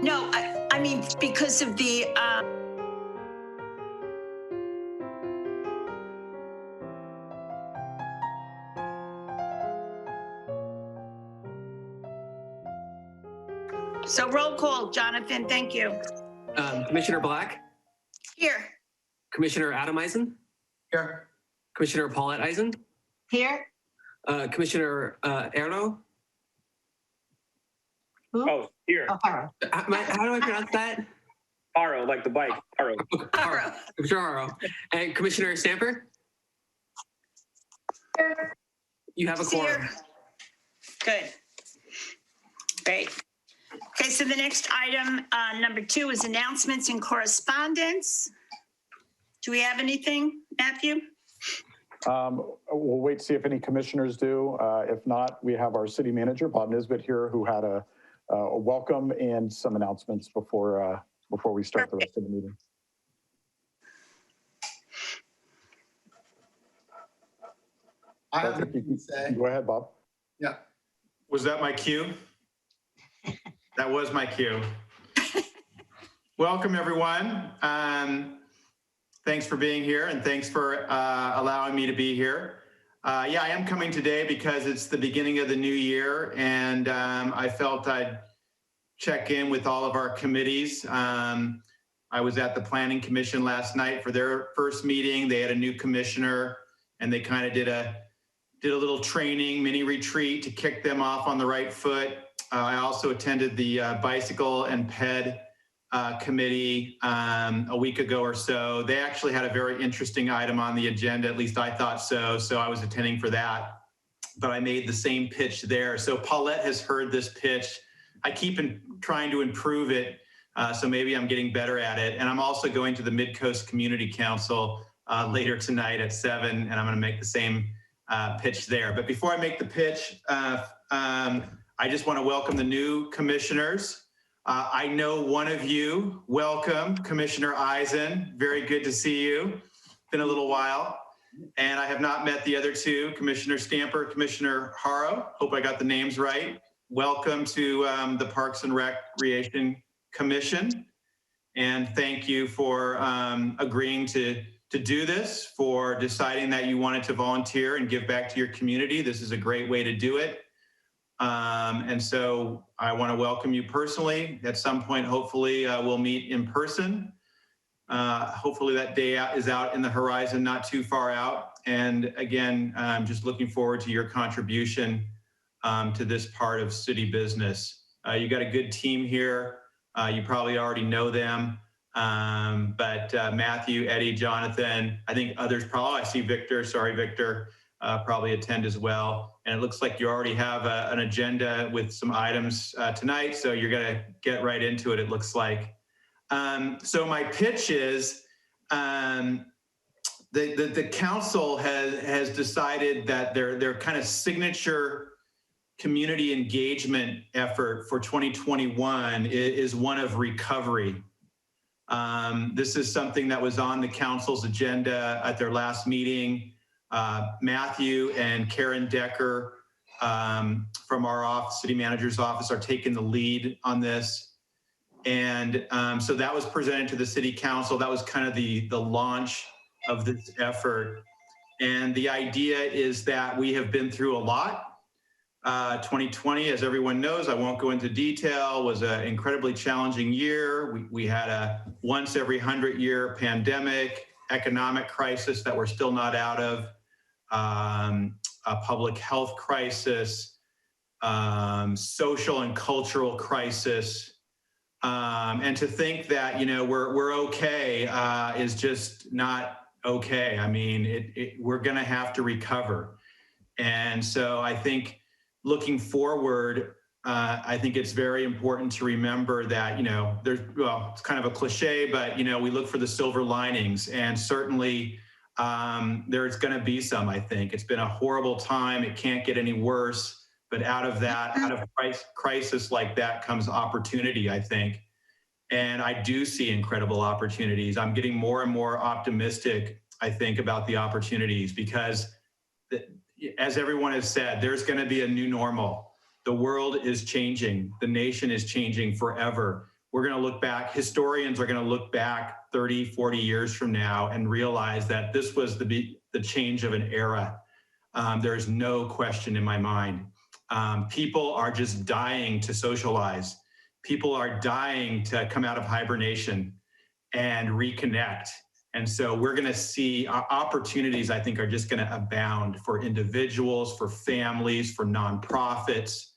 No, I mean, because of the, so roll call, Jonathan, thank you. Commissioner Black, Here. Commissioner Adam Eisen, Here. Commissioner Paulette Eisen, Here. Commissioner Erno. Oh, here. Oh, Haro. How do I pronounce that? Haro, like the bike. Haro. Haro. Commissioner Haro. And Commissioner Stamper? You have a quorum. Here. Good. Great. Okay, so the next item, number 2, is announcements and correspondence. Do we have anything, Matthew? We'll wait to see if any commissioners do. If not, we have our city manager, Bob Nisbet, here, who had a welcome and some announcements before we start the rest of the meeting. I have nothing to say. Go ahead, Bob. Yeah. Was that my cue? That was my cue. Welcome, everyone. Thanks for being here, and thanks for allowing me to be here. Yeah, I am coming today because it's the beginning of the new year, and I felt I'd check in with all of our committees. I was at the Planning Commission last night for their first meeting. They had a new commissioner, and they kind of did a little training, mini retreat to kick them off on the right foot. I also attended the Bicycle and PED committee a week ago or so. They actually had a very interesting item on the agenda, at least I thought so. So I was attending for that, but I made the same pitch there. So Paulette has heard this pitch. I keep trying to improve it, so maybe I'm getting better at it. And I'm also going to the Mid-Coast Community Council later tonight at 7, and I'm going to make the same pitch there. But before I make the pitch, I just want to welcome the new commissioners. I know one of you. Welcome, Commissioner Eisen. Very good to see you. Been a little while. And I have not met the other two, Commissioner Stamper, Commissioner Haro. Hope I got the names right. Welcome to the Parks and Recreation Commission. And thank you for agreeing to do this, for deciding that you wanted to volunteer and give back to your community. This is a great way to do it. And so I want to welcome you personally. At some point, hopefully we'll meet in person. Hopefully that day is out in the horizon, not too far out. And again, I'm just looking forward to your contribution to this part of city business. You got a good team here. You probably already know them. But Matthew, Eddie, Jonathan, I think others probably, I see Victor, sorry, Victor, probably attend as well. And it looks like you already have an agenda with some items tonight. So you're gonna get right into it, it looks like. So my pitch is, the council has decided that their kind of signature community engagement effort for 2021 is one of recovery. This is something that was on the council's agenda at their last meeting. Matthew and Karen Decker from our city manager's office are taking the lead on this. And so that was presented to the city council. That was kind of the launch of this effort. And the idea is that we have been through a lot. 2020, as everyone knows, I won't go into detail, was an incredibly challenging year. We had a once every 100-year pandemic, economic crisis that we're still not out of, a public health crisis, social and cultural crisis. And to think that, you know, we're okay is just not okay. I mean, we're gonna have to recover. And so I think looking forward, I think it's very important to remember that, you know, well, it's kind of a cliche, but, you know, we look for the silver linings, and certainly there's going to be some, I think. It's been a horrible time. It can't get any worse, but out of that, out of crisis like that comes opportunity, I think. And I do see incredible opportunities. I'm getting more and more optimistic, I think, about the opportunities, because as everyone has said, there's going to be a new normal. The world is changing. The nation is changing forever. we're going to look back, historians are going to look back 30, 40 years from now and realize that this was the change of an era. There is no question in my mind. People are just dying to socialize. People are dying to come out of hibernation and reconnect. And so we're going to see opportunities, I think, are just going to abound for individuals, for families, for nonprofits,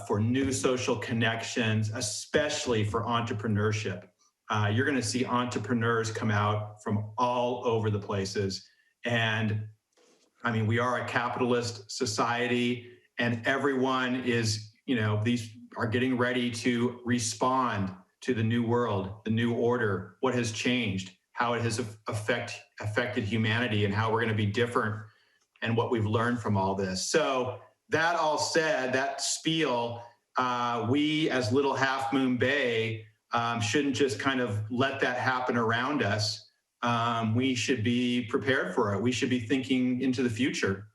for new social connections, especially for entrepreneurship. You're going to see entrepreneurs come out from all over the places. And I mean, we are a capitalist society, and everyone is, these are getting ready to respond to the new world, the new order, what has changed, how it has affected humanity, and how we're going to be different, and what we've learned from all this. So that all said, that spiel, we as Little Half Moon Bay shouldn't just kind of let that happen around us. We should be prepared for it. We should be thinking into the future.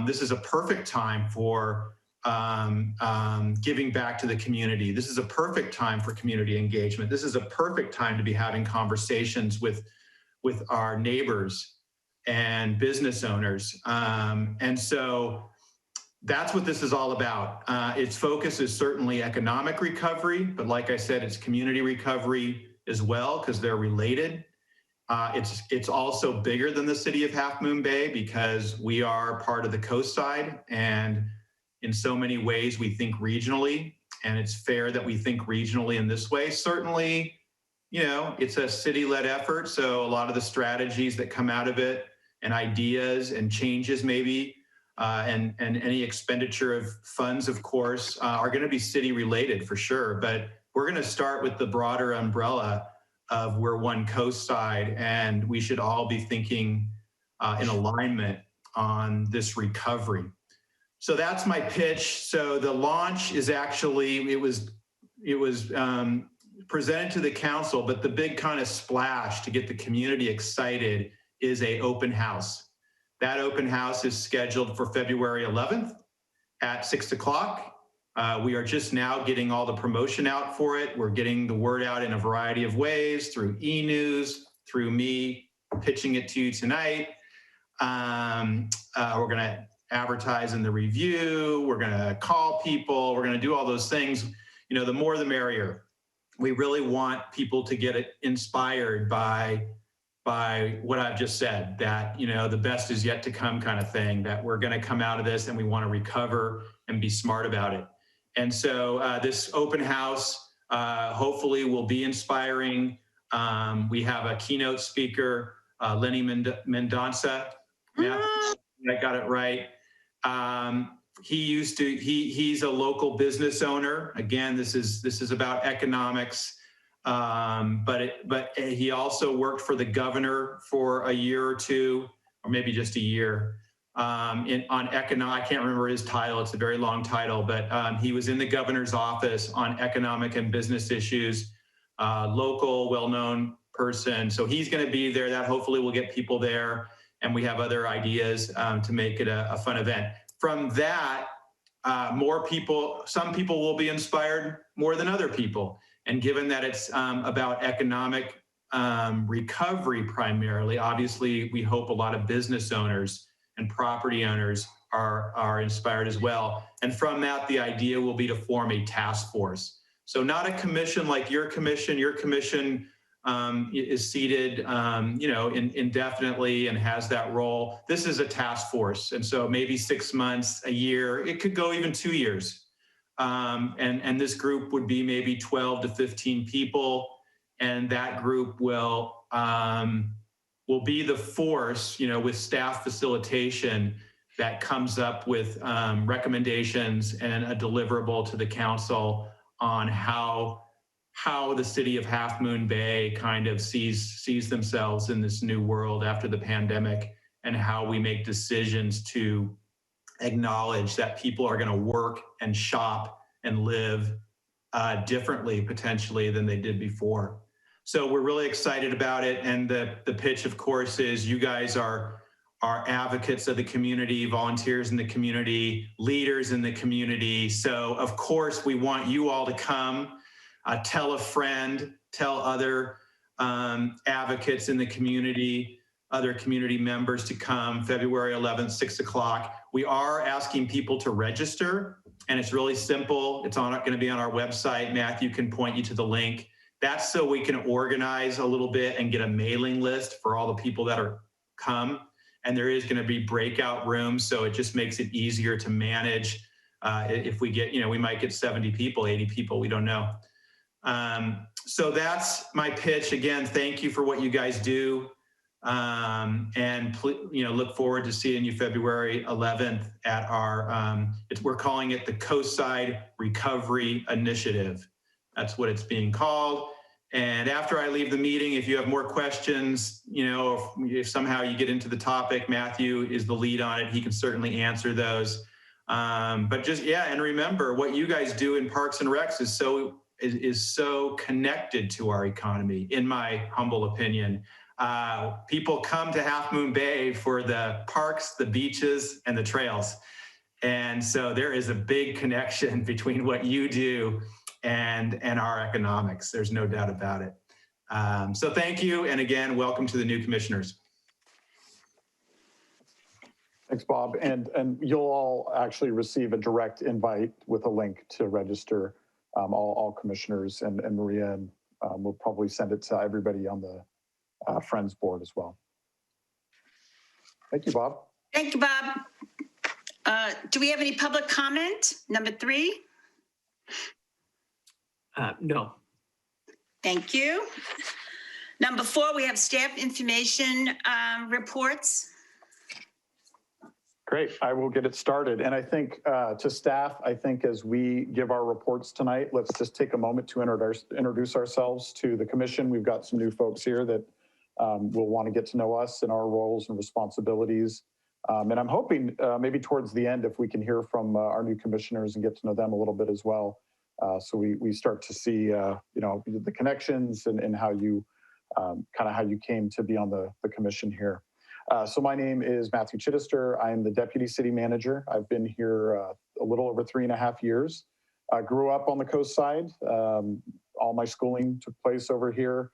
This is a perfect time for giving back to the community. This is a perfect time for community engagement. This is a perfect time to be having conversations with our neighbors and business owners. And so that's what this is all about. Its focus is certainly economic recovery, but like I said, it's community recovery as well, because they're related. It's also bigger than the city of Half Moon Bay because we are part of the coast side, and in so many ways we think regionally, and it's fair that we think regionally in this way. Certainly, it's a city-led effort, so a lot of the strategies that come out of it and ideas and changes maybe, and any expenditure of funds, of course, are going to be city related for sure. But we're going to start with the broader umbrella of we're one coast side, and we should all be thinking in alignment on this recovery. So that's my pitch. So the launch is actually, it was presented to the council, but the big kind of splash to get the community excited is an open house. That open house is scheduled for February 11th at 6 o'clock. We are just now getting all the promotion out for it. We're getting the word out in a variety of ways, through e-news, through me pitching it to you tonight. We're going to advertise in the review. We're going to call people. We're going to do all those things. The more the merrier. We really want people to get inspired by what I've just said, that, the best is yet to come kind of thing, that we're going to come out of this and we want to recover and be smart about it. And so this open house hopefully will be inspiring. We have a keynote speaker, Lenny Mendonça. Yeah, I got it right. He's a local business owner. Again, this is about economics. But he also worked for the governor for a year or two, or maybe just a year, on economic. I can't remember his title. It's a very long title, but he was in the governor's office on economic and business issues. Local, well-known person. So he's going to be there. That hopefully will get people there, and we have other ideas to make it a fun event. From that, some people will be inspired more than other people. And given that it's about economic recovery primarily, obviously we hope a lot of business owners and property owners are inspired as well. And from that, the idea will be to form a task force. So not a commission like your commission. Your commission is seated, indefinitely and has that role. This is a task force. And so maybe 6 months, a year, it could go even 2 years. And this group would be maybe 12 to 15 people. And that group will be the force, with staff facilitation that comes up with recommendations and a deliverable to the council on how the city of Half Moon Bay kind of sees themselves in this new world after the pandemic, and how we make decisions to acknowledge that people are going to work and shop and live differently potentially than they did before. So we're really excited about it. And the pitch, of course, is you guys are advocates of the community, volunteers in the community, leaders in the community. So of course we want you all to come. Tell a friend, tell other advocates in the community, other community members to come February 11th, 6 o'clock. We are asking people to register, and it's really simple. It's going to be on our website. Matthew can point you to the link. That's so we can organize a little bit and get a mailing list for all the people that are come. And there is going to be breakout rooms, so it just makes it easier to manage. If we get, we might get 70 people, 80 people, we don't know. So that's my pitch. Again, thank you for what you guys do. And look forward to seeing you February 11th at our, we're calling it the Coastside Recovery Initiative. That's what it's being called. And after I leave the meeting, if you have more questions, if somehow you get into the topic, Matthew is the lead on it. He can certainly answer those. But just, and remember what you guys do in Parks and Recs is so connected to our economy, in my humble opinion. People come to Half Moon Bay for the parks, the beaches, and the trails. And so there is a big connection between what you do and our economics. There's no doubt about it. So thank you. And again, welcome to the new commissioners. Thanks, Bob. And you'll all actually receive a direct invite with a link to register, all commissioners, and Maria, and we'll probably send it to everybody on the Friends board as well. Thank you, Bob. Thank you, Bob. Do we have any public comment? Number 3? No. Thank you. Number 4, we have staff information reports. Great, I will get it started. And I think to staff, I think as we give our reports tonight, let's just take a moment to introduce ourselves to the commission. We've got some new folks here that will want to get to know us and our roles and responsibilities. And I'm hoping maybe towards the end, if we can hear from our new commissioners and get to know them a little bit as well. So we start to see, the connections and how you how you came to be on the commission here. So my name is Matthew Chittister. I am the Deputy City Manager. I've been here a little over 3.5 years. I grew up on the coast side. All my schooling took place over here.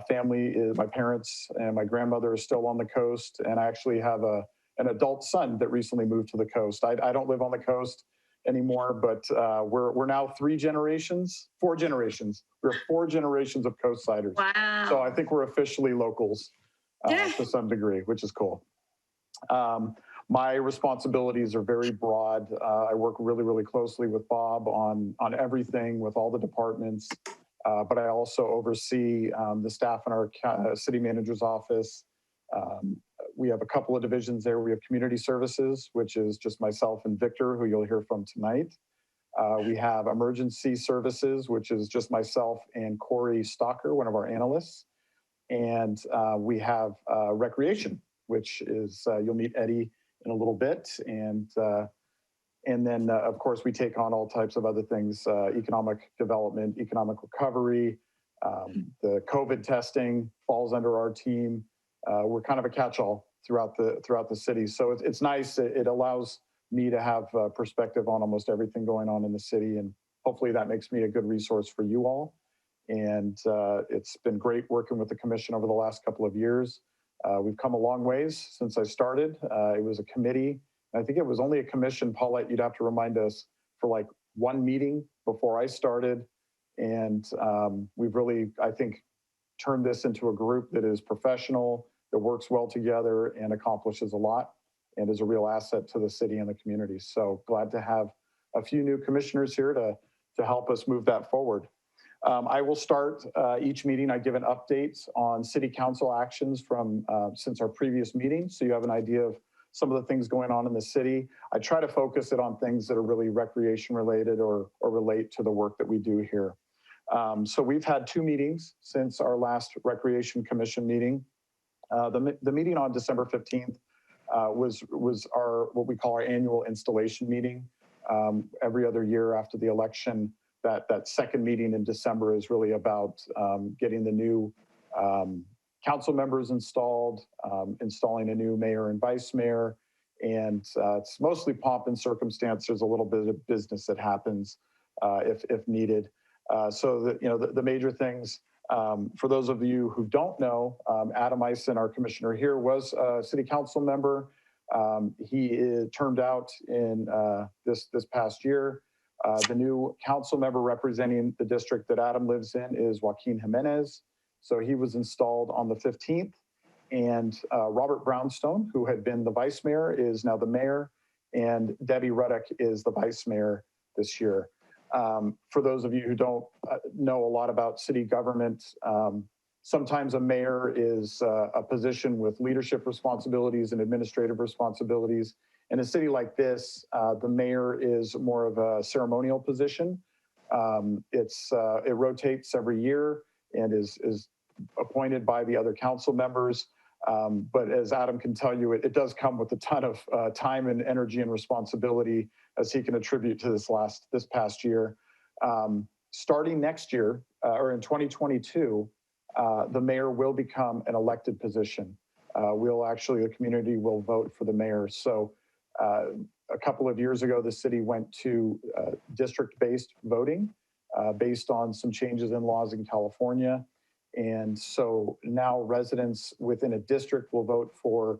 Family is, my parents and my grandmother are still on the coast, and I actually have an adult son that recently moved to the coast. I don't live on the coast anymore, but we're now 4 generations. We're 4 generations of coastsiders. Wow. So I think we're officially locals to some degree, which is cool. My responsibilities are very broad. I work really, really closely with Bob on everything with all the departments, but I also oversee the staff in our city manager's office. We have a couple of divisions there. We have community services, which is just myself and Victor, who you'll hear from tonight. We have emergency services, which is just myself and Corey Stalker, one of our analysts. And we have recreation, which is, you'll meet Eddie in a little bit. And then, of course, we take on all types of other things, economic development, economic recovery, the COVID testing falls under our team. We're kind of a catch-all throughout the city. So it's nice. It allows me to have perspective on almost everything going on in the city. And hopefully that makes me a good resource for you all. And it's been great working with the commission over the last couple of years. We've come a long ways since I started. It was a committee. I think it was only a commission, Paulette, you'd have to remind us, for like 1 meeting before I started. And we've really, I think, turned this into a group that is professional, that works well together and accomplishes a lot and is a real asset to the city and the community. So glad to have a few new commissioners here to help us move that forward. I will start each meeting. I give an update on city council actions from since our previous meeting. So you have an idea of some of the things going on in the city. I try to focus it on things that are really recreation related or relate to the work that we do here. So we've had 2 meetings since our last Recreation Commission meeting. The meeting on December 15th was our, what we call our annual installation meeting. Every other year after the election, that second meeting in December is really about getting the new council members installed, installing a new mayor and vice mayor. And it's mostly pomp and circumstance. There's a little bit of business that happens if needed. So that, the major things, for those of you who don't know, Adam Eisen, our commissioner here, was a city council member. He is termed out in this past year. The new council member representing the district that Adam lives in is Joaquin Jimenez. So he was installed on the 15th. And Robert Brownstone, who had been the vice mayor, is now the mayor. And Debbie Ruddock is the vice mayor this year. For those of you who don't know a lot about city government, sometimes a mayor is a position with leadership responsibilities and administrative responsibilities. In a city like this, the mayor is more of a ceremonial position. It rotates every year and is appointed by the other council members. But as Adam can tell you, it does come with a ton of time and energy and responsibility, as he can attribute to this past year. Starting next year, or in 2022, the mayor will become an elected position. The community will vote for the mayor. So a couple of years ago, the city went to district-based voting based on some changes in laws in California. And so now residents within a district will vote for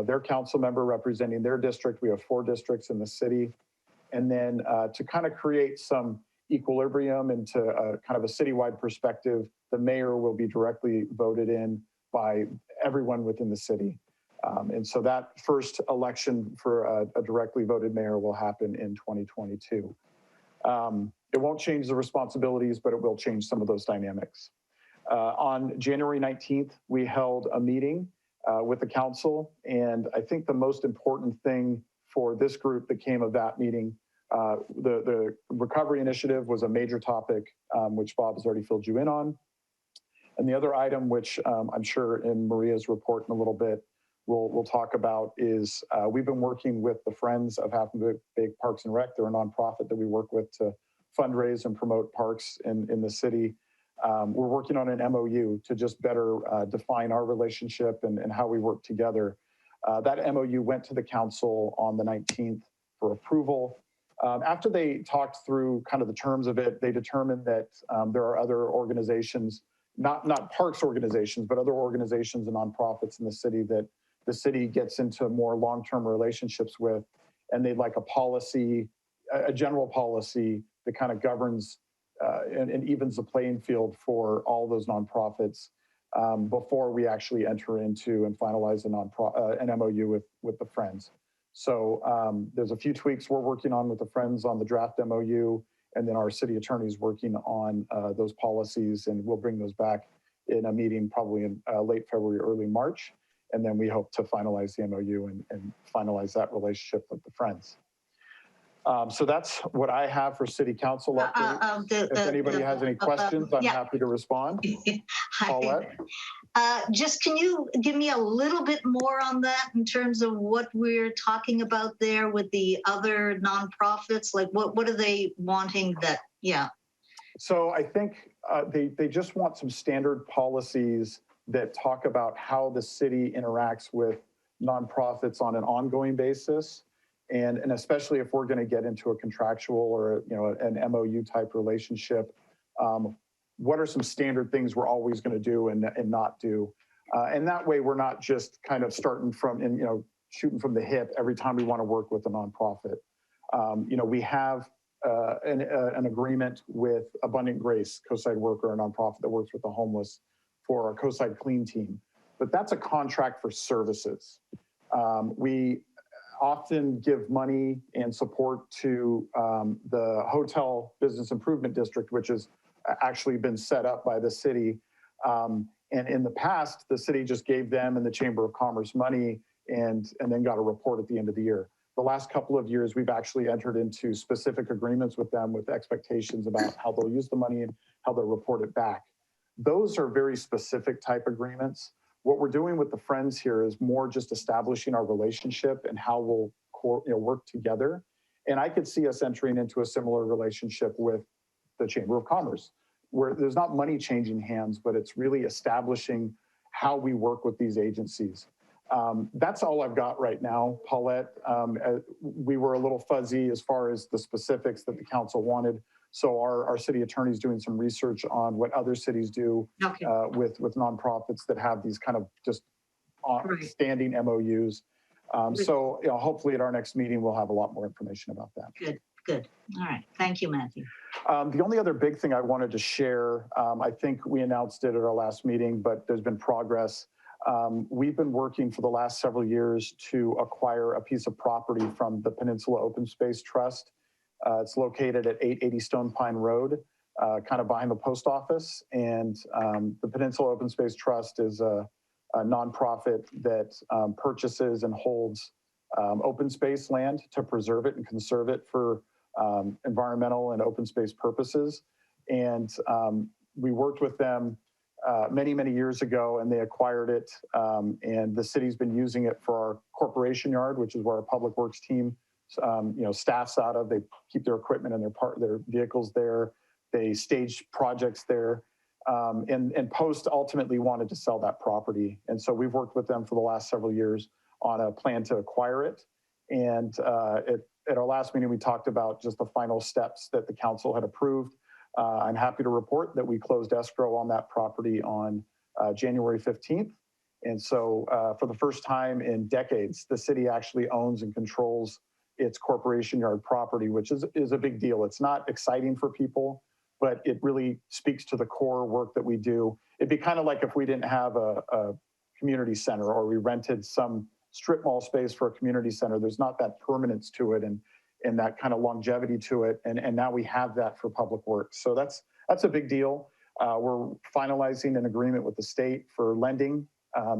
their council member representing their district. We have 4 districts in the city. And then to kind of create some equilibrium into kind of a citywide perspective, the mayor will be directly voted in by everyone within the city. And so that first election for a directly voted mayor will happen in 2022. It won't change the responsibilities, but it will change some of those dynamics. On January 19th, we held a meeting with the council. And I think the most important thing for this group that came of that meeting, the recovery initiative was a major topic, which Bob has already filled you in on. And the other item, which I'm sure in Maria's report in a little bit, we'll talk about is we've been working with the Friends of Half Moon Bay Parks and Rec. They're a nonprofit that we work with to fundraise and promote parks in the city. We're working on an MOU to just better define our relationship and how we work together. That MOU went to the council on the 19th for approval. After they talked through kind of the terms of it, they determined that there are other organizations, not parks organizations, but other organizations and nonprofits in the city that the city gets into more long-term relationships with. And they'd like a policy, a general policy that kind of governs and evens the playing field for all those nonprofits before we actually enter into and finalize an MOU with the Friends. So there's a few tweaks we're working on with the Friends on the draft MOU, and then our city attorney's working on those policies, and we'll bring those back in a meeting probably in late February, early March. And then we hope to finalize the MOU and finalize that relationship with the Friends. So that's what I have for city council updates. If anybody has any questions, I'm happy to respond. Paulette? Just can you give me a little bit more on that in terms of what we're talking about there with the other nonprofits? Like what are they wanting that, yeah. So I think they just want some standard policies that talk about how the city interacts with nonprofits on an ongoing basis. And especially if we're going to get into a contractual or an MOU type relationship, what are some standard things we're always going to do and not do? And that way we're not just kind of starting from shooting from the hip every time we want to work with a nonprofit. We have an agreement with Abundant Grace, Coastside Worker, a nonprofit that works with the homeless, for our Coastside Clean Team, but that's a contract for services. We often give money and support to the Hotel Business Improvement District, which has actually been set up by the city. And in the past, the city just gave them and the Chamber of Commerce money and then got a report at the end of the year. The last couple of years, we've actually entered into specific agreements with them with expectations about how they'll use the money and how they'll report it back. Those are very specific type agreements. What we're doing with the Friends here is more just establishing our relationship and how we'll work together. And I could see us entering into a similar relationship with the Chamber of Commerce, where there's not money changing hands, but it's really establishing how we work with these agencies. That's all I've got right now, Paulette. We were a little fuzzy as far as the specifics that the council wanted. So our city attorney is doing some research on what other cities do Okay, with nonprofits that have these kind of just Right. standing MOUs. So hopefully at our next meeting, we'll have a lot more information about that. good. All right. Thank you, Matthew. The only other big thing I wanted to share, I think we announced it at our last meeting, but there's been progress. We've been working for the last several years to acquire a piece of property from the Peninsula Open Space Trust. It's located at 880 Stone Pine Road, kind of behind the post office. And the Peninsula Open Space Trust is a nonprofit that purchases and holds open space land to preserve it and conserve it for environmental and open space purposes. And we worked with them many, many years ago, and they acquired it. And the city's been using it for our corporation yard, which is where our public works team, staffs out of. They keep their equipment and their vehicles there. They stage projects there. And Post ultimately wanted to sell that property. And so we've worked with them for the last several years on a plan to acquire it. And at our last meeting, we talked about just the final steps that the council had approved. I'm happy to report that we closed escrow on that property on January 15th. And so for the first time in decades, the city actually owns and controls its corporation yard property, which is a big deal. It's not exciting for people, but it really speaks to the core work that we do. It'd be kind of like if we didn't have a community center, or we rented some strip mall space for a community center. There's not that permanence to it and that kind of longevity to it. And now we have that for public works. So that's a big deal. We're finalizing an agreement with the state for lending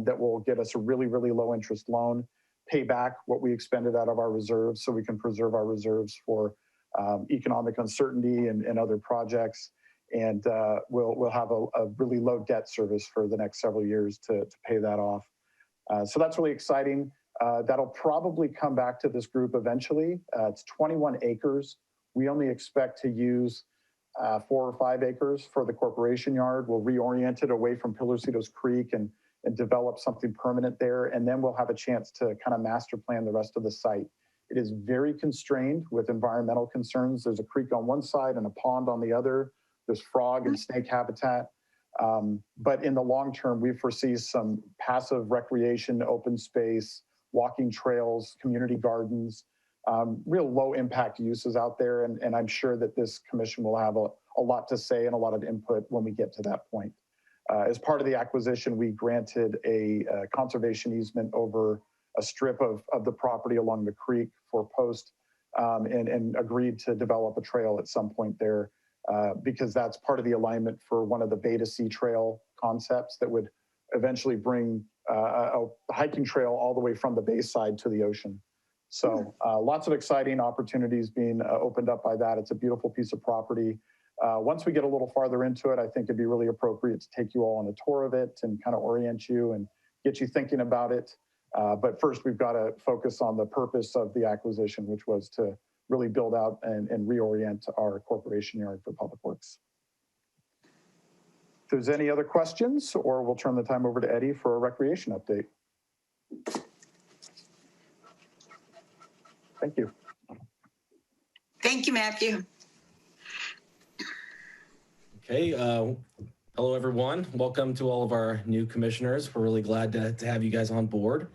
that will get us a really, really low interest loan, pay back what we expended out of our reserves so we can preserve our reserves for economic uncertainty and other projects. And we'll have a really low debt service for the next several years to pay that off. So that's really exciting. That'll probably come back to this group eventually. It's 21 acres. We only expect to use 4 or 5 acres for the corporation yard. We'll reorient it away from Pillarcitos Creek and develop something permanent there. And then we'll have a chance to kind of master plan the rest of the site. It is very constrained with environmental concerns. There's a creek on one side and a pond on the other. There's frog and snake habitat. But in the long term, we foresee some passive recreation, open space, walking trails, community gardens, real low impact uses out there. And I'm sure that this commission will have a lot to say and a lot of input when we get to that point. As part of the acquisition, we granted a conservation easement over a strip of the property along the creek for Post and agreed to develop a trail at some point there because that's part of the alignment for one of the Beta Sea Trail concepts that would eventually bring a hiking trail all the way from the bayside to the ocean. So lots of exciting opportunities being opened up by that. It's a beautiful piece of property. Once we get a little farther into it, I think it'd be really appropriate to take you all on a tour of it and kind of orient you and get you thinking about it. But first, we've got to focus on the purpose of the acquisition, which was to really build out and reorient our corporation yard for public works. If there's any other questions, or we'll turn the time over to Eddie for a recreation update. Thank you. Thank you, Matthew. Okay, hello everyone. Welcome to all of our new commissioners. We're really glad to have you guys on board.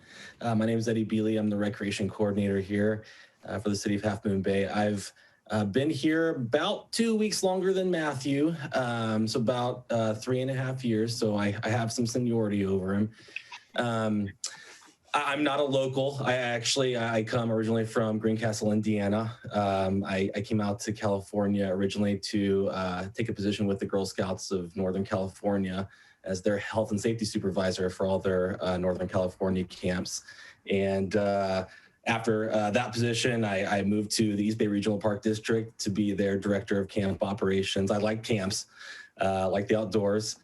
My name is Eddie Bealey. I'm the recreation coordinator here for the city of Half Moon Bay. I've been here about 2 weeks longer than Matthew, so about 3.5 years. So I have some seniority over him. I'm not a local. I come originally from Greencastle, Indiana. I came out to California originally to take a position with the Girl Scouts of Northern California as their health and safety supervisor for all their Northern California camps. And after that position, I moved to the East Bay Regional Park District to be their director of camp operations. I like camps, like the outdoors.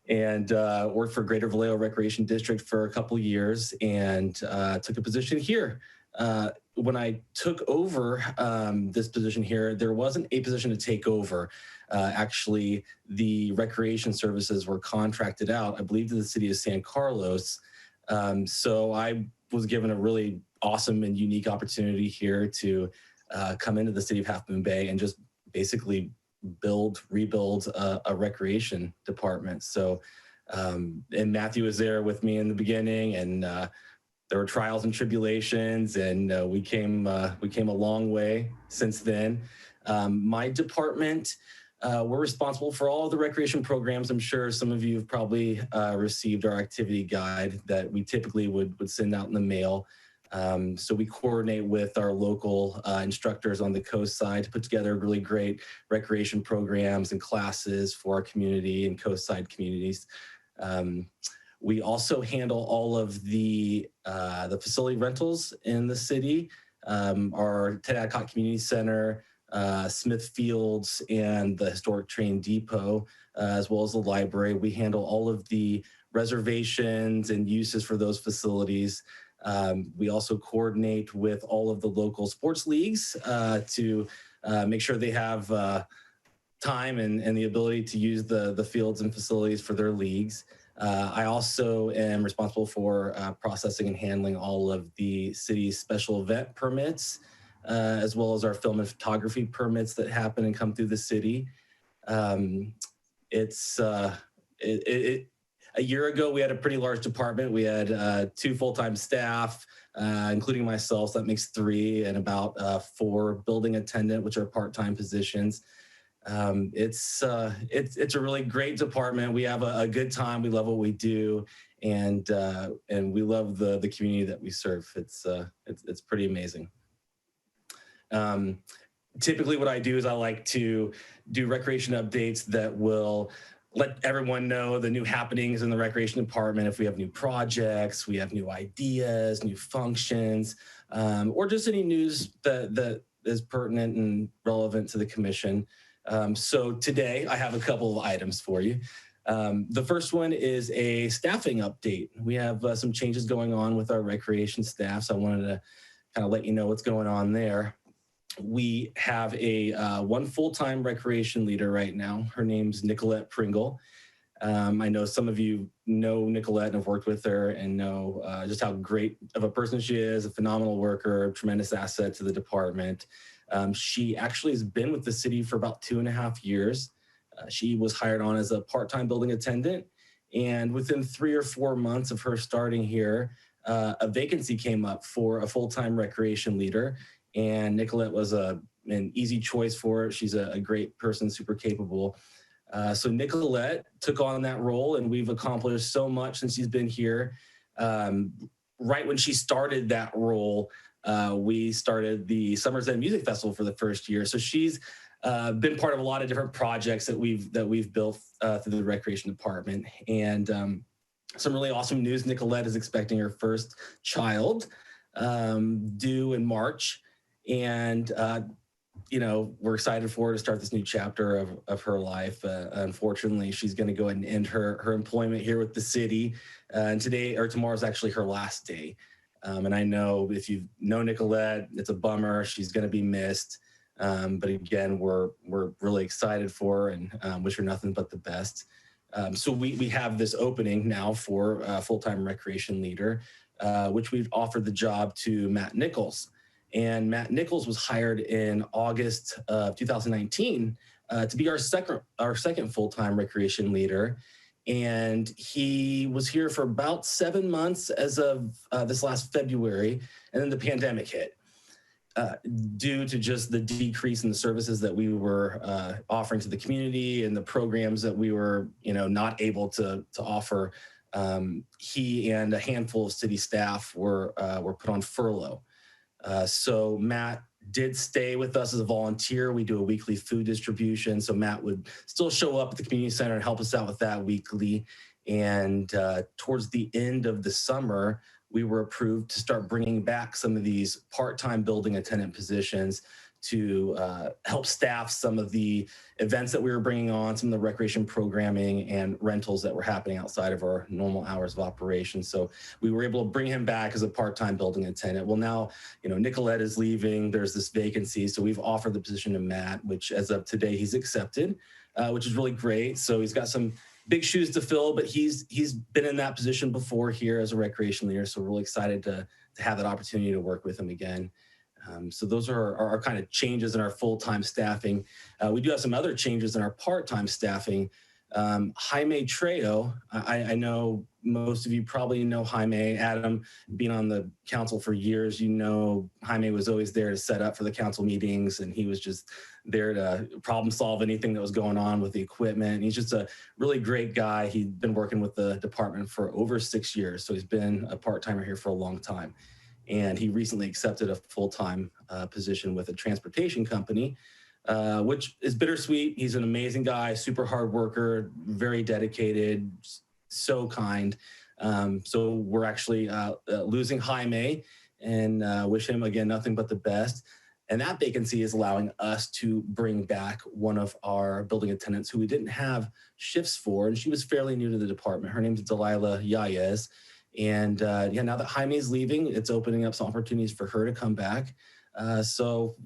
And worked for Greater Vallejo Recreation District for a couple years and took a position here. When I took over this position here, there wasn't a position to take over. Actually, the recreation services were contracted out, I believe, to the city of San Carlos. So I was given a really awesome and unique opportunity here to come into the city of Half Moon Bay and just basically rebuild a recreation department. So, and Matthew was there with me in the beginning, and there were trials and tribulations, and we came a long way since then. My department, we're responsible for all of the recreation programs. I'm sure some of you have probably received our activity guide that we typically would send out in the mail. So we coordinate with our local instructors on the coast side to put together really great recreation programs and classes for our community and coastside communities. We also handle all of the facility rentals in the city, our Ted Adcock Community Center, Smith Fields, and the Historic Train Depot, as well as the library. We handle all of the reservations and uses for those facilities. We also coordinate with all of the local sports leagues to make sure they have time and the ability to use the fields and facilities for their leagues. I also am responsible for processing and handling all of the city's special event permits, as well as our film and photography permits that happen and come through the city. A year ago, we had a pretty large department. We had 2 full-time staff, including myself, so that makes 3, and about 4 building attendant, which are part-time positions. It's a really great department. We have a good time. We love what we do, and we love the community that we serve. It's pretty amazing. Typically, what I do is I like to do recreation updates that will let everyone know the new happenings in the recreation department. If we have new projects, we have new ideas, new functions, or just any news that is pertinent and relevant to the commission. So today I have a couple of items for you. The first one is a staffing update. We have some changes going on with our recreation staff, so I wanted to kind of let you know what's going on there. We have a 1 full-time recreation leader right now. Her name's Nicolette Pringle. I know some of you know Nicolette and have worked with her and know just how great of a person she is, a phenomenal worker, a tremendous asset to the department. She actually has been with the city for about 2.5 years. She was hired on as a part-time building attendant, and within 3 or 4 months of her starting here, a vacancy came up for a full-time recreation leader, and Nicolette was an easy choice for it. She's a great person, super capable. So Nicolette took on that role, and we've accomplished so much since she's been here. Right when she started that role, we started the Summer's End Music Festival for the first year. So she's been part of a lot of different projects that we've built through the recreation department. And some really awesome news: Nicolette is expecting her first child due in March. And, we're excited for her to start this new chapter of her life. Unfortunately, she's going to go ahead and end her employment here with the city. And today or tomorrow is actually her last day. And I know if you know Nicolette, it's a bummer. She's going to be missed. But again, we're really excited for her and wish her nothing but the best. So we have this opening now for a full-time recreation leader, which we've offered the job to Matt Nichols. And Matt Nichols was hired in August of 2019 to be our second full-time recreation leader. And he was here for about 7 months as of this last February, and then the pandemic hit. Due to just the decrease in the services that we were offering to the community and the programs that we were, not able to offer, he and a handful of city staff were put on furlough. So Matt did stay with us as a volunteer. We do a weekly food distribution. So Matt would still show up at the community center and help us out with that weekly. And towards the end of the summer, we were approved to start bringing back some of these part-time building attendant positions to help staff some of the events that we were bringing on, some of the recreation programming and rentals that were happening outside of our normal hours of operation. So we were able to bring him back as a part-time building attendant. Well, now, Nicolette is leaving. There's this vacancy. So we've offered the position to Matt, which as of today, he's accepted, which is really great. So he's got some big shoes to fill, but he's been in that position before here as a recreation leader. So we're really excited to have that opportunity to work with him again. So those are our kind of changes in our full-time staffing. We do have some other changes in our part-time staffing. Jaime Trejo, I know most of you probably know Jaime. Adam, being on the council for years, you know Jaime was always there to set up for the council meetings, and he was just there to problem solve anything that was going on with the equipment. He's just a really great guy. He'd been working with the department for over 6 years, so he's been a part-timer here for a long time. And he recently accepted a full-time position with a transportation company, which is bittersweet. He's an amazing guy, super hard worker, very dedicated, so kind. So we're actually losing Jaime, and wish him, again, nothing but the best. And that vacancy is allowing us to bring back one of our building attendants who we didn't have shifts for, and she was fairly new to the department. Her name is Delilah Yayez. And yeah, now that Jaime is leaving, it's opening up some opportunities for her to come back. So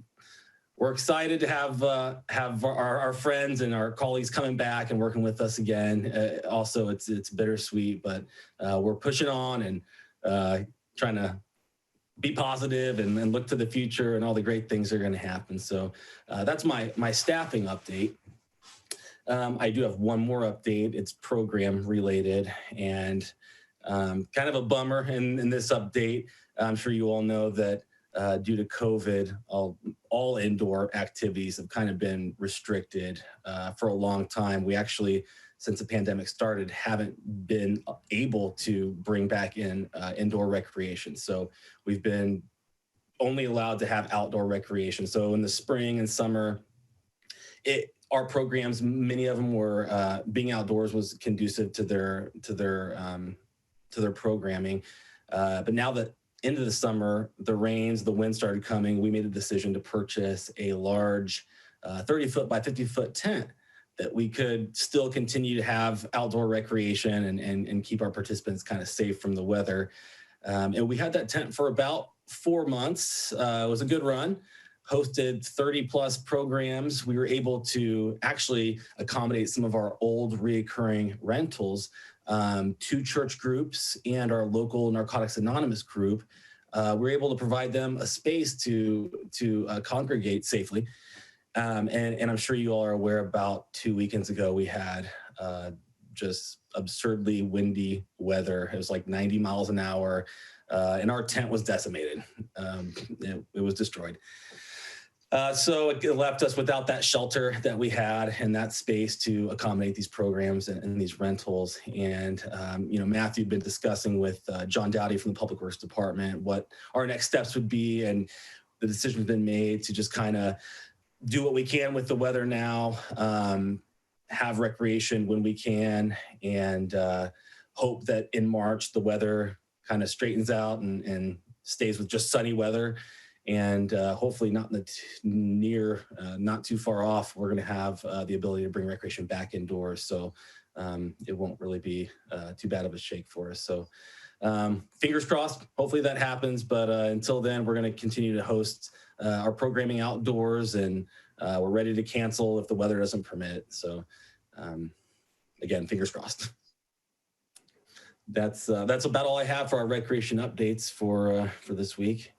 we're excited to have our friends and our colleagues coming back and working with us again. Also, it's bittersweet, but we're pushing on and trying to be positive and look to the future and all the great things that are going to happen. So that's my staffing update. I do have one more update. It's program related, and kind of a bummer in this update. I'm sure you all know that due to COVID, all indoor activities have kind of been restricted for a long time. We actually, since the pandemic started, haven't been able to bring back in indoor recreation. So we've been only allowed to have outdoor recreation. So in the spring and summer, our programs, many of them were being outdoors was conducive to their programming. But now that into the summer, the rains, the wind started coming, we made a decision to purchase a large 30-foot by 50-foot tent that we could still continue to have outdoor recreation and keep our participants kind of safe from the weather. And we had that tent for about 4 months. It was a good run. Hosted 30 plus programs. We were able to actually accommodate some of our old reoccurring rentals, 2 church groups and our local Narcotics Anonymous group. We're able to provide them a space to congregate safely. And I'm sure you all are aware, about 2 weekends ago, we had just absurdly windy weather. It was like 90 miles an hour, and our tent was decimated. It was destroyed. So it left us without that shelter that we had and that space to accommodate these programs and these rentals. And, Matthew had been discussing with John Dowdy from the Public Works Department what our next steps would be. And the decision's been made to just kind of do what we can with the weather now, have recreation when we can, and hope that in March, the weather kind of straightens out and stays with just sunny weather. And hopefully not in the not too far off, we're going to have the ability to bring recreation back indoors. So it won't really be too bad of a shake for us. So fingers crossed, hopefully that happens. But until then, we're going to continue to host our programming outdoors, and we're ready to cancel if the weather doesn't permit. So again, fingers crossed. That's about all I have for our recreation updates for this week.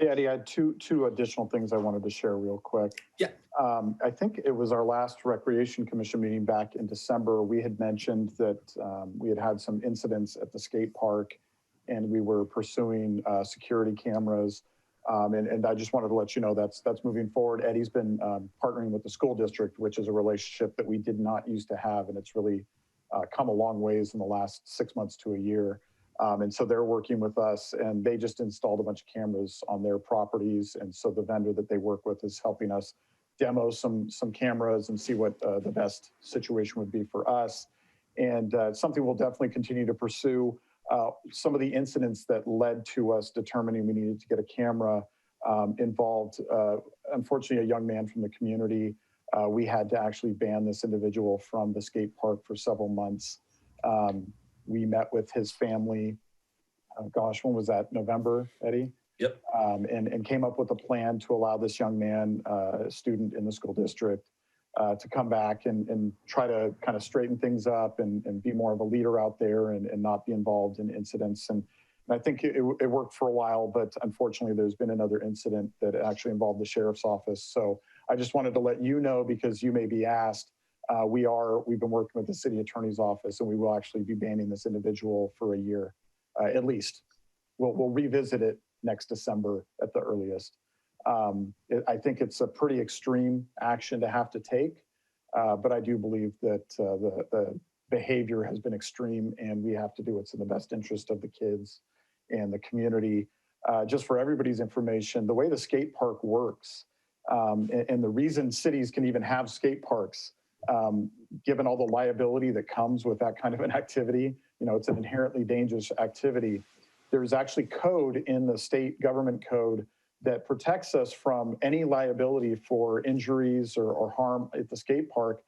Hey, Eddie, I had two additional things I wanted to share real quick. Yeah. I think it was our last Recreation Commission meeting back in December. We had mentioned that we had some incidents at the skate park, and we were pursuing security cameras. And I just wanted to let you know that's moving forward. Eddie's been partnering with the school district, which is a relationship that we did not used to have, and it's really come a long ways in the last 6 months to a year. And so they're working with us, and they just installed a bunch of cameras on their properties. And so the vendor that they work with is helping us demo some cameras and see what the best situation would be for us. And something we'll definitely continue to pursue. Some of the incidents that led to us determining we needed to get a camera involved, unfortunately, a young man from the community. We had to actually ban this individual from the skate park for several months. We met with his family, when was that? November, Eddie? Yep. And came up with a plan to allow this young man, a student in the school district, to come back and try to kind of straighten things up and be more of a leader out there and not be involved in incidents. And And I think it worked for a while, but unfortunately, there's been another incident that actually involved the sheriff's office. So I just wanted to let you know, because you may be asked, we've been working with the city attorney's office, and we will actually be banning this individual for a year, at least. We'll revisit it next December at the earliest. I think it's a pretty extreme action to have to take, but I do believe that the behavior has been extreme, and we have to do what's in the best interest of the kids and the community. Just for everybody's information, the way the skate park works, and the reason cities can even have skate parks, given all the liability that comes with that kind of an activity, it's an inherently dangerous activity. There's actually code in the state government code that protects us from any liability for injuries or harm at the skate park,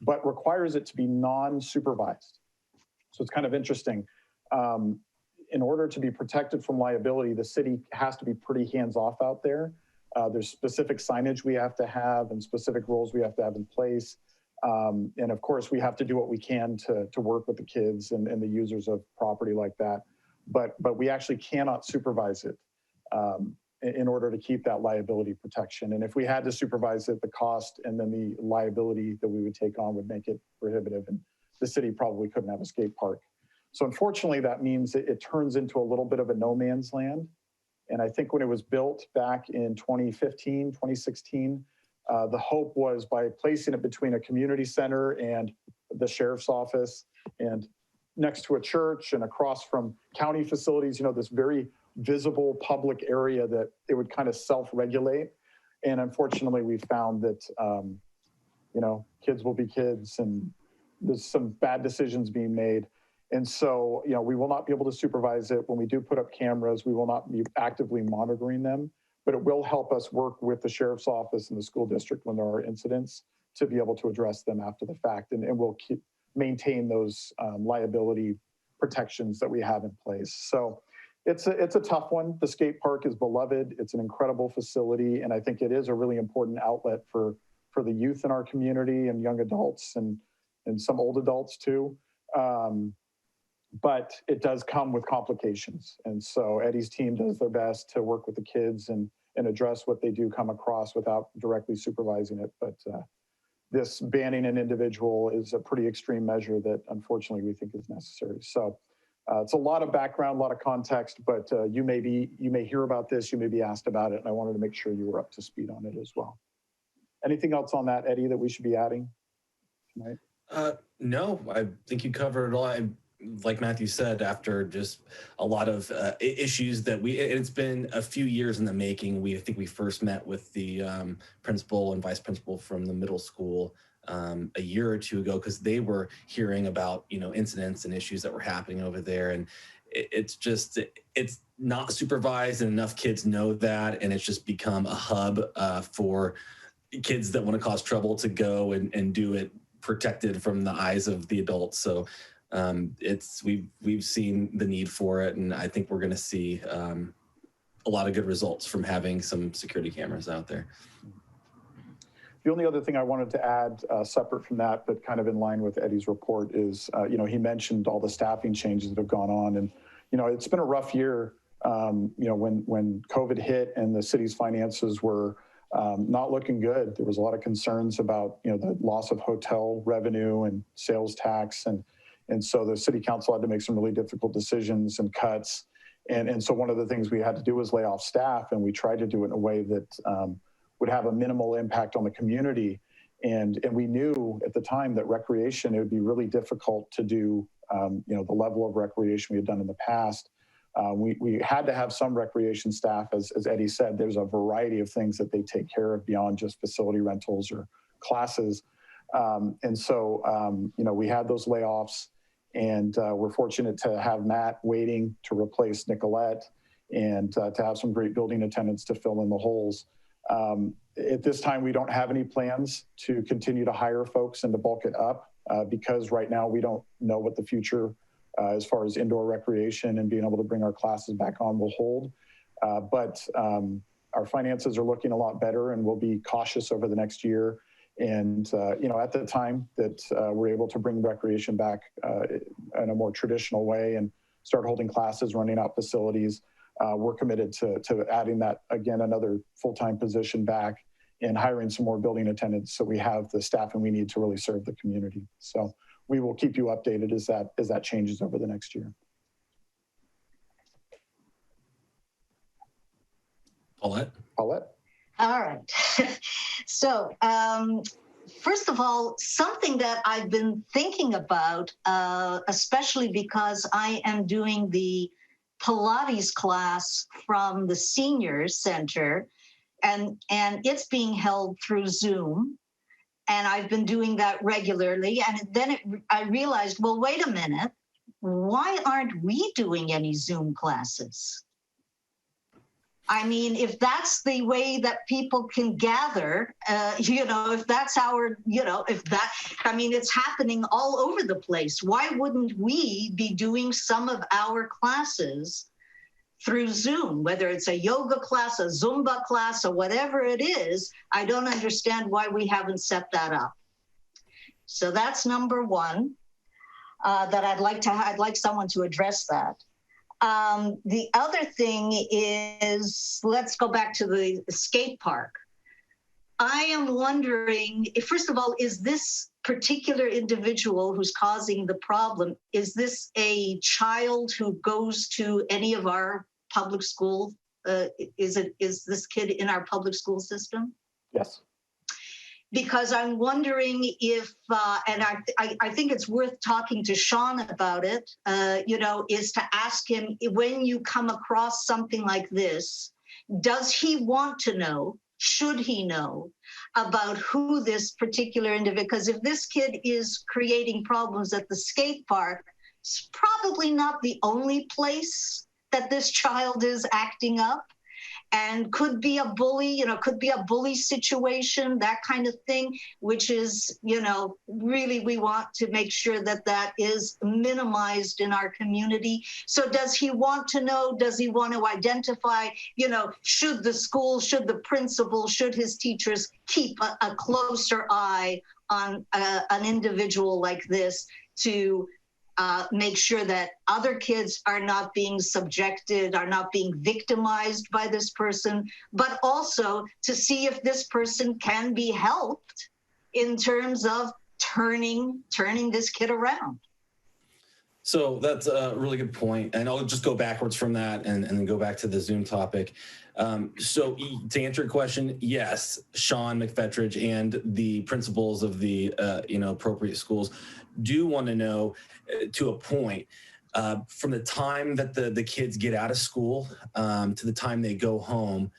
but requires it to be non-supervised. So it's kind of interesting. In order to be protected from liability, the city has to be pretty hands-off out there. There's specific signage we have to have and specific rules we have to have in place. And of course, we have to do what we can to work with the kids and the users of property like that. But we actually cannot supervise it in order to keep that liability protection. And if we had to supervise it, the cost and then the liability that we would take on would make it prohibitive, and the city probably couldn't have a skate park. So unfortunately, that means it turns into a little bit of a no man's land. And I think when it was built back in 2015, 2016, the hope was by placing it between a community center and the sheriff's office and next to a church and across from county facilities, this very visible public area, that it would kind of self-regulate. And unfortunately, we found that, kids will be kids, and there's some bad decisions being made. And so, we will not be able to supervise it. When we do put up cameras, we will not be actively monitoring them, but it will help us work with the sheriff's office and the school district when there are incidents to be able to address them after the fact. And we'll maintain those liability protections that we have in place. So it's a tough one. The skate park is beloved. It's an incredible facility. And I think it is a really important outlet for the youth in our community and young adults and some old adults too. But it does come with complications. And so Eddie's team does their best to work with the kids and address what they do come across without directly supervising it. But this banning an individual is a pretty extreme measure that unfortunately we think is necessary. So it's a lot of background, a lot of context, but you may hear about this, you may be asked about it, and I wanted to make sure you were up to speed on it as well. Anything else on that, Eddie, that we should be adding tonight? No, I think you covered it all. Like Matthew said, after just a lot of issues that it's been a few years in the making. I think we first met with the principal and vice principal from the middle school a year or two ago, because they were hearing about, incidents and issues that were happening over there. And it's not supervised, and enough kids know that. And it's just become a hub for kids that want to cause trouble to go and do it protected from the eyes of the adults. So we've seen the need for it, and I think we're going to see a lot of good results from having some security cameras out there. The only other thing I wanted to add, separate from that, but kind of in line with Eddie's report, is he mentioned all the staffing changes that have gone on, and it's been a rough year. When COVID hit and the city's finances were not looking good, there was a lot of concerns about the loss of hotel revenue and sales tax, and so the city council had to make some really difficult decisions and cuts. And so one of the things we had to do was lay off staff, and we tried to do it in a way that would have a minimal impact on the community. And we knew at the time that recreation, it would be really difficult to do, the level of recreation we had done in the past. We had to have some recreation staff, as Eddie said. There's a variety of things that they take care of beyond just facility rentals or classes. And so, we had those layoffs, and we're fortunate to have Matt waiting to replace Nicolette, and to have some great building attendants to fill in the holes. At this time, we don't have any plans to continue to hire folks and to bulk it up, because right now we don't know what the future as far as indoor recreation and being able to bring our classes back on will hold. But our finances are looking a lot better, and we'll be cautious over the next year. And, at the time that we're able to bring recreation back in a more traditional way and start holding classes, running out facilities. We're committed to adding that, again, another full-time position back and hiring some more building attendants so we have the staffing we need to really serve the community. So we will keep you updated as that changes over the next year. Paulette? Paulette? All right. So, first of all, something that I've been thinking about, especially because I am doing the Pilates class from the senior center, and it's being held through Zoom. And I've been doing that regularly. And then I realized, well, wait a minute, why aren't we doing any Zoom classes? I mean, if that's the way that people can gather, if that's our, it's happening all over the place. Why wouldn't we be doing some of our classes through Zoom, whether it's a yoga class, a Zumba class, or whatever it is? I don't understand why we haven't set that up. So that's number one, that I'd like someone to address that. The other thing is, let's go back to the skate park. I am wondering, first of all, is this particular individual who's causing the problem, is this a child who goes to any of our public school? Is this kid in our public school system? Yes. Because I'm wondering if, and I think it's worth talking to Sean about it, is to ask him, when you come across something like this, does he want to know, should he know about who this particular individual, because if this kid is creating problems at the skate park, it's probably not the only place that this child is acting up. And could be a bully, could be a bully situation, that kind of thing, which is, really we want to make sure that that is minimized in our community. So does he want to know, does he want to identify, should the school, should the principal, should his teachers keep a closer eye on an individual like this to make sure that other kids are not being subjected, are not being victimized by this person, but also to see if this person can be helped in terms of turning this kid around. So that's a really good point. And I'll just go backwards from that and then go back to the Zoom topic. So to answer your question, yes, Sean McFetridge and the principals of the appropriate schools do want to know to a point, from the time that the kids get out of school to the time they go home.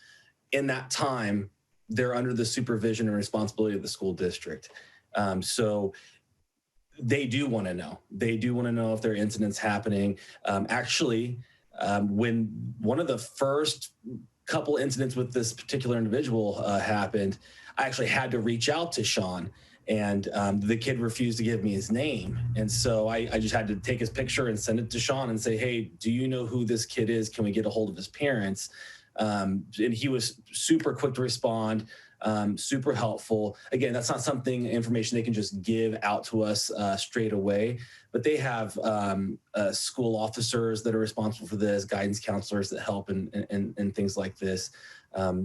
In that time, they're under the supervision and responsibility of the school district. So they do want to know. They do want to know if there are incidents happening. When one of the first couple incidents with this particular individual happened, I actually had to reach out to Sean, and the kid refused to give me his name. And so I just had to take his picture and send it to Sean and say, hey, do you know who this kid is? Can we get a hold of his parents? And he was super quick to respond, super helpful. Again, that's not information they can just give out to us straight away, but they have school officers that are responsible for this, guidance counselors that help and things like this.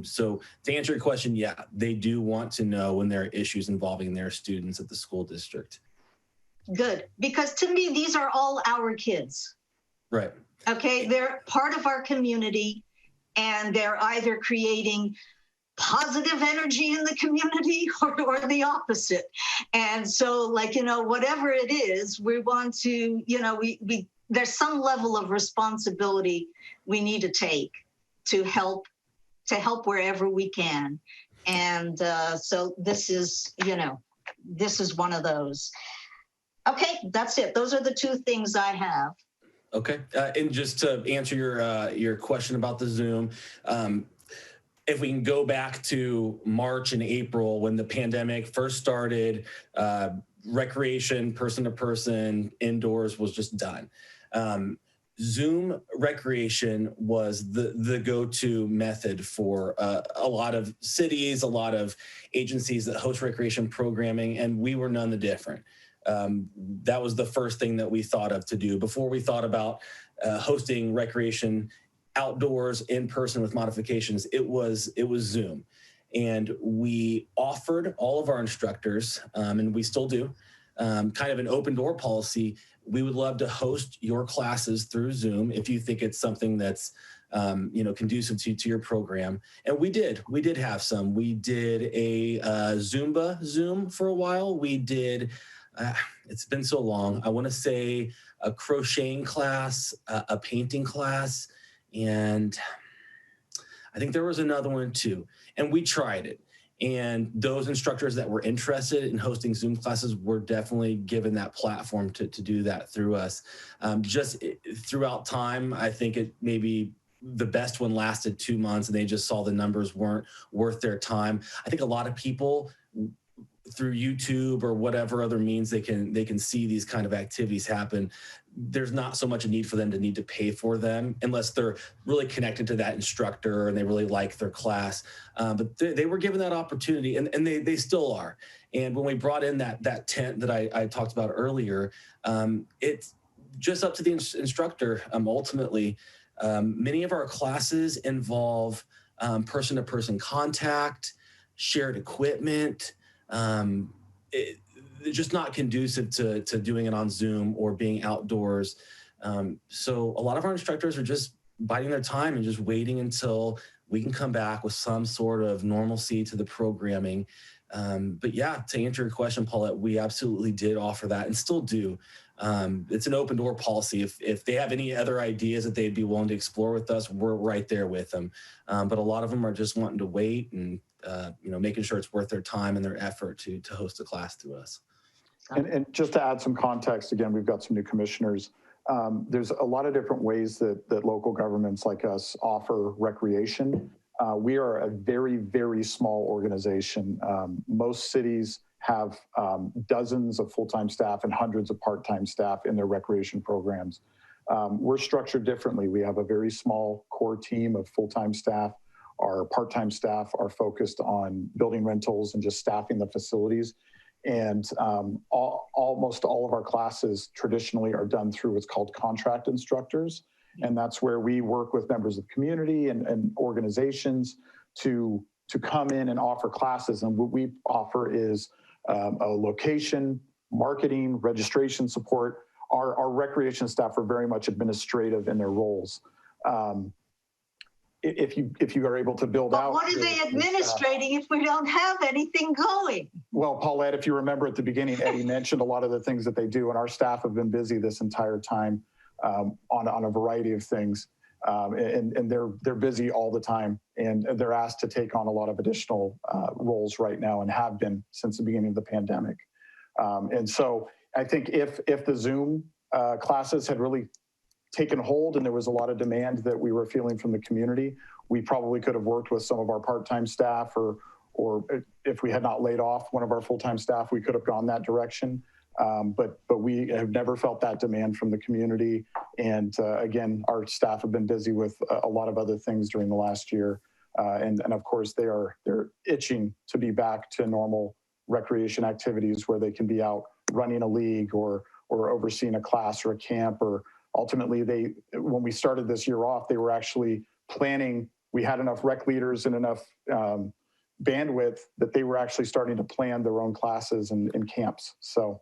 So to answer your question, yeah, they do want to know when there are issues involving their students at the school district. Good, because to me, these are all our kids. Right. Okay, they're part of our community, and they're either creating positive energy in the community or the opposite. And so, whatever it is, we want to, there's some level of responsibility we need to take to help wherever we can. And so this is one of those. Okay, that's it. Those are the two things I have. Okay, and just to answer your question about the Zoom, if we can go back to March and April when the pandemic first started, recreation, person-to-person, indoors was just done. Zoom recreation was the go-to method for a lot of cities, a lot of agencies that host recreation programming, and we were none the different. That was the first thing that we thought of to do before we thought about hosting recreation outdoors in person with modifications, it was Zoom. And we offered all of our instructors, and we still do, kind of an open door policy. We would love to host your classes through Zoom if you think it's something that's conducive to your program. And we did have some. We did a Zumba Zoom for a while. We did, it's been so long, I want to say a crocheting class, a painting class, and I think there was another one too. And we tried it. And those instructors that were interested in hosting Zoom classes were definitely given that platform to do that through us. Just throughout time, I think it maybe the best one lasted 2 months and they just saw the numbers weren't worth their time. I think a lot of people through YouTube or whatever other means they can see these kind of activities happen. There's not so much a need for them to need to pay for them unless they're really connected to that instructor and they really like their class. But they were given that opportunity, and they still are. And when we brought in that tent that I talked about earlier, it's just up to the instructor ultimately. Many of our classes involve person-to-person contact, shared equipment. They're just not conducive to doing it on Zoom or being outdoors. So a lot of our instructors are just biding their time and just waiting until we can come back with some sort of normalcy to the programming. But yeah, to answer your question, Paulette, we absolutely did offer that and still do. It's an open door policy. If they have any other ideas that they'd be willing to explore with us, we're right there with them. But a lot of them are just wanting to wait and making sure it's worth their time and their effort to host a class through us. And just to add some context, again, we've got some new commissioners. There's a lot of different ways that local governments like us offer recreation. We are a very, very small organization. Most cities have dozens of full-time staff and hundreds of part-time staff in their recreation programs. We're structured differently. We have a very small core team of full-time staff. Our part-time staff are focused on building rentals and just staffing the facilities. And almost all of our classes traditionally are done through what's called contract instructors. And that's where we work with members of the community and organizations to come in and offer classes. And what we offer is a location, marketing, registration support. Our recreation staff are very much administrative in their roles. If you are able to build out. But what are they administrating if we don't have anything going? Well, Paulette, if you remember at the beginning, Eddie mentioned a lot of the things that they do, and our staff have been busy this entire time on a variety of things, and they're busy all the time, and they're asked to take on a lot of additional roles right now, and have been since the beginning of the pandemic. And so I think if the Zoom classes had really taken hold and there was a lot of demand that we were feeling from the community, we probably could have worked with some of our part-time staff, or if we had not laid off one of our full-time staff, we could have gone that direction. But we have never felt that demand from the community. And again, our staff have been busy with a lot of other things during the last year. And of course they're itching to be back to normal recreation activities where they can be out running a league or overseeing a class or a camp. Or ultimately when we started this year off, they were actually planning. We had enough rec leaders and enough bandwidth that they were actually starting to plan their own classes and camps. So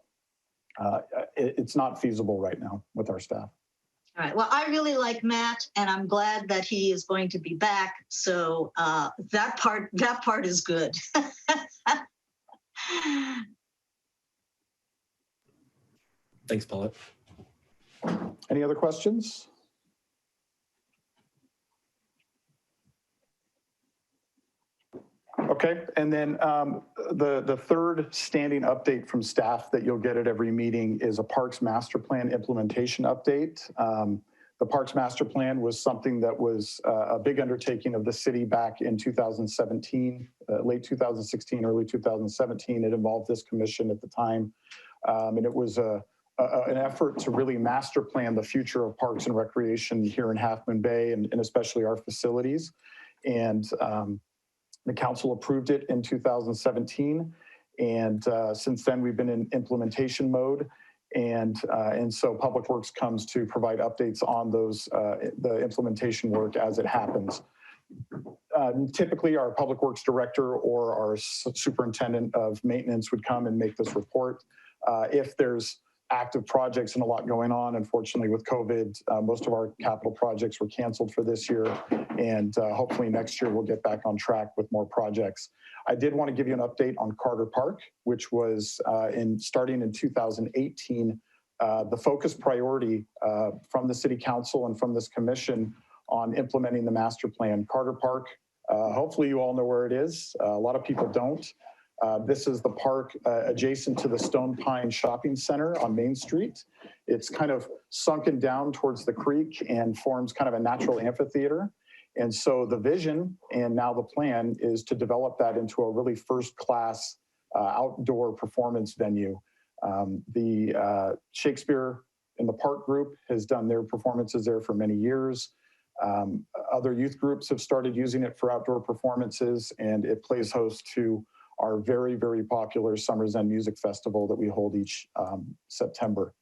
it's not feasible right now with our staff. All right. Well, I really like Matt, and I'm glad that he is going to be back. So that part is good. Thanks, Paulette. Any other questions? Okay, and then the third standing update from staff that you'll get at every meeting is a Parks Master Plan implementation update. The Parks Master Plan was something that was a big undertaking of the city back in 2017, late 2016, early 2017. It involved this commission at the time, and it was an effort to really master plan the future of parks and recreation here in Half Moon Bay, and especially our facilities. And the council approved it in 2017. And since then, we've been in implementation mode. And so Public Works comes to provide updates on those, the implementation work as it happens. Typically, our Public Works Director or our Superintendent of Maintenance would come and make this report. If there's active projects and a lot going on, unfortunately with COVID, most of our capital projects were canceled for this year, and hopefully next year we'll get back on track with more projects. I did want to give you an update on Carter Park, which was starting in 2018, the focus priority from the City Council and from this commission on implementing the master plan. Carter Park, hopefully you all know where it is. A lot of people don't. This is the park adjacent to the Stone Pine Shopping Center on Main Street. It's kind of sunken down towards the creek and forms kind of a natural amphitheater. And so the vision and now the plan is to develop that into a really first-class outdoor performance venue. The Shakespeare in the Park group has done their performances there for many years. Other youth groups have started using it for outdoor performances, and it plays host to our very, very popular Summer Zen Music Festival that we hold each September.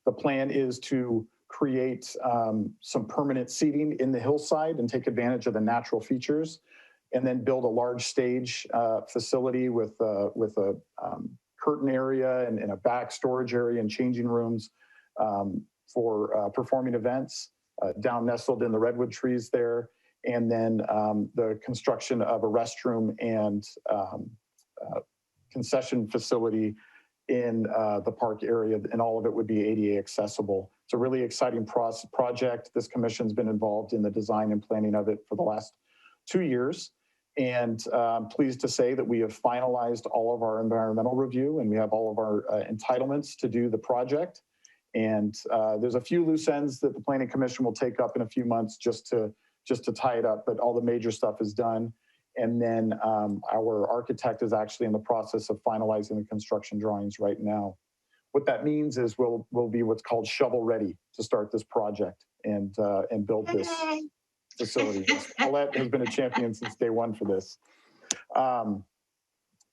The plan is to create some permanent seating in the hillside and take advantage of the natural features, and then build a large stage facility with a curtain area and a back storage area and changing rooms for performing events down nestled in the redwood trees there. And then the construction of a restroom and concession facility in the park area, and all of it would be ADA accessible. It's a really exciting project. This commission's been involved in the design and planning of it for the last 2 years. And I'm pleased to say that we have finalized all of our environmental review, and we have all of our entitlements to do the project. And there's a few loose ends that the Planning Commission will take up in a few months just to tie it up, but all the major stuff is done. And then our architect is actually in the process of finalizing the construction drawings right now. What that means is we'll be what's called shovel ready to start this project and build this facility. Paulette has been a champion since day one for this.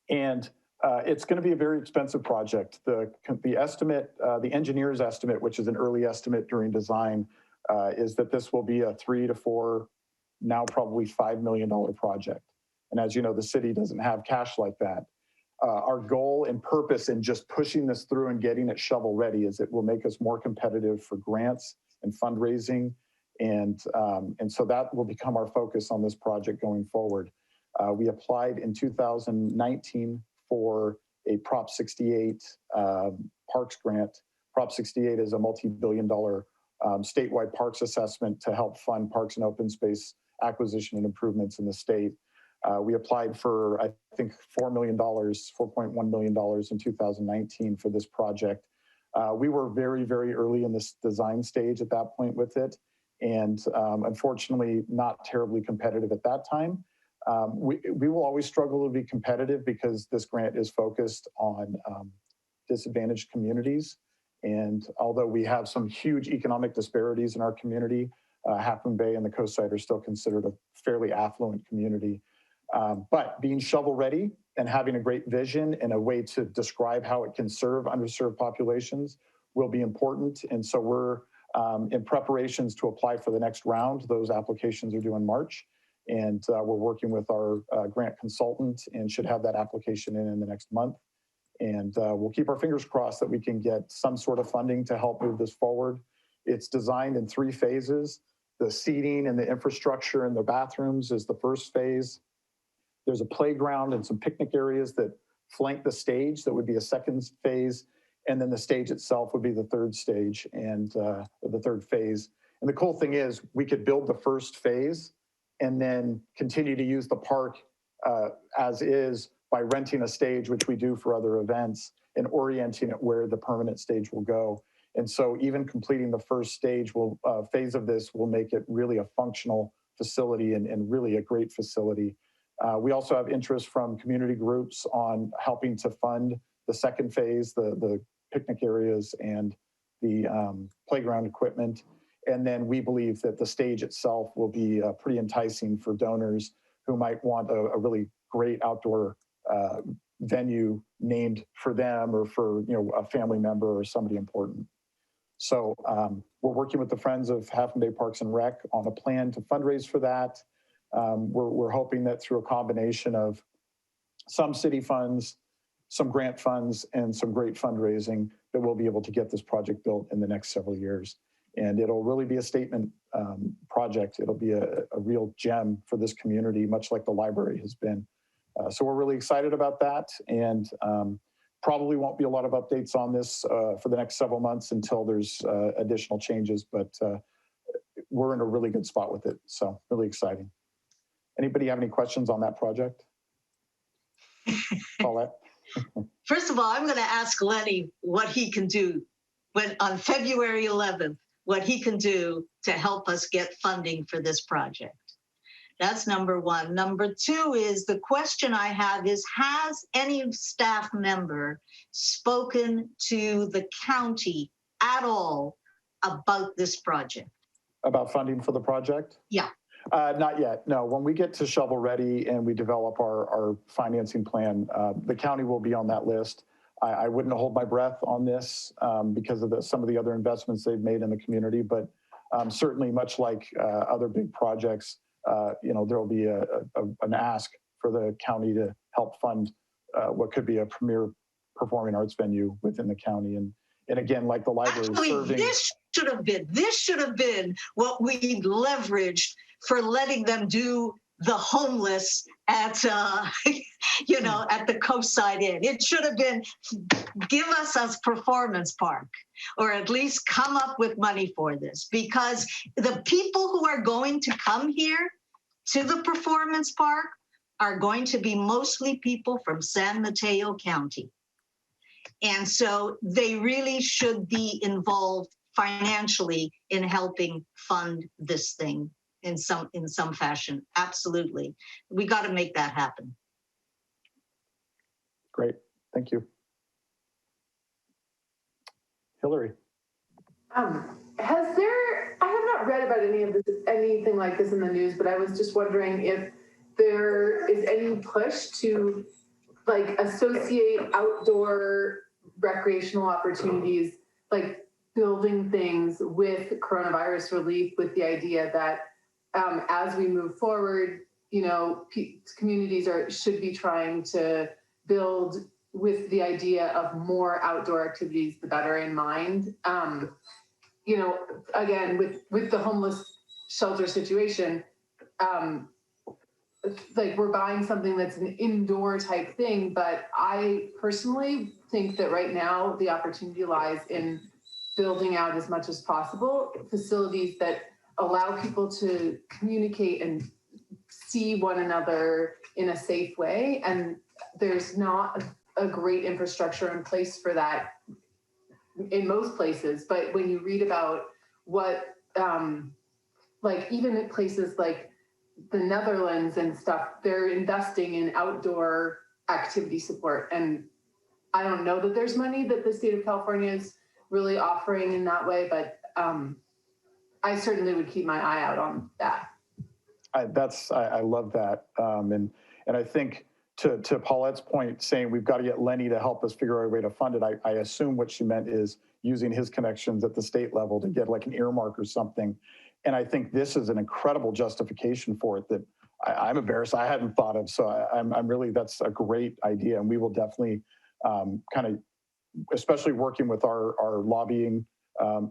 It's going to be a very expensive project. The estimate, the engineer's estimate, which is an early estimate during design, is that this will be a $3 to $4, now probably $5 million project. And as you know, the city doesn't have cash like that. Our goal and purpose in just pushing this through and getting it shovel ready is it will make us more competitive for grants and fundraising. And so that will become our focus on this project going forward. We applied in 2019 for a Prop 68 Parks grant. Prop 68 is a multi-billion-dollar statewide parks assessment to help fund parks and open space acquisition and improvements in the state. We applied for, I think, $4 million, $4.1 million in 2019 for this project. We were very, very early in this design stage at that point with it, and unfortunately not terribly competitive at that time. We will always struggle to be competitive because this grant is focused on disadvantaged communities. And although we have some huge economic disparities in our community, Half Moon Bay and the Coast Side are still considered a fairly affluent community. But being shovel ready and having a great vision and a way to describe how it can serve underserved populations will be important. And so we're in preparations to apply for the next round. Those applications are due in March. And we're working with our grant consultant and should have that application in the next month. And we'll keep our fingers crossed that we can get some sort of funding to help move this forward. It's designed in 3 phases. The seating and the infrastructure and the bathrooms is the first phase. There's a playground and some picnic areas that flank the stage. That would be a second phase. And then the stage itself would be the third stage and the third phase. And the cool thing is we could build the first phase and then continue to use the park as is by renting a stage, which we do for other events, and orienting it where the permanent stage will go. And so even completing the first stage phase of this will make it really a functional facility and really a great facility. We also have interest from community groups on helping to fund the second phase, the picnic areas and the playground equipment. And then we believe that the stage itself will be pretty enticing for donors who might want a really great outdoor venue named for them or for, a family member or somebody important. So we're working with the Friends of Half Moon Bay Parks and Rec on a plan to fundraise for that. We're hoping that through a combination of some city funds, some grant funds, and some great fundraising, that we'll be able to get this project built in the next several years. And it'll really be a statement project. It'll be a real gem for this community, much like the library has been. So we're really excited about that, and probably won't be a lot of updates on this for the next several months until there's additional changes, but we're in a really good spot with it. So really exciting. Anybody have any questions on that project? Paulette? First of all, I'm going to ask Lenny what he can do on February 11th, what he can do to help us get funding for this project. That's number one. Number two is, the question I have is, has any staff member spoken to the county at all about this project? About funding for the project? Yeah. Not yet, no. When we get to shovel ready and we develop our financing plan, the county will be on that list. I wouldn't hold my breath on this because of some of the other investments they've made in the community, but certainly much like other big projects, there'll be an ask for the county to help fund what could be a premier performing arts venue within the county. And again, like the library serving. This should have been what we leveraged for letting them do the homeless at, at the Coastside Inn. It should have been, give us a performance park, or at least come up with money for this, because the people who are going to come here to the performance park are going to be mostly people from San Mateo County. And so they really should be involved financially in helping fund this thing in some fashion. Absolutely. We got to make that happen. Great. Thank you. Hillary. I have not read about anything like this in the news, but I was just wondering if there is any push to associate outdoor recreational opportunities, like building things, with coronavirus relief, with the idea that as we move forward, communities should be trying to build with the idea of more outdoor activities, the better in mind. Again, with the homeless shelter situation, we're buying something that's an indoor type thing, but I personally think that right now the opportunity lies in building out as much as possible facilities that allow people to communicate and see one another in a safe way. And there's not a great infrastructure in place for that in most places. But when you read about what, even in places like the Netherlands and stuff, they're investing in outdoor activity support. And I don't know that there's money that the state of California is really offering in that way, but I certainly would keep my eye out on that. I love that. And I think to Paulette's point, saying we've got to get Lenny to help us figure out a way to fund it, I assume what she meant is using his connections at the state level to get like an earmark or something. And I think this is an incredible justification for it that I'm embarrassed I hadn't thought of. So I'm really, that's a great idea. And we will definitely kind of, especially working with our lobbying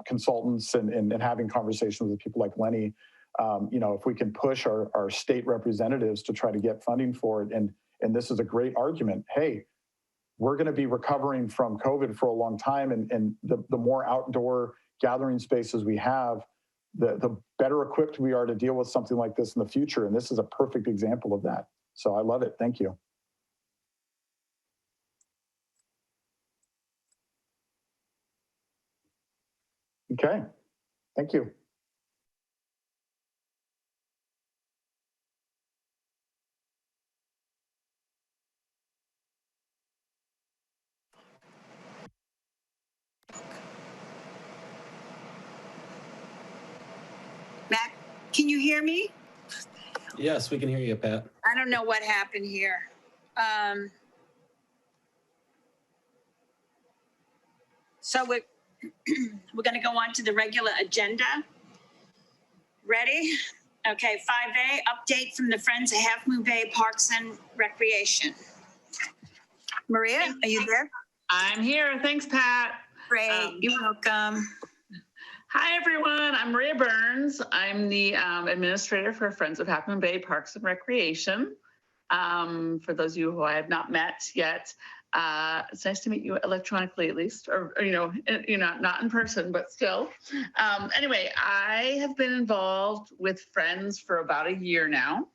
consultants and having conversations with people like Lenny, if we can push our state representatives to try to get funding for it. And this is a great argument. Hey, we're going to be recovering from COVID for a long time. And the more outdoor gathering spaces we have, the better equipped we are to deal with something like this in the future. And this is a perfect example of that. So I love it. Thank you. Okay, thank you. Matt, can you hear me? Yes, we can hear you, Pat. I don't know what happened here. So we're going to go on to the regular agenda. Ready? Okay, 5A, update from the Friends of Half Moon Bay Parks and Recreation. Maria, are you there? I'm here. Thanks, Pat. Great, you're welcome. Hi, everyone. I'm Maria Burns. I'm the administrator for Friends of Half Moon Bay Parks and Recreation. For those of you who I have not met yet, it's nice to meet you electronically, at least, or not in person, but still. Anyway, I have been involved with Friends for about a year now,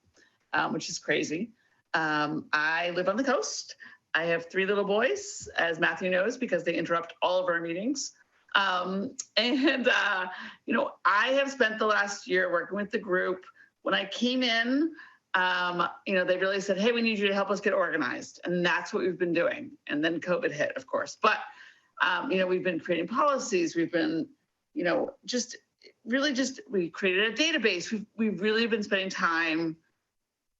which is crazy. I live on the coast. I have 3 little boys, as Matthew knows, because they interrupt all of our meetings. I have spent the last year working with the group. When I came in, they really said, hey, we need you to help us get organized. And that's what we've been doing. And then COVID hit, of course. But, we've been creating policies. We've been, we created a database. We've really been spending time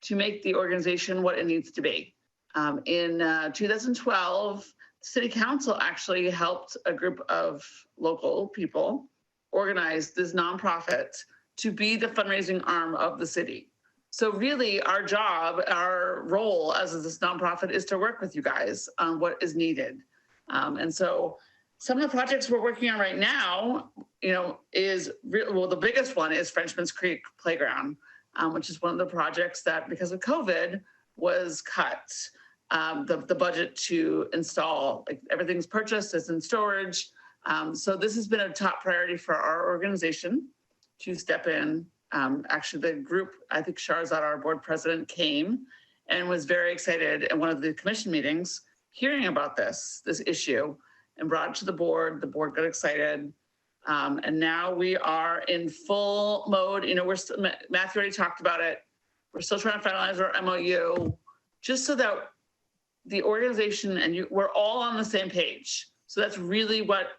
to make the organization what it needs to be. In 2012, City Council actually helped a group of local people organize this nonprofit to be the fundraising arm of the city. So really our job, our role as this nonprofit is to work with you guys on what is needed. And so some of the projects we're working on right now, the biggest one is Frenchman's Creek Playground, which is one of the projects that because of COVID was cut. The budget to install, like everything's purchased, it's in storage. So this has been a top priority for our organization to step in. Actually, the group, I think Sharzad, our board president, came and was very excited at one of the commission meetings hearing about this issue and brought it to the board. The board got excited. And now we are in full mode. Matthew already talked about it. We're still trying to finalize our MOU just so that the organization and we're all on the same page. So that's really what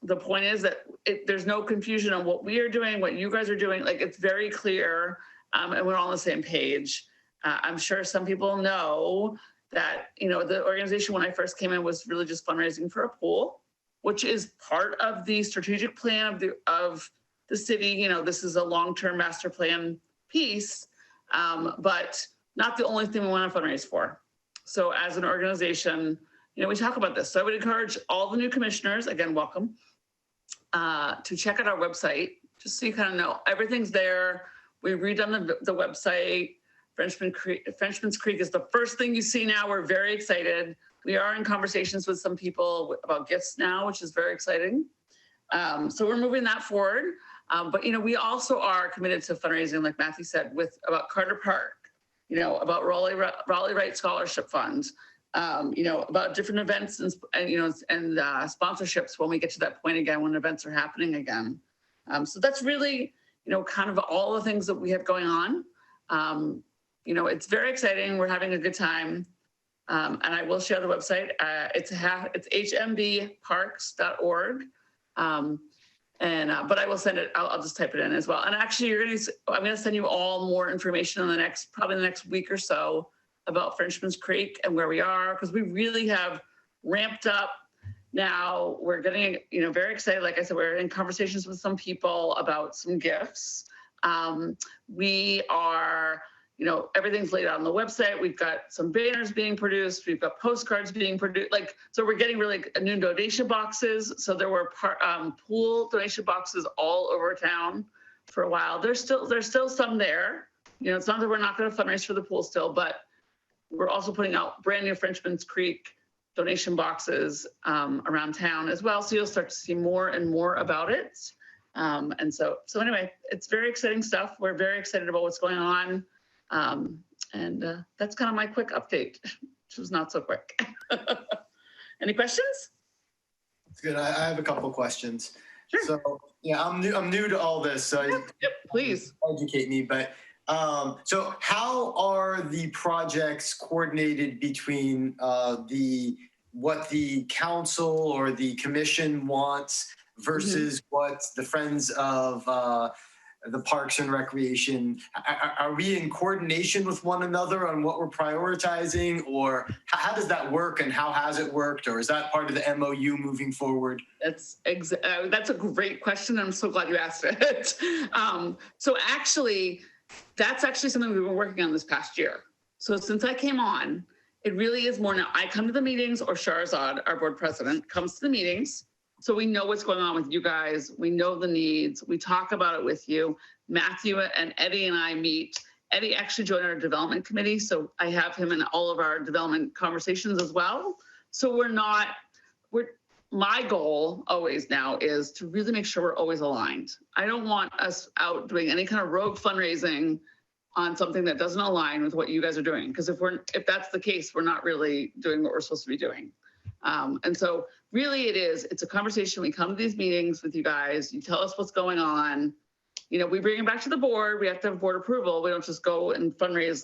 the point is, that there's no confusion on what we are doing, what you guys are doing. Like, it's very clear, and we're all on the same page. I'm sure some people know that, the organization when I first came in was really just fundraising for a pool, which is part of the strategic plan of the city. This is a long-term master plan piece, but not the only thing we want to fundraise for. So as an organization, we talk about this. So I would encourage all the new commissioners, again, welcome, to check out our website, just so you kind of know everything's there. We redone the website. Frenchman's Creek is the first thing you see now. We're very excited. We are in conversations with some people about gifts now, which is very exciting. So we're moving that forward. But, we also are committed to fundraising, like Matthew said, about Carter Park, about Raleigh Wright Scholarship Fund, about different events and sponsorships when we get to that point again, when events are happening again. So that's really, kind of all the things that we have going on. It's very exciting. We're having a good time. And I will share the website. It's hmbparks.org. But I will send it, I'll just type it in as well. And actually I'm going to send you all more information in probably the next week or so about Frenchman's Creek and where we are, because we really have ramped up now. We're getting, very excited. Like I said, we're in conversations with some people about some gifts. We are, everything's laid out on the website. We've got some banners being produced. We've got postcards being produced. So we're getting really new donation boxes. So there were pool donation boxes all over town for a while. There's still some there. It's not that we're not going to fundraise for the pool still, but we're also putting out brand new Frenchman's Creek donation boxes around town as well. So you'll start to see more and more about it. And so anyway, it's very exciting stuff. We're very excited about what's going on. That's kind of my quick update, which was not so quick. Any questions? It's good. I have a couple questions. Sure. So yeah, I'm new to all this, so Yep, please educate me. But so how are the projects coordinated between what the council or the commission wants versus what the Friends of the Parks and Recreation, are we in coordination with one another on what we're prioritizing, or how does that work and how has it worked, or is that part of the MOU moving forward? That's a great question. I'm so glad you asked it. So actually, that's actually something we've been working on this past year. So since I came on, it really is more now I come to the meetings, or Shahrazad, our board president, comes to the meetings. So we know what's going on with you guys. We know the needs. We talk about it with you. Matthew and Eddie and I meet. Eddie actually joined our development committee. So I have him in all of our development conversations as well. So my goal always now is to really make sure we're always aligned. I don't want us out doing any kind of rogue fundraising on something that doesn't align with what you guys are doing. Because if that's the case, we're not really doing what we're supposed to be doing. And so really it's a conversation. We come to these meetings with you guys. You tell us what's going on. We bring it back to the board. We have to have board approval. We don't just go and fundraise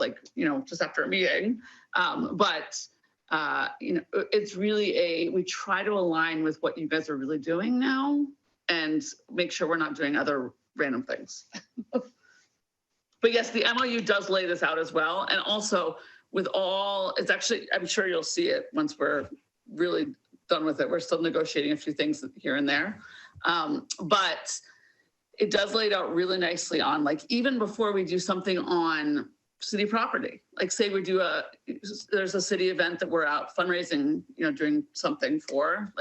just after a meeting. It's really we try to align with what you guys are really doing now and make sure we're not doing other random things. But yes, the MOU does lay this out as well. And also it's actually, I'm sure you'll see it once we're really done with it. We're still negotiating a few things here and there. But it does lay it out really nicely on, even before we do something on city property, say there's a city event that we're out fundraising, doing something for,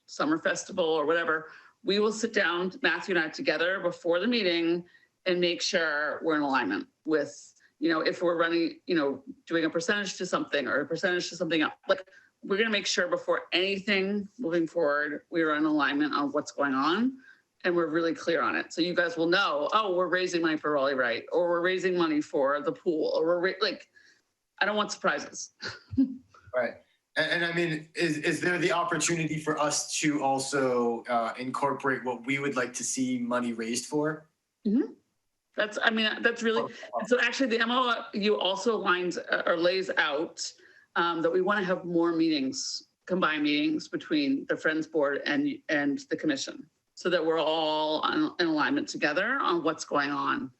summer festival or whatever, we will sit down, Matthew and I together before the meeting and make sure we're in alignment with, if we're running, doing a percentage to something or a percentage to something else. We're going to make sure before anything moving forward, we are in alignment on what's going on and we're really clear on it. So you guys will know, we're raising money for Raleigh Right, or we're raising money for the pool, or I don't want surprises. Right. And I mean, is there the opportunity for us to also incorporate what we would like to see money raised for? Mm-hmm. That's really, so actually the MOU also lays out that we want to have more meetings, combined meetings between the Friends Board and the Commission, so that we're all in alignment together on what's going on.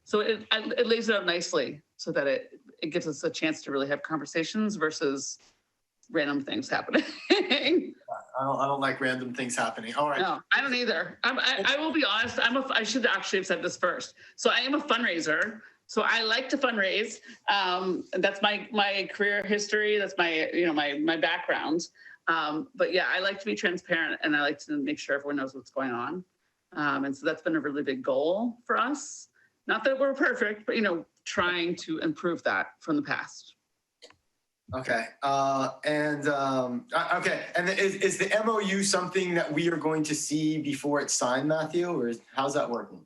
So it lays it out nicely so that it gives us a chance to really have conversations versus random things happening. I don't like random things happening. All right. No, I don't either. I will be honest. I should actually have said this first. So I am a fundraiser. So I like to fundraise. That's my career history. That's my background. But yeah, I like to be transparent and I like to make sure everyone knows what's going on. And so that's been a really big goal for us. Not that we're perfect, but trying to improve that from the past. Okay. Okay. And is the MOU something that we are going to see before it's signed, Matthew, or how's that working?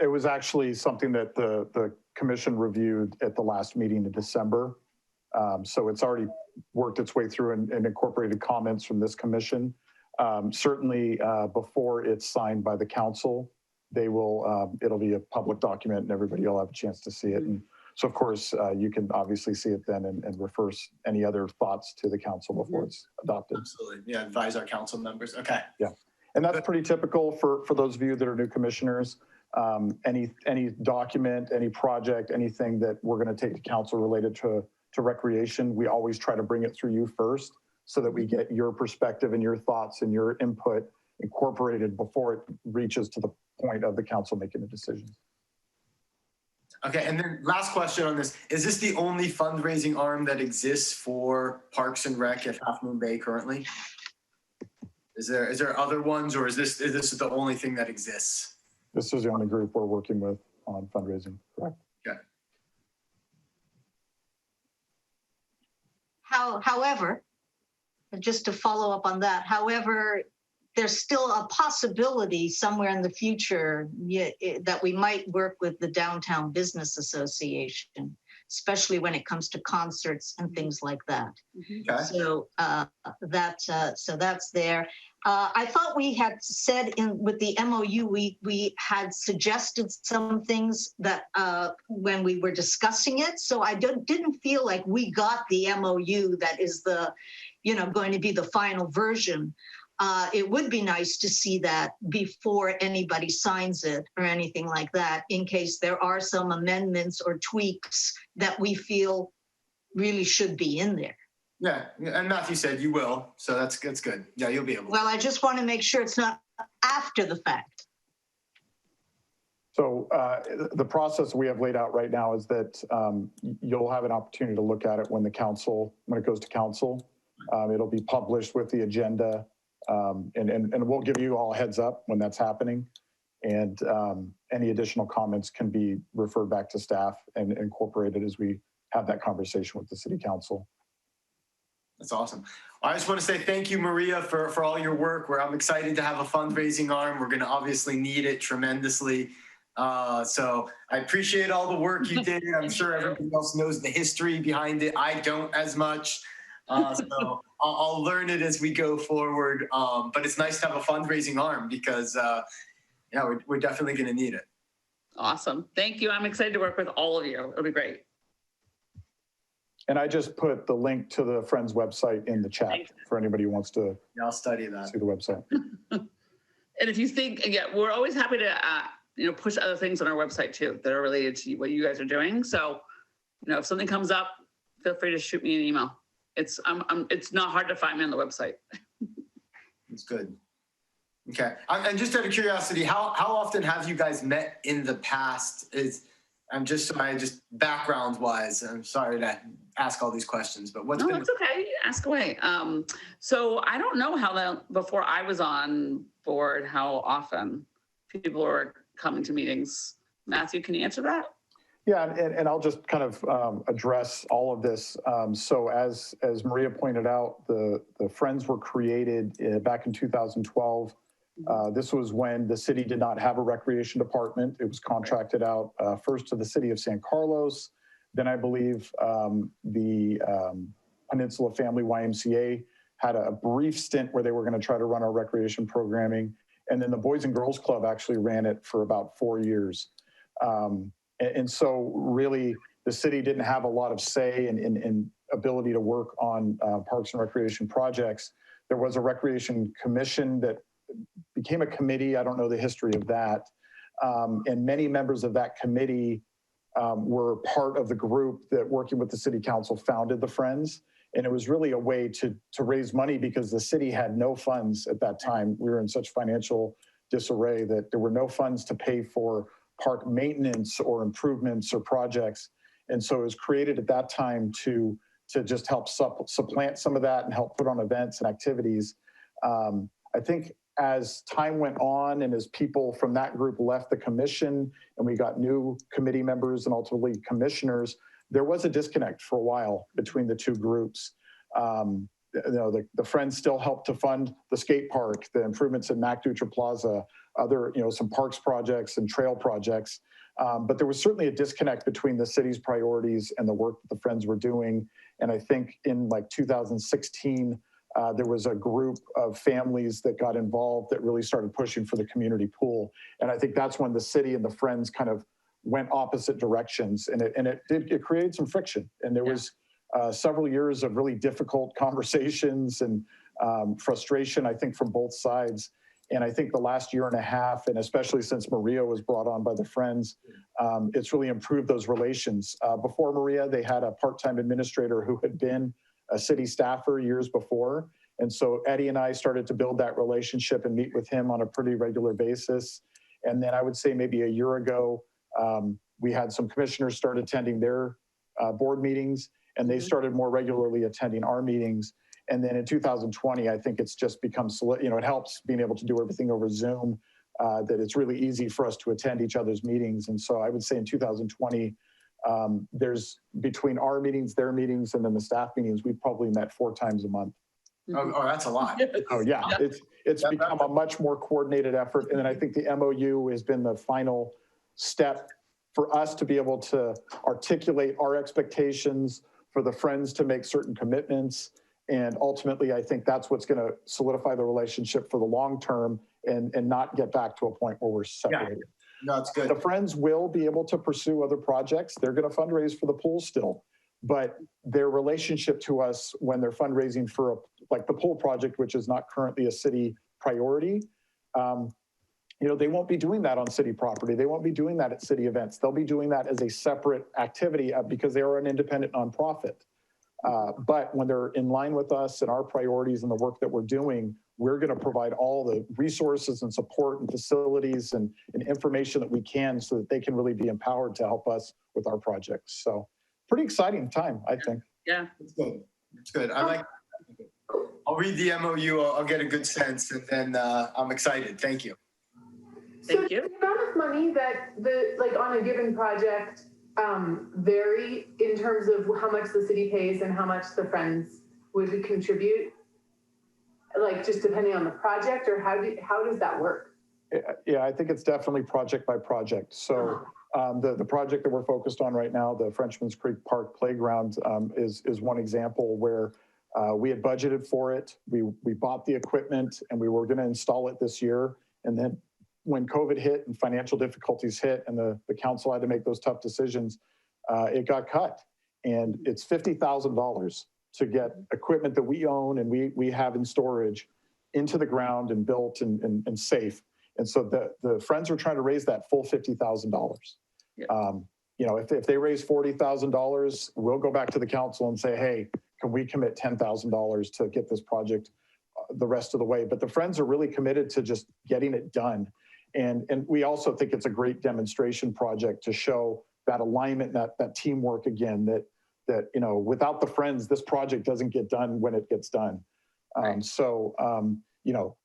It was actually something that the commission reviewed at the last meeting in December. So it's already worked its way through and incorporated comments from this commission. Certainly before it's signed by the council, it'll be a public document and everybody will have a chance to see it. And so of course you can obviously see it then and refer any other thoughts to the council before it's adopted. Absolutely. Yeah. Advise our council members. Okay. Yeah. And that's pretty typical for those of you that are new commissioners. Any document, any project, anything that we're going to take to council related to recreation, we always try to bring it through you first so that we get your perspective and your thoughts and your input incorporated before it reaches to the point of the council making a decision. Okay, and then last question on this. Is this the only fundraising arm that exists for Parks and Rec at Half Moon Bay currently? Is there other ones, or is this the only thing that exists? This is the only group we're working with on fundraising, correct? Okay. However, just to follow up on that, however, there's still a possibility somewhere in the future that we might work with the Downtown Business Association, especially when it comes to concerts and things like that. Okay. So that's there. I thought we had said with the MOU, we had suggested some things that when we were discussing it. So I didn't feel like we got the MOU that is going to be the final version. it would be nice to see that before anybody signs it or anything like that, in case there are some amendments or tweaks that we feel really should be in there. Yeah, and Matthew said you will, so that's good. Yeah, you'll be able to. Well, I just want to make sure it's not after the fact. So the process we have laid out right now is that you'll have an opportunity to look at it when it goes to council. It'll be published with the agenda, and we'll give you all a heads up when that's happening. And any additional comments can be referred back to staff and incorporated as we have that conversation with the city council. That's awesome. I just want to say thank you, Maria, for all your work. I'm excited to have a fundraising arm. We're going to obviously need it tremendously. So I appreciate all the work you did. I'm sure everybody else knows the history behind it. I don't as much. So I'll learn it as we go forward. But it's nice to have a fundraising arm because, yeah, we're definitely going to need it. Awesome. Thank you. I'm excited to work with all of you. It'll be great. And I just put the link to the Friends website in the chat for anybody who wants to I'll study that. see the website. And if you think, yeah, we're always happy to, push other things on our website too that are related to what you guys are doing. So, if something comes up, feel free to shoot me an email. It's not hard to find me on the website. That's good. Okay. And just out of curiosity, how often have you guys met in the past? Background wise, I'm sorry to ask all these questions, but It's okay. Ask away. So I don't know how long before I was on board, how often people were coming to meetings. Matthew, can you answer that? Yeah, and I'll just kind of address all of this. So as Maria pointed out, the Friends were created back in 2012. This was when the city did not have a recreation department. It was contracted out first to the city of San Carlos. Then I believe the Peninsula Family YMCA had a brief stint where they were going to try to run our recreation programming. And then the Boys and Girls Club actually ran it for about 4 years. And so really the city didn't have a lot of say and ability to work on parks and recreation projects. There was a recreation commission that became a committee. I don't know the history of that. And many members of that committee were part of the group that, working with the city council, founded the Friends. And it was really a way to raise money because the city had no funds at that time. We were in such financial disarray that there were no funds to pay for park maintenance or improvements or projects. And so it was created at that time to just help supplant some of that and help put on events and activities. I think as time went on and as people from that group left the commission and we got new committee members and ultimately commissioners, there was a disconnect for a while between the two groups. The Friends still helped to fund the skate park, the improvements in MacDutra Plaza, other, some parks projects and trail projects. But there was certainly a disconnect between the city's priorities and the work that the Friends were doing. And I think in 2016, there was a group of families that got involved that really started pushing for the community pool. And I think that's when the city and the Friends kind of went opposite directions, and it created some friction. And there was several years of really difficult conversations and frustration, I think, from both sides. And I think the last year and a half, and especially since Maria was brought on by the Friends, it's really improved those relations. Before Maria, they had a part-time administrator who had been a city staffer years before. And so Eddie and I started to build that relationship and meet with him on a pretty regular basis. And then I would say maybe a year ago, we had some commissioners start attending their board meetings, and they started more regularly attending our meetings. And then in 2020, I think it's just become, it helps being able to do everything over Zoom, that it's really easy for us to attend each other's meetings. And so I would say in 2020, there's between our meetings, their meetings, and then the staff meetings, we've probably met 4 times a month. Oh, that's a lot. Oh yeah, it's become a much more coordinated effort. And then I think the MOU has been the final step for us to be able to articulate our expectations, for the Friends to make certain commitments. And ultimately, I think that's what's going to solidify the relationship for the long term and not get back to a point where we're separated. Yeah. No, that's good. The Friends will be able to pursue other projects. They're going to fundraise for the pool still. But their relationship to us when they're fundraising for like the pole project, which is not currently a city priority, they won't be doing that on city property. They won't be doing that at city events. They'll be doing that as a separate activity because they are an independent nonprofit. But when they're in line with us and our priorities and the work that we're doing, we're going to provide all the resources and support and facilities and information that we can so that they can really be empowered to help us with our projects. So pretty exciting time, I think. Yeah. It's good. It's good. I'll read the MOU. I'll get a good sense, and then I'm excited. Thank you. Thank you. Does the amount of money that on a given project vary in terms of how much the city pays and how much the Friends would contribute? Like just depending on the project, or how does that work? Yeah, I think it's definitely project by project. So the project that we're focused on right now, the Frenchman's Creek Park Playground, is one example where we had budgeted for it. We bought the equipment and we were going to install it this year. And then when COVID hit and financial difficulties hit and the council had to make those tough decisions, it got cut. And it's $50,000 to get equipment that we own and we have in storage into the ground and built and safe. And so the Friends are trying to raise that full $50,000. Yep. If they raise $40,000, we'll go back to the council and say, hey, can we commit $10,000 to get this project the rest of the way? But the Friends are really committed to just getting it done. And we also think it's a great demonstration project to show that alignment, that teamwork again, that without the Friends, this project doesn't get done when it gets done. Right.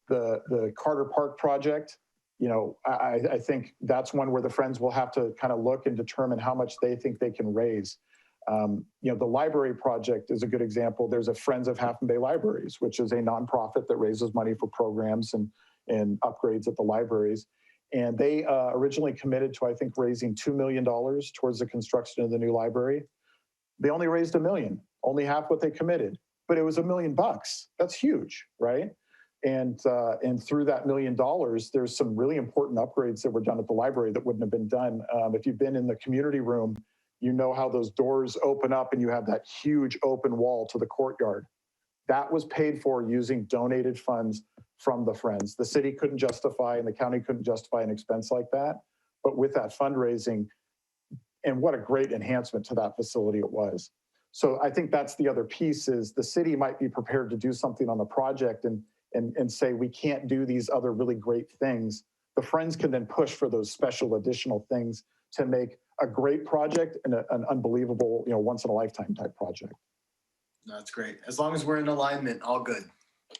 The Carter Park project, I think that's one where the Friends will have to kind of look and determine how much they think they can raise. The library project is a good example. There's a Friends of Half Moon Bay Libraries, which is a nonprofit that raises money for programs and upgrades at the libraries. And they originally committed to, I think, raising $2 million towards the construction of the new library. They only raised $1 million, only half what they committed, but it was $1 million. That's huge, right? And through that $1 million, there's some really important upgrades that were done at the library that wouldn't have been done. If you've been in the community room, you know how those doors open up and you have that huge open wall to the courtyard. That was paid for using donated funds from the Friends. The city couldn't justify and the county couldn't justify an expense like that. But with that fundraising, and what a great enhancement to that facility it was. So I think that's the other piece is the city might be prepared to do something on the project and say, we can't do these other really great things. The Friends can then push for those special additional things to make a great project and an unbelievable, once in a lifetime type project. That's great. As long as we're in alignment, all good.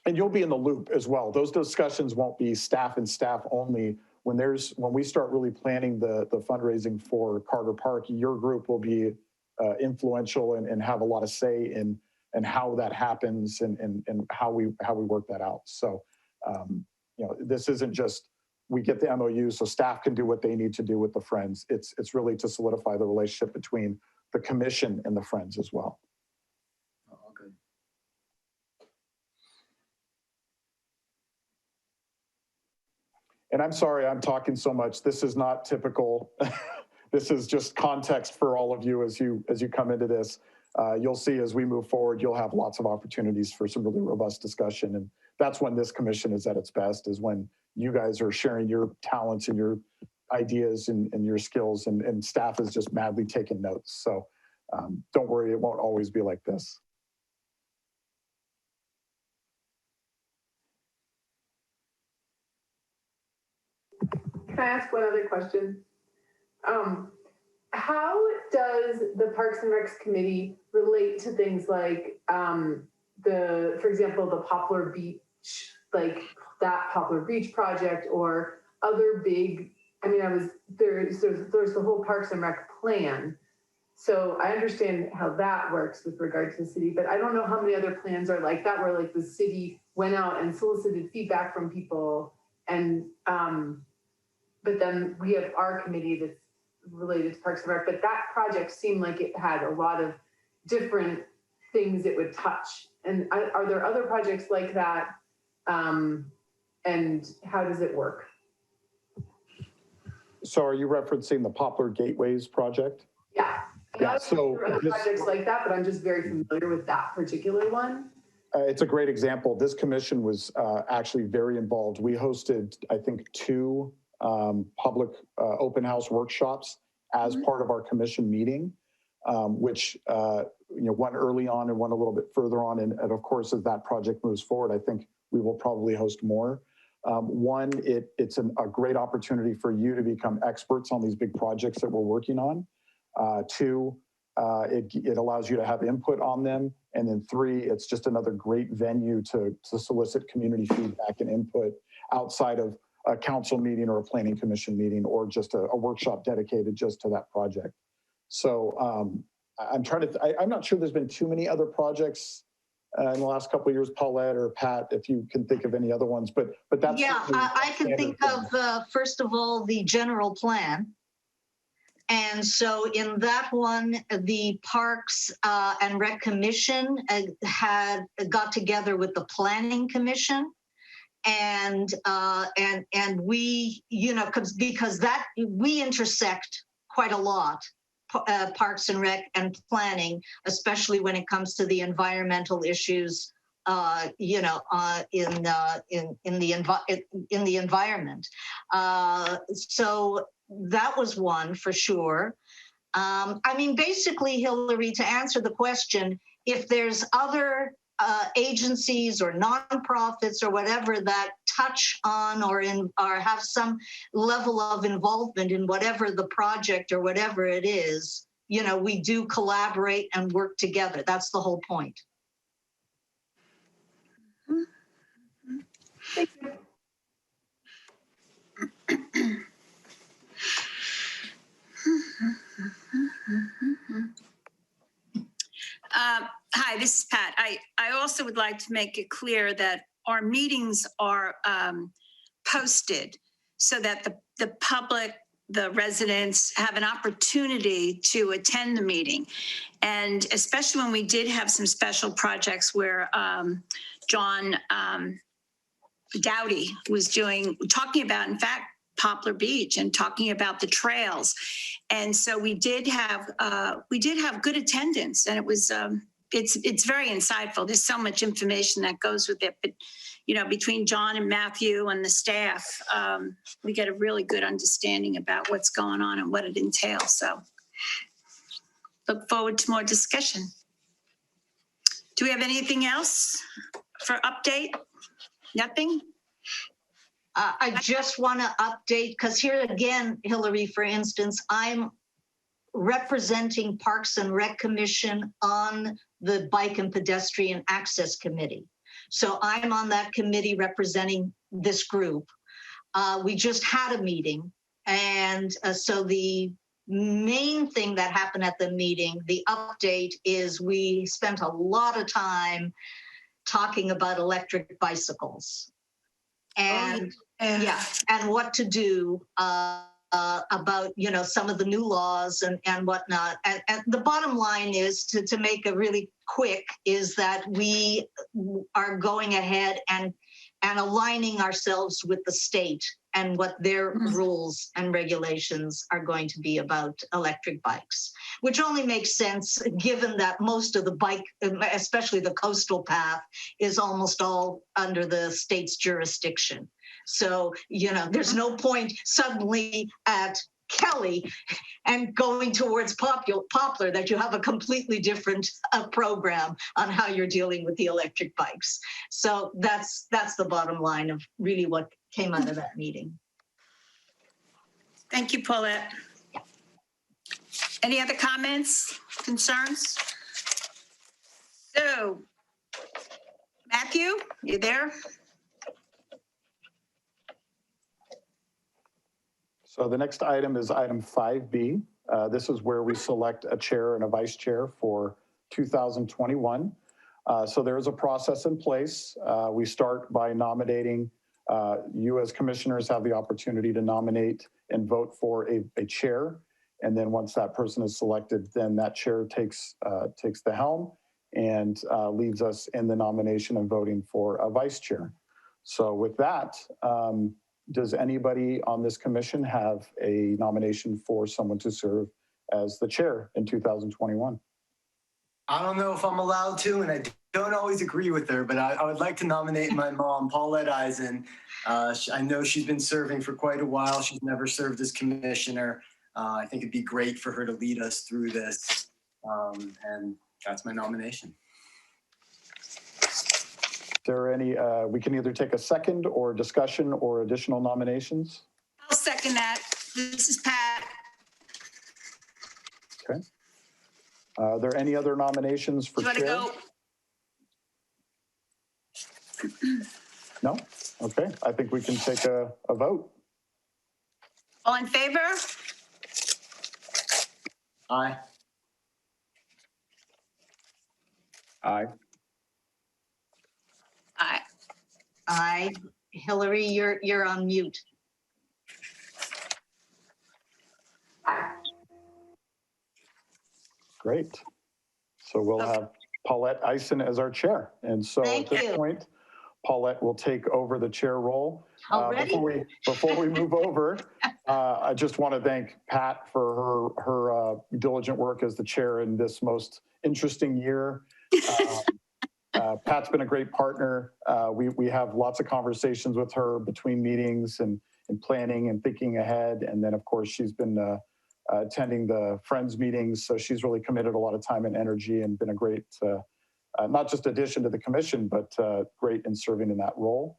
And you'll be in the loop as well. Those discussions won't be staff and staff only. When we start really planning the fundraising for Carter Park, your group will be influential and have a lot of say in how that happens and how we work that out. So, this isn't just we get the MOU so staff can do what they need to do with the Friends. It's really to solidify the relationship between the commission and the Friends as well. All good. And I'm sorry I'm talking so much. This is not typical. This is just context for all of you as you come into this. You'll see as we move forward, you'll have lots of opportunities for some really robust discussion. And that's when this commission is at its best, is when you guys are sharing your talents and your ideas and your skills, and staff is just madly taking notes. So don't worry, it won't always be like this. Can I ask one other question? How does the Parks and Recs Committee relate to things like for example, the Poplar Beach, like that Poplar Beach project, or other big, there's the whole Parks and Rec plan. So I understand how that works with regard to the city, but I don't know how many other plans are like that, where like the city went out and solicited feedback from people, and but then we have our committee that's related to Parks and Rec, but that project seemed like it had a lot of different things it would touch. And are there other projects like that? And how does it work? So are you referencing the Poplar Gateways project? Yeah. Yeah, so other projects like that, but I'm just very familiar with that particular one. It's a great example. This commission was actually very involved. We hosted, I think, 2 public open house workshops as part of our commission meeting, which one early on and one a little bit further on. And of course, as that project moves forward, I think we will probably host more. One, it's a great opportunity for you to become experts on these big projects that we're working on. 2, it allows you to have input on them. And then 3, it's just another great venue to solicit community feedback and input outside of a council meeting or a planning commission meeting or just a workshop dedicated just to that project. So I'm not sure there's been too many other projects in the last couple of years, Paulette or Pat, if you can think of any other ones, but that's. Yeah, I can think of, first of all, the general plan. And so in that one, the Parks and Rec Commission had got together with the Planning Commission. And we, because that we intersect quite a lot, Parks and Rec and planning, especially when it comes to the environmental issues, in the environment. So that was one for sure. I mean, basically, Hillary, to answer the question, if there's other agencies or nonprofits or whatever that touch on or have some level of involvement in whatever the project or whatever it is, we do collaborate and work together. That's the whole point. Thank you. Hi, this is Pat. I also would like to make it clear that our meetings are posted so that the public, the residents have an opportunity to attend the meeting. And especially when we did have some special projects where John Dowdy was talking about, in fact, Poplar Beach and talking about the trails. And so we did have good attendance, and it was it's very insightful. There's so much information that goes with it, but between John and Matthew and the staff, we get a really good understanding about what's going on and what it entails. So look forward to more discussion. Do we have anything else for update? Nothing? I just want to update, because here again, Hillary, for instance, I'm representing Parks and Rec Commission on the Bike and Pedestrian Access Committee. So I'm on that committee representing this group. We just had a meeting. And so the main thing that happened at the meeting, the update, is we spent a lot of time talking about electric bicycles. And and what to do about some of the new laws and whatnot. And the bottom line is to make it really quick is that we are going ahead and aligning ourselves with the state and what their rules and regulations are going to be about electric bikes, which only makes sense given that most of the bike, especially the coastal path, is almost all under the state's jurisdiction. So, there's no point suddenly at Kelly and going towards Poplar that you have a completely different program on how you're dealing with the electric bikes. So that's the bottom line of really what came out of that meeting. Thank you, Paulette. Any other comments, concerns? So, Matthew, you there? So the next item is item 5B. This is where we select a chair and a vice chair for 2021. So there is a process in place. We start by nominating. You as commissioners have the opportunity to nominate and vote for a chair. And then once that person is selected, then that chair takes the helm and leads us in the nomination and voting for a vice chair. So with that, does anybody on this commission have a nomination for someone to serve as the chair in 2021? I don't know if I'm allowed to, and I don't always agree with her, but I would like to nominate my mom, Paulette Eisen. I know she's been serving for quite a while. She's never served as commissioner. I think it'd be great for her to lead us through this. And that's my nomination. Is there any, we can either take a second or discussion or additional nominations? I'll second that. This is Pat. Okay. Are there any other nominations for Do you want to chair? go? No? Okay, I think we can take a vote. All in favor? Aye. Aye. Aye. Aye. Hillary, you're on mute. Great. So we'll Okay. have Paulette Eisen as our chair. And so Thank at this you. point, Paulette will take over the chair role. Already? Before we move over, I just want to thank Pat for her diligent work as the chair in this most interesting year. Pat's been a great partner. We have lots of conversations with her between meetings and planning and thinking ahead. And then, of course, she's been attending the Friends meetings. So she's really committed a lot of time and energy and been a great, not just addition to the commission, but great in serving in that role.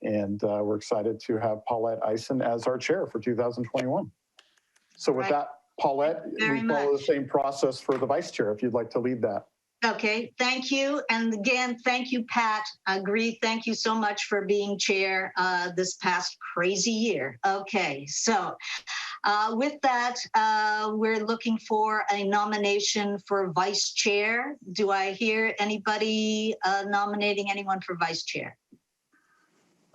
And we're excited to have Paulette Eisen as our chair for 2021. So with Right. that, Paulette, Very we follow much. the same process for the vice chair, if you'd like to lead that. Okay, thank you. And again, thank you, Pat. I agree. Thank you so much for being chair this past crazy year. Okay, so with that, we're looking for a nomination for vice chair. Do I hear anybody nominating anyone for vice chair?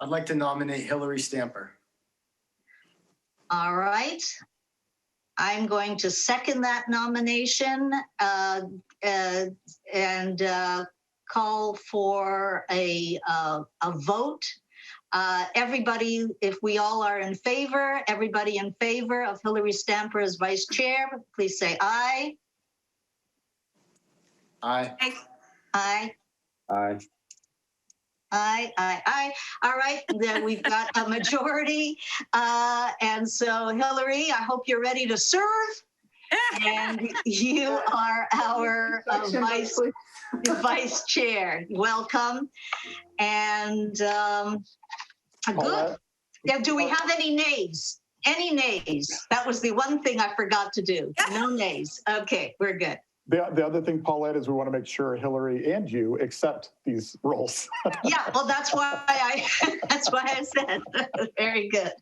I'd like to nominate Hillary Stamper. All right. I'm going to second that nomination and call for a vote. Everybody, if we all are in favor, everybody in favor of Hillary Stamper as vice chair, please say aye. Aye. Aye. Aye. Aye, aye, aye. All right, then we've got a majority. And so Hillary, I hope you're ready to serve. And you are our vice chair. Welcome. And good. Paulette? Yeah, do we have any nays? Any nays? That was the one thing I forgot to do. No nays. Okay, we're good. The other thing, Paulette, is we want to make sure Hillary and you accept these roles. Yeah, well, that's why I said. Very good.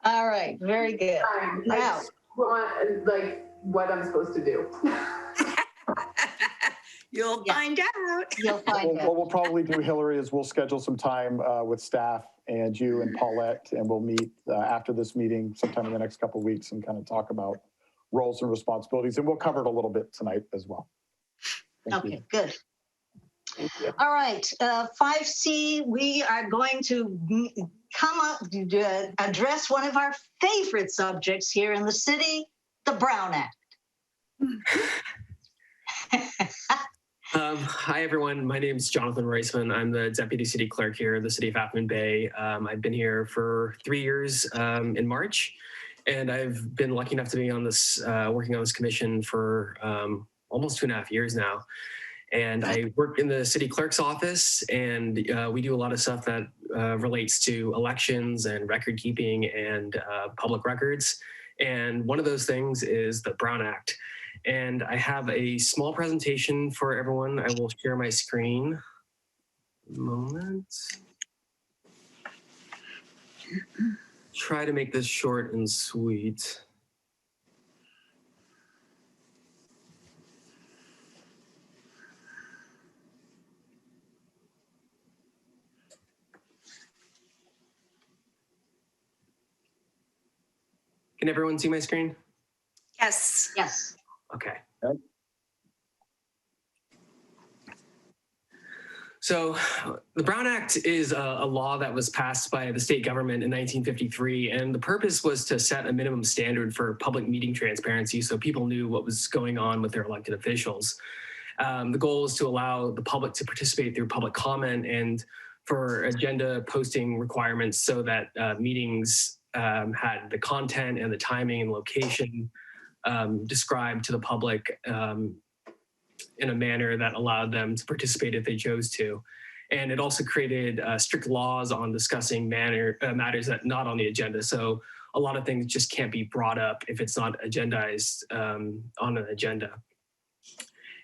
All right, very good. I Now, just want, like, what I'm supposed to do. You'll Yeah. find out. you'll find What out. we'll probably do, Hillary, is we'll schedule some time with staff and you and Paulette, and we'll meet after this meeting sometime in the next couple of weeks and kind of talk about roles and responsibilities. And we'll cover it a little bit tonight as well. Thank you. Okay, good. All right, 5C, we are going to come up to address one of our favorite subjects here in the city, the Brown Act. Hi, everyone. My name is Jonathan Reisman. I'm the Deputy City Clerk here in the City of Half Moon Bay. I've been here for 3 years in March, and I've been lucky enough to be on this, working on this commission for almost 2.5 years now. And I work in the City Clerk's office, and we do a lot of stuff that relates to elections and record keeping and public records. And one of those things is the Brown Act. And I have a small presentation for everyone. I will share my screen. A moment. Try to make this short and sweet. Can everyone see my screen? Yes. Yes. Okay. Okay. So the Brown Act is a law that was passed by the state government in 1953, and the purpose was to set a minimum standard for public meeting transparency so people knew what was going on with their elected officials. The goal is to allow the public to participate through public comment and for agenda posting requirements so that meetings had the content and the timing and location described to the public in a manner that allowed them to participate if they chose to. And it also created strict laws on discussing matters that not on the agenda. So a lot of things just can't be brought up if it's not agendized on an agenda.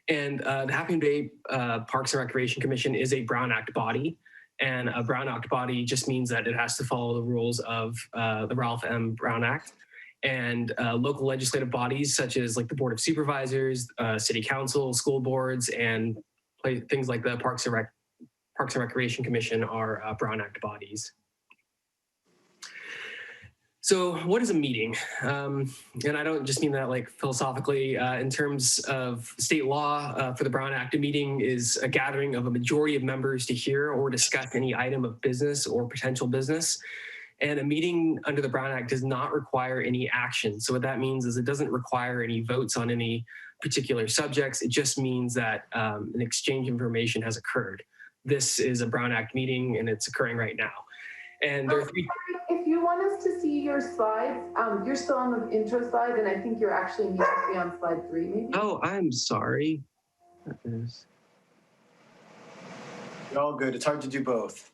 And the Half Moon Bay Parks and Recreation Commission is a Brown Act body. And a Brown Act body just means that it has to follow the rules of the Ralph M. Brown Act. And local legislative bodies such as like the Board of Supervisors, City Council, school boards, and things like the Parks and Recreation Commission are Brown Act bodies. So what is a meeting? And I don't just mean that like philosophically. In terms of state law for the Brown Act, a meeting is a gathering of a majority of members to hear or discuss any item of business or potential business. And a meeting under the Brown Act does not require any action. So what that means is it doesn't require any votes on any particular subjects. It just means that an exchange of information has occurred. This is a Brown Act meeting and it's occurring right now. And there are three. If you want us to see your slides, you're still on the intro slide, and I think you're actually need to be on slide 3, maybe. Oh, I'm sorry. That is. You're all good. It's hard to do both.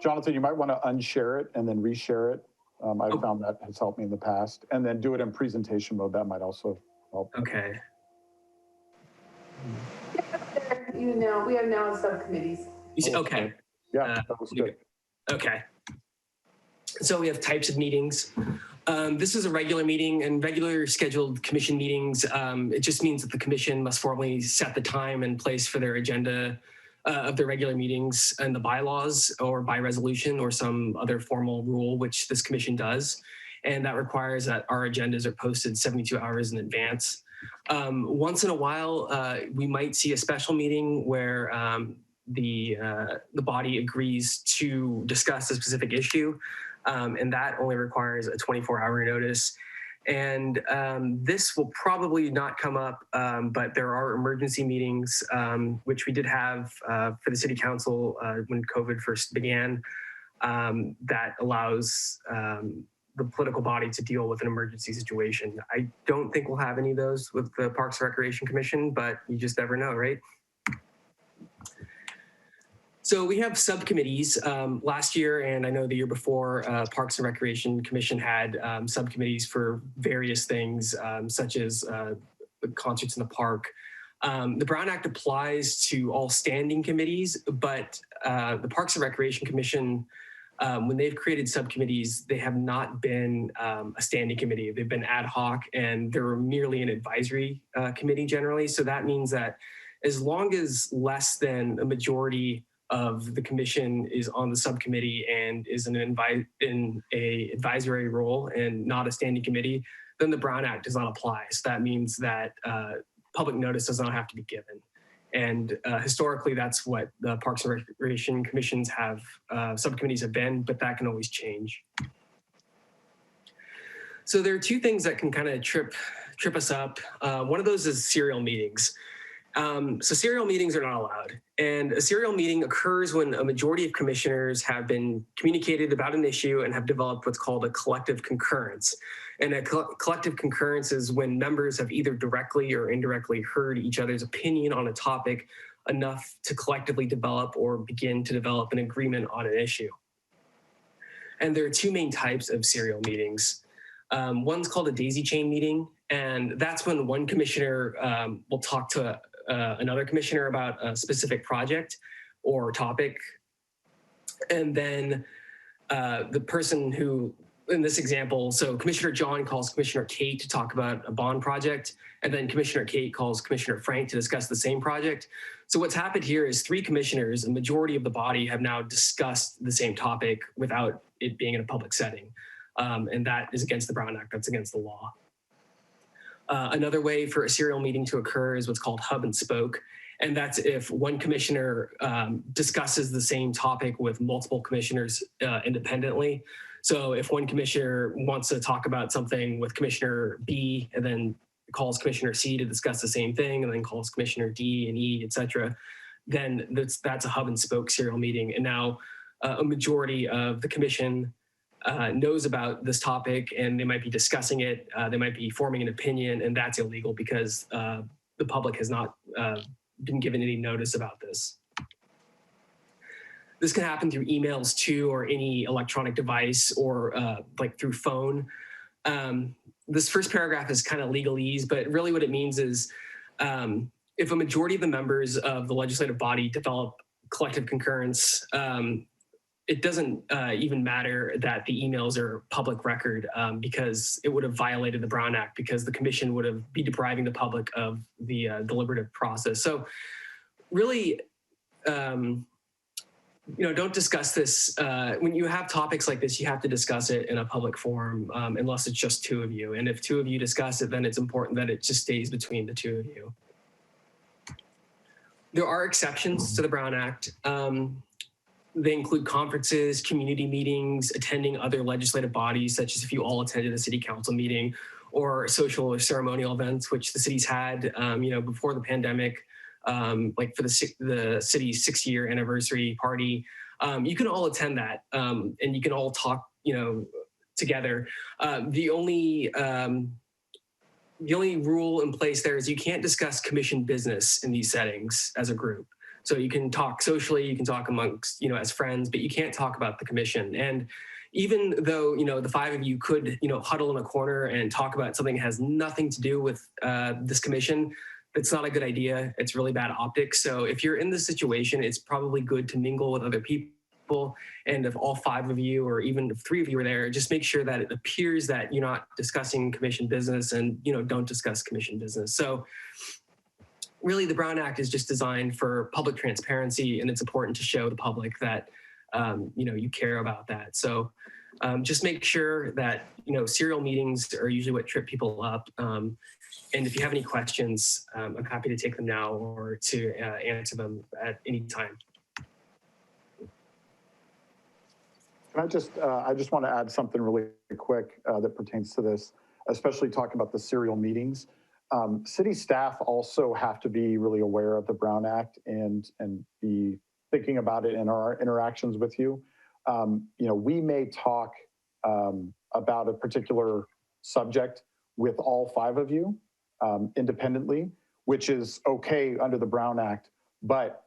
Jonathan, you might want to unshare it and then reshare it. I've found that has helped me in the past. And then do it in presentation mode. That might also help. Okay. We have now subcommittees. You see, okay. Yeah, that was good. Okay. So we have types of meetings. This is a regular meeting, and regular scheduled commission meetings, it just means that the commission must formally set the time and place for their agenda of their regular meetings and the bylaws or by resolution or some other formal rule, which this commission does. And that requires that our agendas are posted 72 hours in advance. Once in a while, we might see a special meeting where the body agrees to discuss a specific issue. And that only requires a 24-hour notice. And this will probably not come up, but there are emergency meetings, which we did have for the city council when COVID first began, that allows the political body to deal with an emergency situation. I don't think we'll have any of those with the Parks and Recreation Commission, but you just never know, right? So we have subcommittees. Last year, and I know the year before, Parks and Recreation Commission had subcommittees for various things, such as the concerts in the park. The Brown Act applies to all standing committees, but the Parks and Recreation Commission, when they've created subcommittees, they have not been a standing committee. They've been ad hoc, and they're merely an advisory committee generally. So that means that as long as less than a majority of the commission is on the subcommittee and is in an advisory role and not a standing committee, then the Brown Act does not apply. So that means that public notice does not have to be given. And historically, that's what the Parks and Recreation Commissions have, subcommittees have been, but that can always change. So there are two things that can kind of trip us up. One of those is serial meetings. So serial meetings are not allowed. And a serial meeting occurs when a majority of commissioners have been communicated about an issue and have developed what's called a collective concurrence. And a collective concurrence is when members have either directly or indirectly heard each other's opinion on a topic enough to collectively develop or begin to develop an agreement on an issue. And there are two main types of serial meetings. One's called a daisy chain meeting, and that's when one commissioner will talk to another commissioner about a specific project or topic. And then the person who, in this example, so Commissioner John calls Commissioner Kate to talk about a bond project, and then Commissioner Kate calls Commissioner Frank to discuss the same project. So what's happened here is three commissioners, a majority of the body, have now discussed the same topic without it being in a public setting. And that is against the Brown Act, that's against the law. Another way for a serial meeting to occur is what's called hub and spoke. And that's if one commissioner discusses the same topic with multiple commissioners independently. So if one commissioner wants to talk about something with Commissioner B and then calls Commissioner C to discuss the same thing and then calls Commissioner D and E, et cetera, then that's a hub and spoke serial meeting. And now a majority of the commission knows about this topic and they might be discussing it. They might be forming an opinion, and that's illegal because the public has not been given any notice about this. This can happen through emails too, or any electronic device, or like through phone. This first paragraph is kind of legalese, but really what it means is if a majority of the members of the legislative body develop collective concurrence, it doesn't even matter that the emails are public record because it would have violated the Brown Act, because the commission would have be depriving the public of the deliberative process. So really, don't discuss this. When you have topics like this, you have to discuss it in a public forum unless it's just two of you. And if two of you discuss it, then it's important that it just stays between the two of you. There are exceptions to the Brown Act. They include conferences, community meetings, attending other legislative bodies, such as if you all attended a city council meeting, or social or ceremonial events, which the city's had, before the pandemic, like for the city's 6-year anniversary party. You can all attend that, and you can all talk, together. The only rule in place there is you can't discuss commission business in these settings as a group. So you can talk socially, you can talk amongst, as friends, but you can't talk about the commission. And even though, the 5 of you could, huddle in a corner and talk about something that has nothing to do with this commission, it's not a good idea. It's really bad optics. So if you're in this situation, it's probably good to mingle with other people. And if all 5 of you, or even if 3 of you are there, just make sure that it appears that you're not discussing commission business, and, don't discuss commission business. So really, the Brown Act is just designed for public transparency, and it's important to show the public that, you care about that. So just make sure that, serial meetings are usually what trip people up. And if you have any questions, I'm happy to take them now or to answer them at any time. Can I just want to add something really quick that pertains to this, especially talking about the serial meetings. City staff also have to be really aware of the Brown Act and be thinking about it in our interactions with you. We may talk about a particular subject with all 5 of you independently, which is okay under the Brown Act. But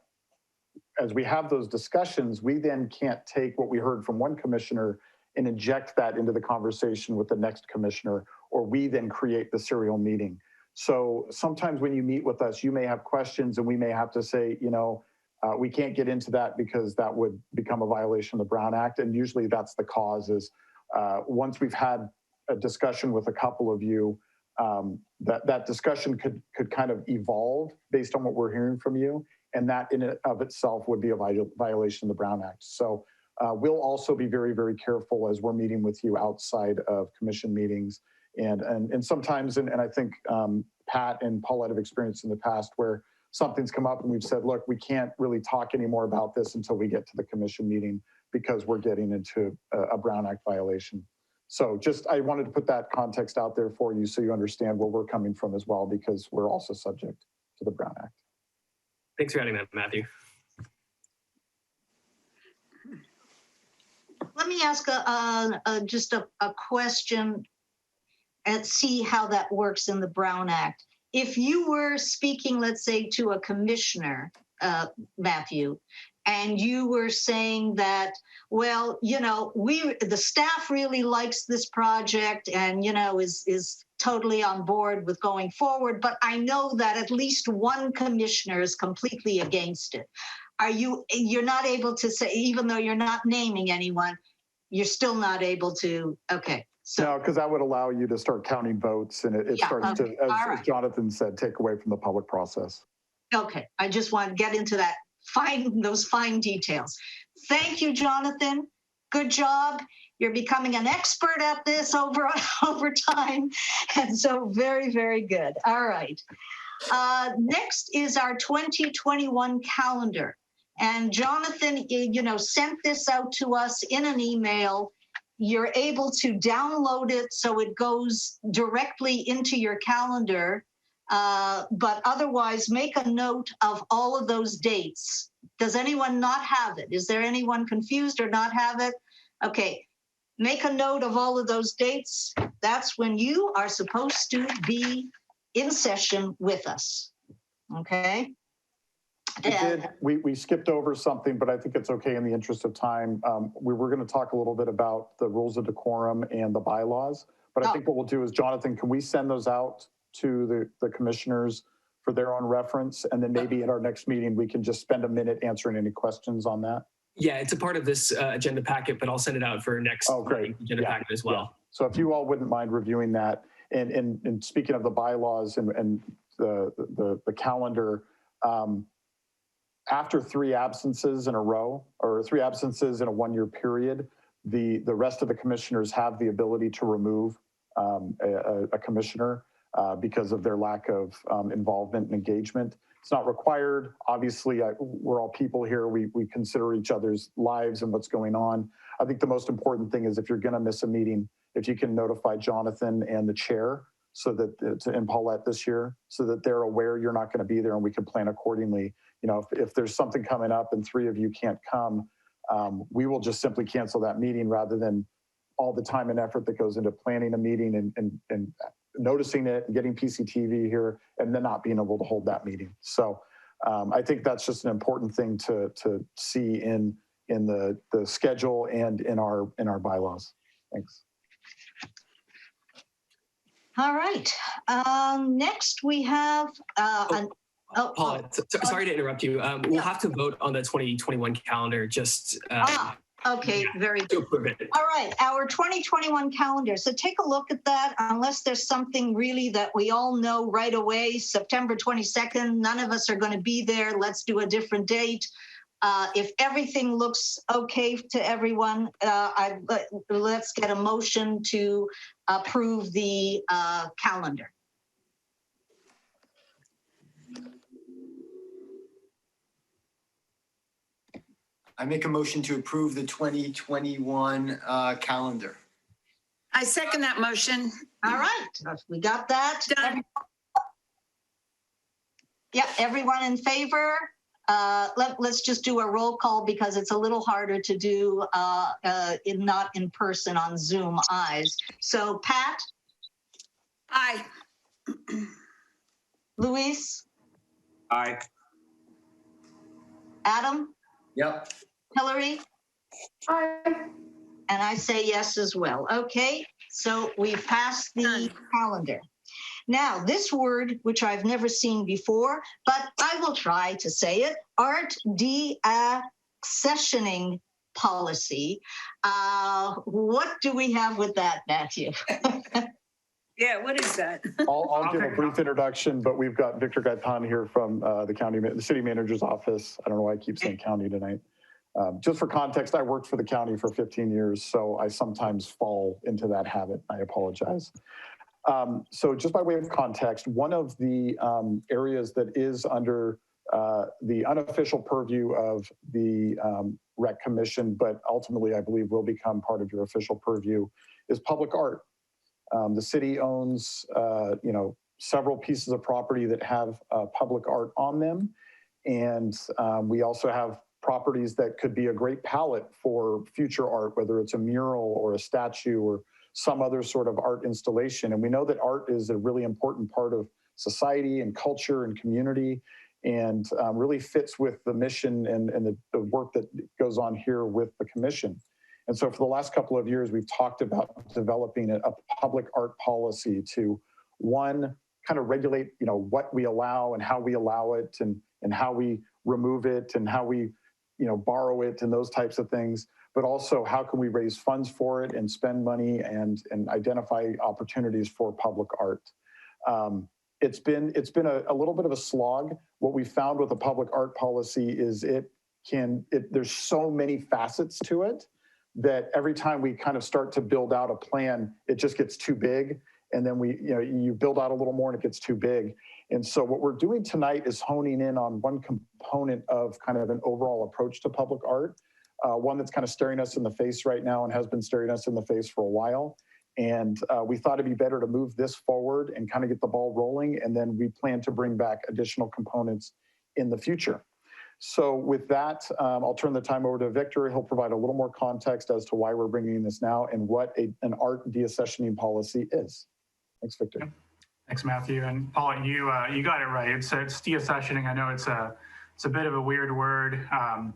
as we have those discussions, we then can't take what we heard from one commissioner and inject that into the conversation with the next commissioner, or we then create the serial meeting. So sometimes when you meet with us, you may have questions and we may have to say, we can't get into that because that would become a violation of the Brown Act. And usually that's the cause is once we've had a discussion with a couple of you, that discussion could kind of evolve based on what we're hearing from you. And that in and of itself would be a violation of the Brown Act. So we'll also be very, very careful as we're meeting with you outside of commission meetings. And sometimes, and I think Pat and Paulette have experienced in the past where something's come up and we've said, look, we can't really talk anymore about this until we get to the commission meeting because we're getting into a Brown Act violation. So I wanted to put that context out there for you so you understand where we're coming from as well, because we're also subject to the Brown Act. Thanks for adding that, Matthew. Let me ask just a question and see how that works in the Brown Act. If you were speaking, let's say, to a commissioner, Matthew, and you were saying that, well, the staff really likes this project and, is totally on board with going forward, but I know that at least one commissioner is completely against it. You're not able to say, even though you're not naming anyone, you're still not able to, okay. So, no, because that would allow you to start counting votes, and it starts to, as Jonathan said, take away from the public process. Okay, I just want to get into that those fine details. Thank you, Jonathan. Good job. You're becoming an expert at this over time, and so very, very good. All right. Next is our 2021 calendar. And Jonathan, sent this out to us in an email. You're able to download it so it goes directly into your calendar. But otherwise, make a note of all of those dates. Does anyone not have it? Is there anyone confused or not have it? Okay, make a note of all of those dates. That's when you are supposed to be in session with us. Okay? We skipped over something, but I think it's okay in the interest of time. We were going to talk a little bit about the rules of decorum and the bylaws, but I think what we'll do is, Jonathan, can we send those out to the commissioners for their own reference? And then maybe at our next meeting, we can just spend a minute answering any questions on that. Yeah, it's a part of this agenda packet, but I'll send it out for next agenda packet as well. Yeah. So if you all wouldn't mind reviewing that, and speaking of the bylaws and the calendar, after 3 absences in a row, or 3 absences in a 1-year period, the rest of the commissioners have the ability to remove a commissioner because of their lack of involvement and engagement. It's not required. Obviously, we're all people here. We consider each other's lives and what's going on. I think the most important thing is, if you're going to miss a meeting, if you can notify Jonathan and the chair, so that and Paulette this year, so that they're aware you're not going to be there and we can plan accordingly. If there's something coming up and 3 of you can't come, we will just simply cancel that meeting, rather than all the time and effort that goes into planning a meeting and noticing it and getting PCTV here and then not being able to hold that meeting. So I think that's just an important thing to see in the schedule and in our bylaws. Thanks. All right. Next we have Paul, sorry to interrupt you. We'll have to vote on the 2021 calendar. Just okay, very good. to approve it. All right, our 2021 calendar. So take a look at that. Unless there's something really that we all know right away, September 22nd, none of us are going to be there. Let's do a different date. If everything looks okay to everyone, let's get a motion to approve the calendar. I make a motion to approve the 2021 calendar. I second that motion. All right, we got that. Done. Yep, everyone in favor? Let's just do a roll call, because it's a little harder to do not in person on Zoom eyes. So Pat? Aye. Luis? Aye. Adam? Yep. Hillary? Aye. And I say yes as well. Okay, so we've passed the calendar. Now, this word, which I've never seen before, but I will try to say it, art deaccessioning policy. What do we have with that, Matthew? Yeah, what is that? I'll give a brief introduction, but we've got Victor Gaitan here from the city manager's office. I don't know why I keep saying county tonight. Just for context, I worked for the county for 15 years, so I sometimes fall into that habit. I apologize. So just by way of context, one of the areas that is under the unofficial purview of the Rec Commission, but ultimately I believe will become part of your official purview, is public art. The city owns, several pieces of property that have public art on them. And we also have properties that could be a great palette for future art, whether it's a mural or a statue or some other sort of art installation. And we know that art is a really important part of society and culture and community, and really fits with the mission and the work that goes on here with the commission. And so for the last couple of years, we've talked about developing a public art policy to, one, kind of regulate, what we allow and how we allow it, and how we remove it, and how we, borrow it, and those types of things. But also, how can we raise funds for it and spend money and identify opportunities for public art? It's been a little bit of a slog. What we found with a public art policy is there's so many facets to it that every time we kind of start to build out a plan, it just gets too big. and then you build out a little more and it gets too big. And so what we're doing tonight is honing in on one component of kind of an overall approach to public art, one that's kind of staring us in the face right now and has been staring us in the face for a while. And we thought it'd be better to move this forward and kind of get the ball rolling. And then we plan to bring back additional components in the future. So with that, I'll turn the time over to Victor. He'll provide a little more context as to why we're bringing this now and what an art deaccessioning policy is. Thanks, Victor. Thanks, Matthew. And Paula, you got it right. It's deaccessioning. I know it's a bit of a weird word. I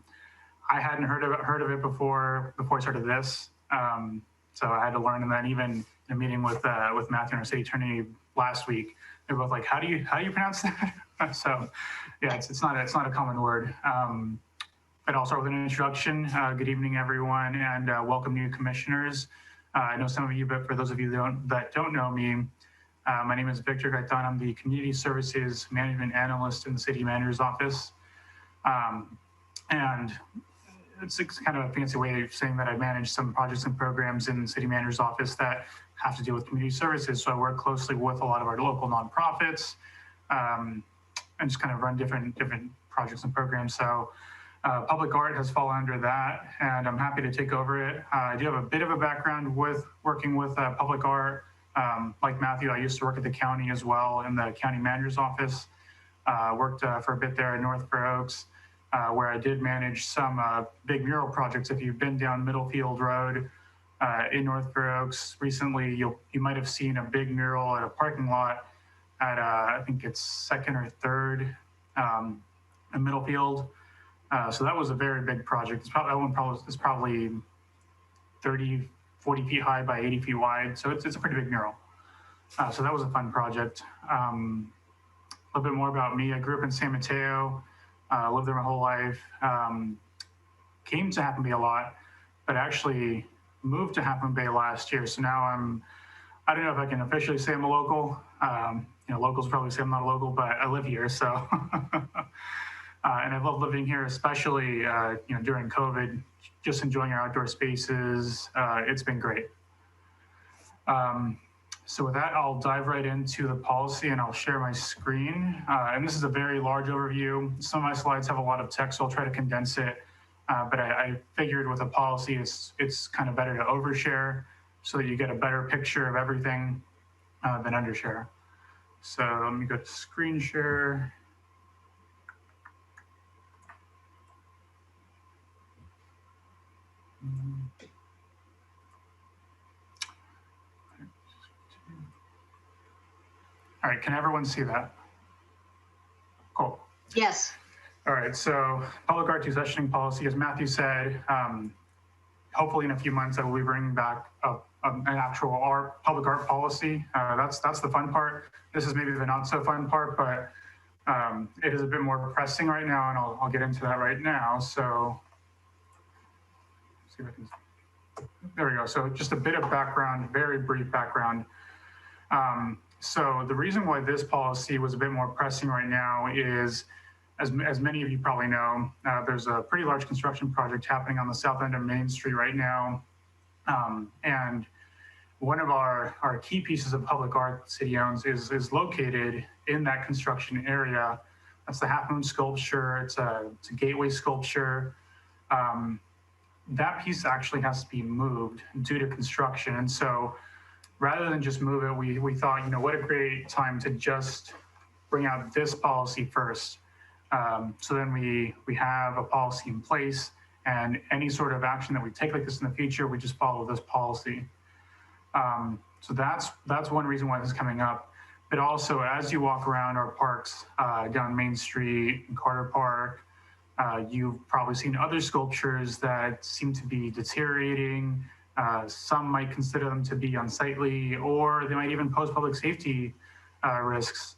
hadn't heard of it before I started this. So I had to learn, and then even in a meeting with Matthew and our city attorney last week, they're both like, "How do you pronounce that?" So, yeah, it's not a common word. But I'll start with an introduction. Good evening, everyone, and welcome new commissioners. I know some of you, but for those of you that don't know me, my name is Victor Gaitan. I'm the Community Services Management Analyst in the City Manager's Office, and it's kind of a fancy way of saying that I manage some projects and programs in the City Manager's Office that have to do with community services. So I work closely with a lot of our local nonprofits and just kind of run different projects and programs. So public art has fallen under that, and I'm happy to take over it. I do have a bit of a background with working with public art. Like Matthew, I used to work at the county as well in the County Manager's Office. Worked for a bit there in North Fair Oaks, where I did manage some big mural projects. If you've been down Middlefield Road in North Fair Oaks recently, you might have seen a big mural at a parking lot at I think it's 2nd or 3rd in Middlefield. So that was a very big project. That one is probably 30, 40 feet high by 80 feet wide. So it's a pretty big mural. So that was a fun project. A little bit more about me. I grew up in San Mateo. Lived there my whole life. Came to Half Moon Bay a lot, but actually moved to Half Moon Bay last year. So now I don't know if I can officially say I'm a local. Locals probably say I'm not a local, but I live here. So, and I love living here, especially, during COVID, just enjoying our outdoor spaces. It's been great. So with that, I'll dive right into the policy and I'll share my screen. And this is a very large overview. Some of my slides have a lot of text, so I'll try to condense it. But I figured with a policy, it's kind of better to overshare so that you get a better picture of everything than undershare. So let me go to screen share. All right, can everyone see that? Cool. Yes. All right, so public art deaccessioning policy, as Matthew said, hopefully in a few months I will be bringing back an actual public art policy. That's the fun part. This is maybe the not so fun part, but it is a bit more pressing right now, and I'll get into that right now. So, see if I can. There we go. So just a bit of background, very brief background. So the reason why this policy was a bit more pressing right now is, as many of you probably know, there's a pretty large construction project happening on the south end of Main Street right now. And one of our key pieces of public art the city owns is located in that construction area. That's the Half Moon sculpture. It's a gateway sculpture. That piece actually has to be moved due to construction. And so rather than just move it, we thought, what a great time to just bring out this policy first. So then we have a policy in place, and any sort of action that we take like this in the future, we just follow this policy. So that's one reason why this is coming up. But also, as you walk around our parks down Main Street and Carter Park, you've probably seen other sculptures that seem to be deteriorating. Some might consider them to be unsightly, or they might even pose public safety risks.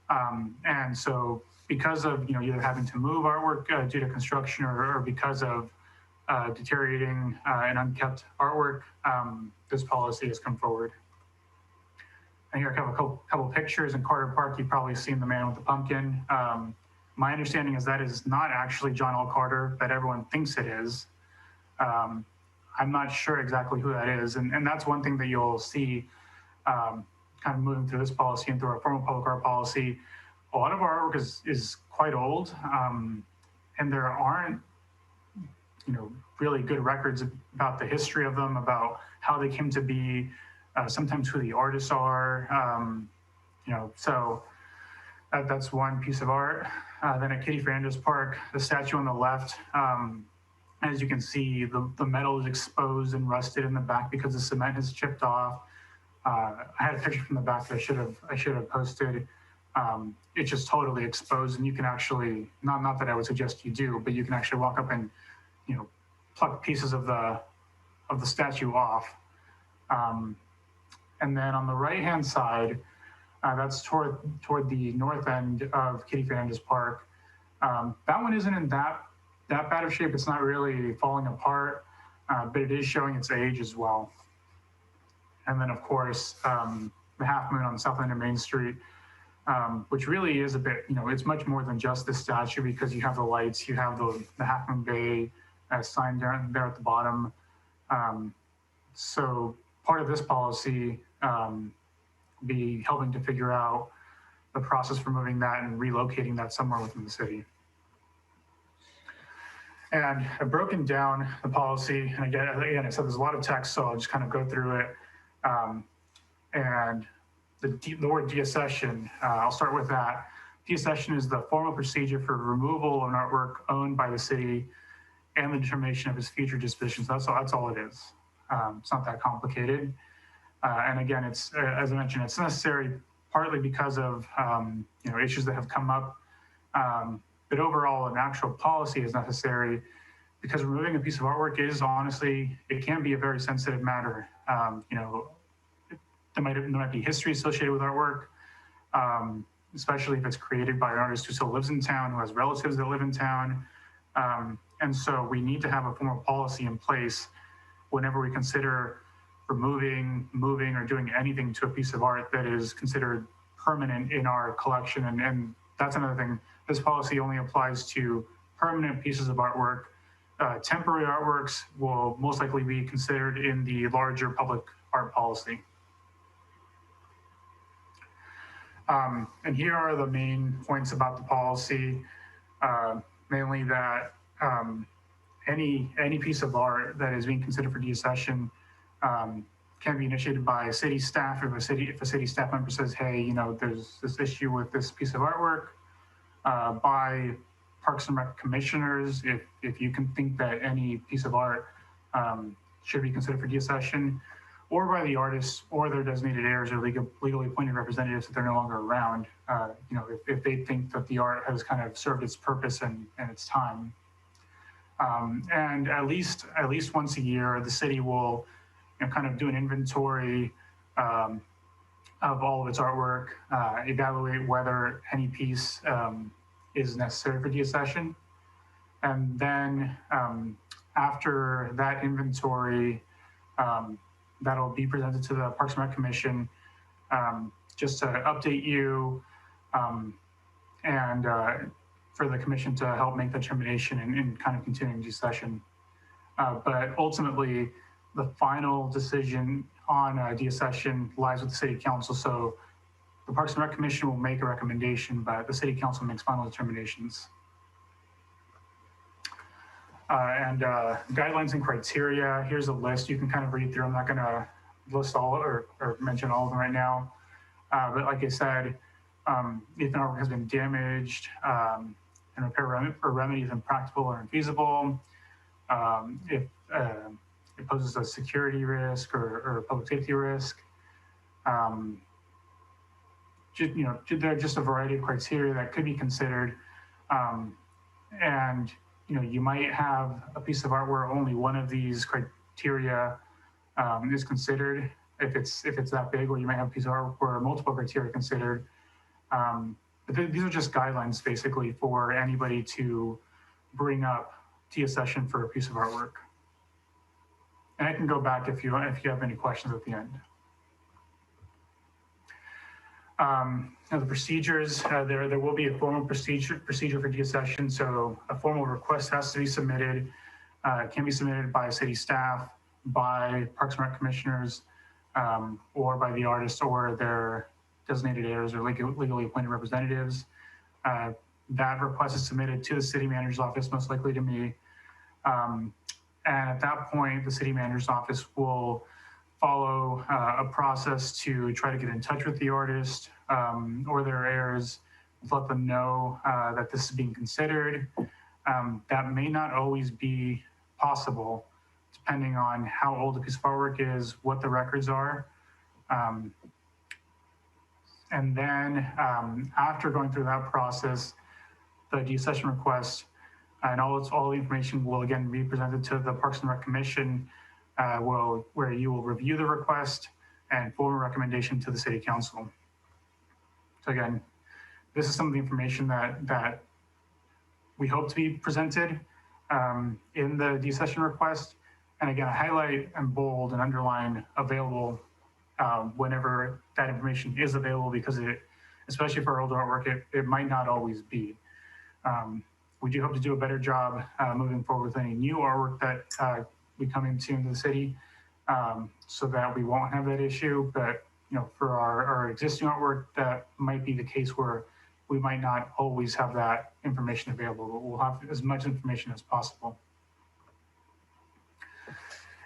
And so because of either having to move artwork due to construction or because of deteriorating and unkept artwork, this policy has come forward. And here I have a couple pictures in Carter Park. You've probably seen the man with the pumpkin. My understanding is that is not actually John L. Carter, but everyone thinks it is. I'm not sure exactly who that is. And that's one thing that you'll see kind of moving through this policy and through our formal public art policy, a lot of our artwork is quite old, and there aren't, really good records about the history of them, about how they came to be, sometimes who the artists are, so that's one piece of art. Then at Kitty Fernandez Park, the statue on the left, as you can see, the metal is exposed and rusted in the back because the cement has chipped off. I had a picture from the back that I should have posted. It's just totally exposed, and you can actually, not that I would suggest you do, but you can actually walk up and pluck pieces of the statue off. And then on the right-hand side, that's toward the north end of Kitty Fernandez Park. That one isn't in that bad of shape. It's not really falling apart, but it is showing its age as well. And then, of course, the Half Moon on the south end of Main Street, which really is a bit, it's much more than just the statue, because you have the lights, you have the Half Moon Bay sign down there at the bottom. So part of this policy be helping to figure out the process for moving that and relocating that somewhere within the city. And I've broken down the policy, and again, I said there's a lot of text, so I'll just kind of go through it. And the word deaccession, I'll start with that. Deaccession is the formal procedure for removal of an artwork owned by the city and the determination of its future disposition. So that's all it is. It's not that complicated. And again, it's, as I mentioned, it's necessary partly because of issues that have come up. But overall, an actual policy is necessary because removing a piece of artwork is honestly, it can be a very sensitive matter. There might be history associated with artwork, especially if it's created by an artist who still lives in town, who has relatives that live in town. And so we need to have a formal policy in place whenever we consider removing, moving, or doing anything to a piece of art that is considered permanent in our collection. And that's another thing. This policy only applies to permanent pieces of artwork. Temporary artworks will most likely be considered in the larger public art policy. And here are the main points about the policy, mainly that any piece of art that is being considered for deaccession can be initiated by city staff. If a city staff member says, hey, there's this issue with this piece of artwork, by Parks and Rec commissioners, if you can think that any piece of art should be considered for deaccession, or by the artists or their designated heirs or legally appointed representatives if they're no longer around, if they think that the art has kind of served its purpose and its time. And at least once a year, the city will kind of do an inventory of all of its artwork, evaluate whether any piece is necessary for deaccession. And then after that inventory, that'll be presented to the Parks and Rec Commission just to update you and for the commission to help make the determination and kind of continuing deaccession. But ultimately, the final decision on deaccession lies with the City Council. So the Parks and Rec Commission will make a recommendation, but the City Council makes final determinations. And guidelines and criteria, here's a list. You can kind of read through. I'm not going to list all or mention all of them right now. But like I said, if an artwork has been damaged and repair or remedy is impractical or infeasible, if it poses a security risk or public safety risk, there are just a variety of criteria that could be considered. And you might have a piece of art where only one of these criteria is considered if it's that big, or you might have a piece of art where multiple criteria are considered. But these are just guidelines basically for anybody to bring up deaccession for a piece of artwork. And I can go back if you have any questions at the end. Now the procedures, there will be a formal procedure for deaccession. So a formal request has to be submitted. It can be submitted by city staff, by Parks and Rec commissioners, or by the artist or their designated heirs or legally appointed representatives. That request is submitted to the city manager's office, most likely to me. And at that point, the city manager's office will follow a process to try to get in touch with the artist or their heirs, to let them know that this is being considered. That may not always be possible, depending on how old a piece of artwork is, what the records are. And then after going through that process, the deaccession request and all the information will again be presented to the Parks and Rec Commission, where you will review the request and form a recommendation to the City Council. So again, this is some of the information that we hope to be presented in the deaccession request. And again, I highlight and bold and underline available whenever that information is available, because especially for older artwork, it might not always be. We do hope to do a better job moving forward with any new artwork that we come into the city, so that we won't have that issue. But for our existing artwork, that might be the case where we might not always have that information available, but we'll have as much information as possible.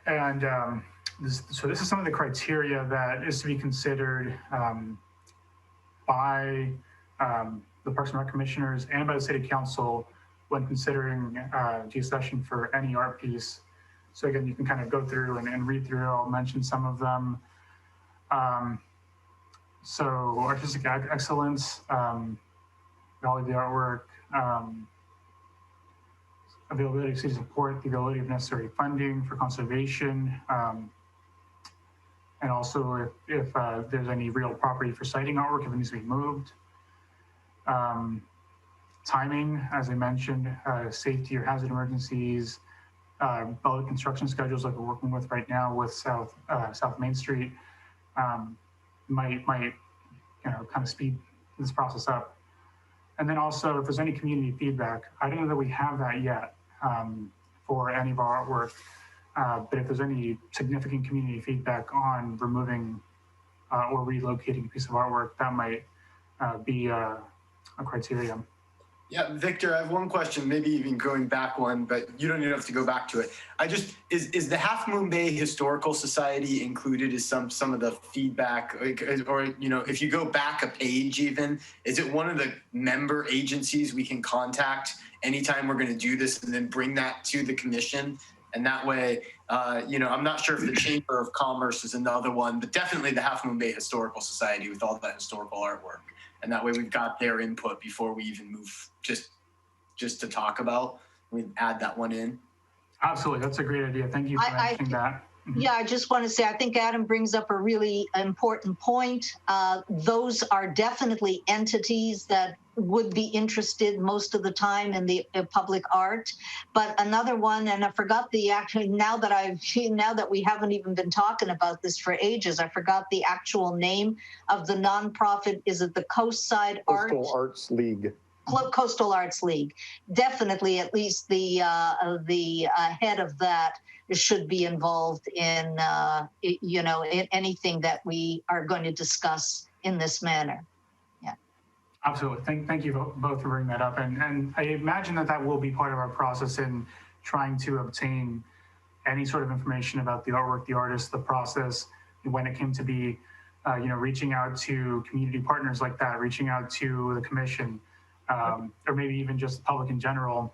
And so this is some of the criteria that is to be considered by the Parks and Rec Commissioners and by the City Council when considering deaccession for any art piece. So again, you can kind of go through and read through. I'll mention some of them. So artistic excellence, value of the artwork, availability of city support, the ability of necessary funding for conservation, and also if there's any real property for siting artwork, if it needs to be moved. Timing, as I mentioned, safety or hazard emergencies, bullet construction schedules like we're working with right now with South Main Street might kind of speed this process up. And then also, if there's any community feedback, I don't know that we have that yet for any of our artwork, but if there's any significant community feedback on removing or relocating a piece of artwork, that might be a criteria. Yeah, Victor, I have one question, maybe even going back one, but you don't even have to go back to it. Is the Half Moon Bay Historical Society included as some of the feedback, or if you go back a page even, is it one of the member agencies we can contact anytime we're going to do this and then bring that to the commission? And that way, I'm not sure if the Chamber of Commerce is another one, but definitely the Half Moon Bay Historical Society with all that historical artwork. And that way we've got their input before we even move just to talk about. We add that one in. Absolutely. That's a great idea. Thank you for mentioning that. Yeah, I just want to say, I think Adam brings up a really important point. Those are definitely entities that would be interested most of the time in the public art. But another one, and I forgot now that we haven't even been talking about this for ages, I forgot the actual name of the nonprofit. Is it the Coastal Arts League? Coastal Arts League. Definitely, at least the head of that should be involved in in anything that we are going to discuss in this manner. Yeah. Absolutely. Thank you both for bringing that up. And I imagine that will be part of our process in trying to obtain any sort of information about the artwork, the artist, the process, when it came to be, reaching out to community partners like that, reaching out to the commission, or maybe even just the public in general,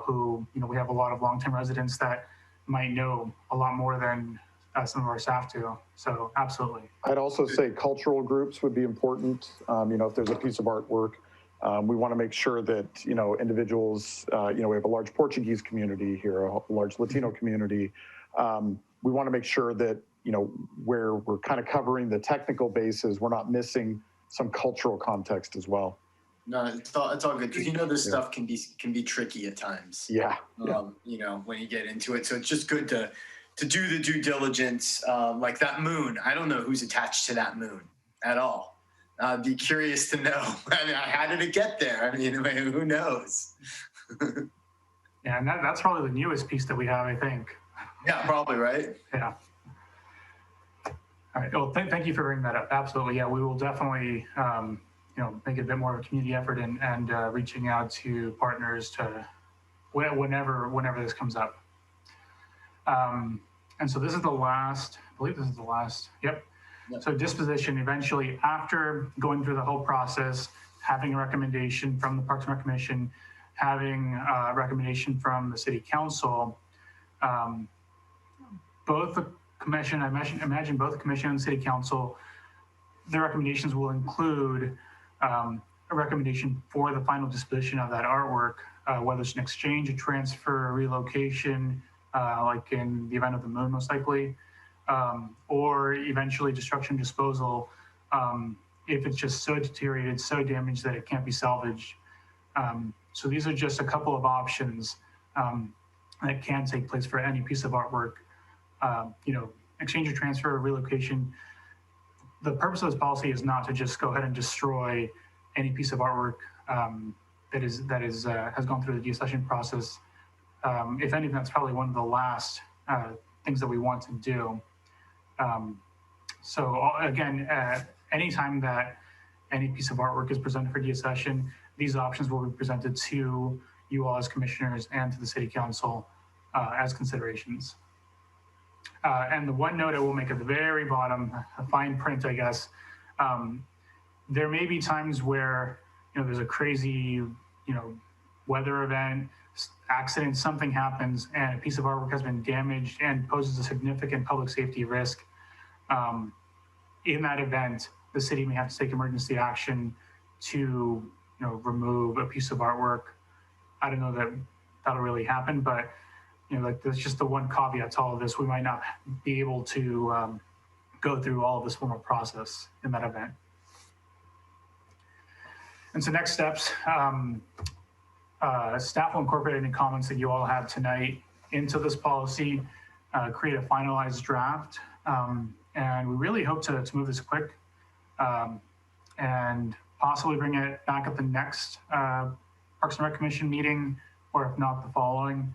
who, we have a lot of long-term residents that might know a lot more than some of our staff do. So absolutely. I'd also say cultural groups would be important. If there's a piece of artwork, we want to make sure that, individuals, we have a large Portuguese community here, a large Latino community. We want to make sure that, where we're kind of covering the technical bases, we're not missing some cultural context as well. No, it's all good, because this stuff can be tricky at times. Yeah. When you get into it, so it's just good to do the due diligence. Like that moon, I don't know who's attached to that moon at all. I'd be curious to know. How did it get there? Who knows? Yeah, and that's probably the newest piece that we have, I think. Yeah, probably, right? Yeah. All right. Well, thank you for bringing that up. Absolutely. Yeah, we will definitely, make it a bit more of a community effort and reaching out to partners to whenever this comes up. And so this is the last, I believe this is the last. Yep. So disposition, eventually after going through the whole process, having a recommendation from the Parks and Rec Commission, having a recommendation from the City Council, both the commission, I imagine both the commission and City Council, their recommendations will include a recommendation for the final disposition of that artwork, whether it's an exchange, a transfer, a relocation, like in the event of the moon, most likely, or eventually destruction, disposal, if it's just so deteriorated, so damaged that it can't be salvaged. So these are just a couple of options that can take place for any piece of artwork. Exchange or transfer or relocation. The purpose of this policy is not to just go ahead and destroy any piece of artwork that has gone through the deaccession process. If anything, that's probably one of the last things that we want to do. So again, anytime that any piece of artwork is presented for deaccession, these options will be presented to you all as commissioners and to the City Council as considerations. And the one note I will make at the very bottom, a fine print, I guess, there may be times where, there's a crazy, weather event, accident, something happens, and a piece of artwork has been damaged and poses a significant public safety risk. In that event, the city may have to take emergency action to, remove a piece of artwork. I don't know that that'll really happen, but that's just the one caveat to all of this. We might not be able to go through all of this formal process in that event. And so next steps, staff will incorporate any comments that you all have tonight into this policy, create a finalized draft, and we really hope to move this quick and possibly bring it back at the next Parks and Rec Commission meeting, or if not, the following.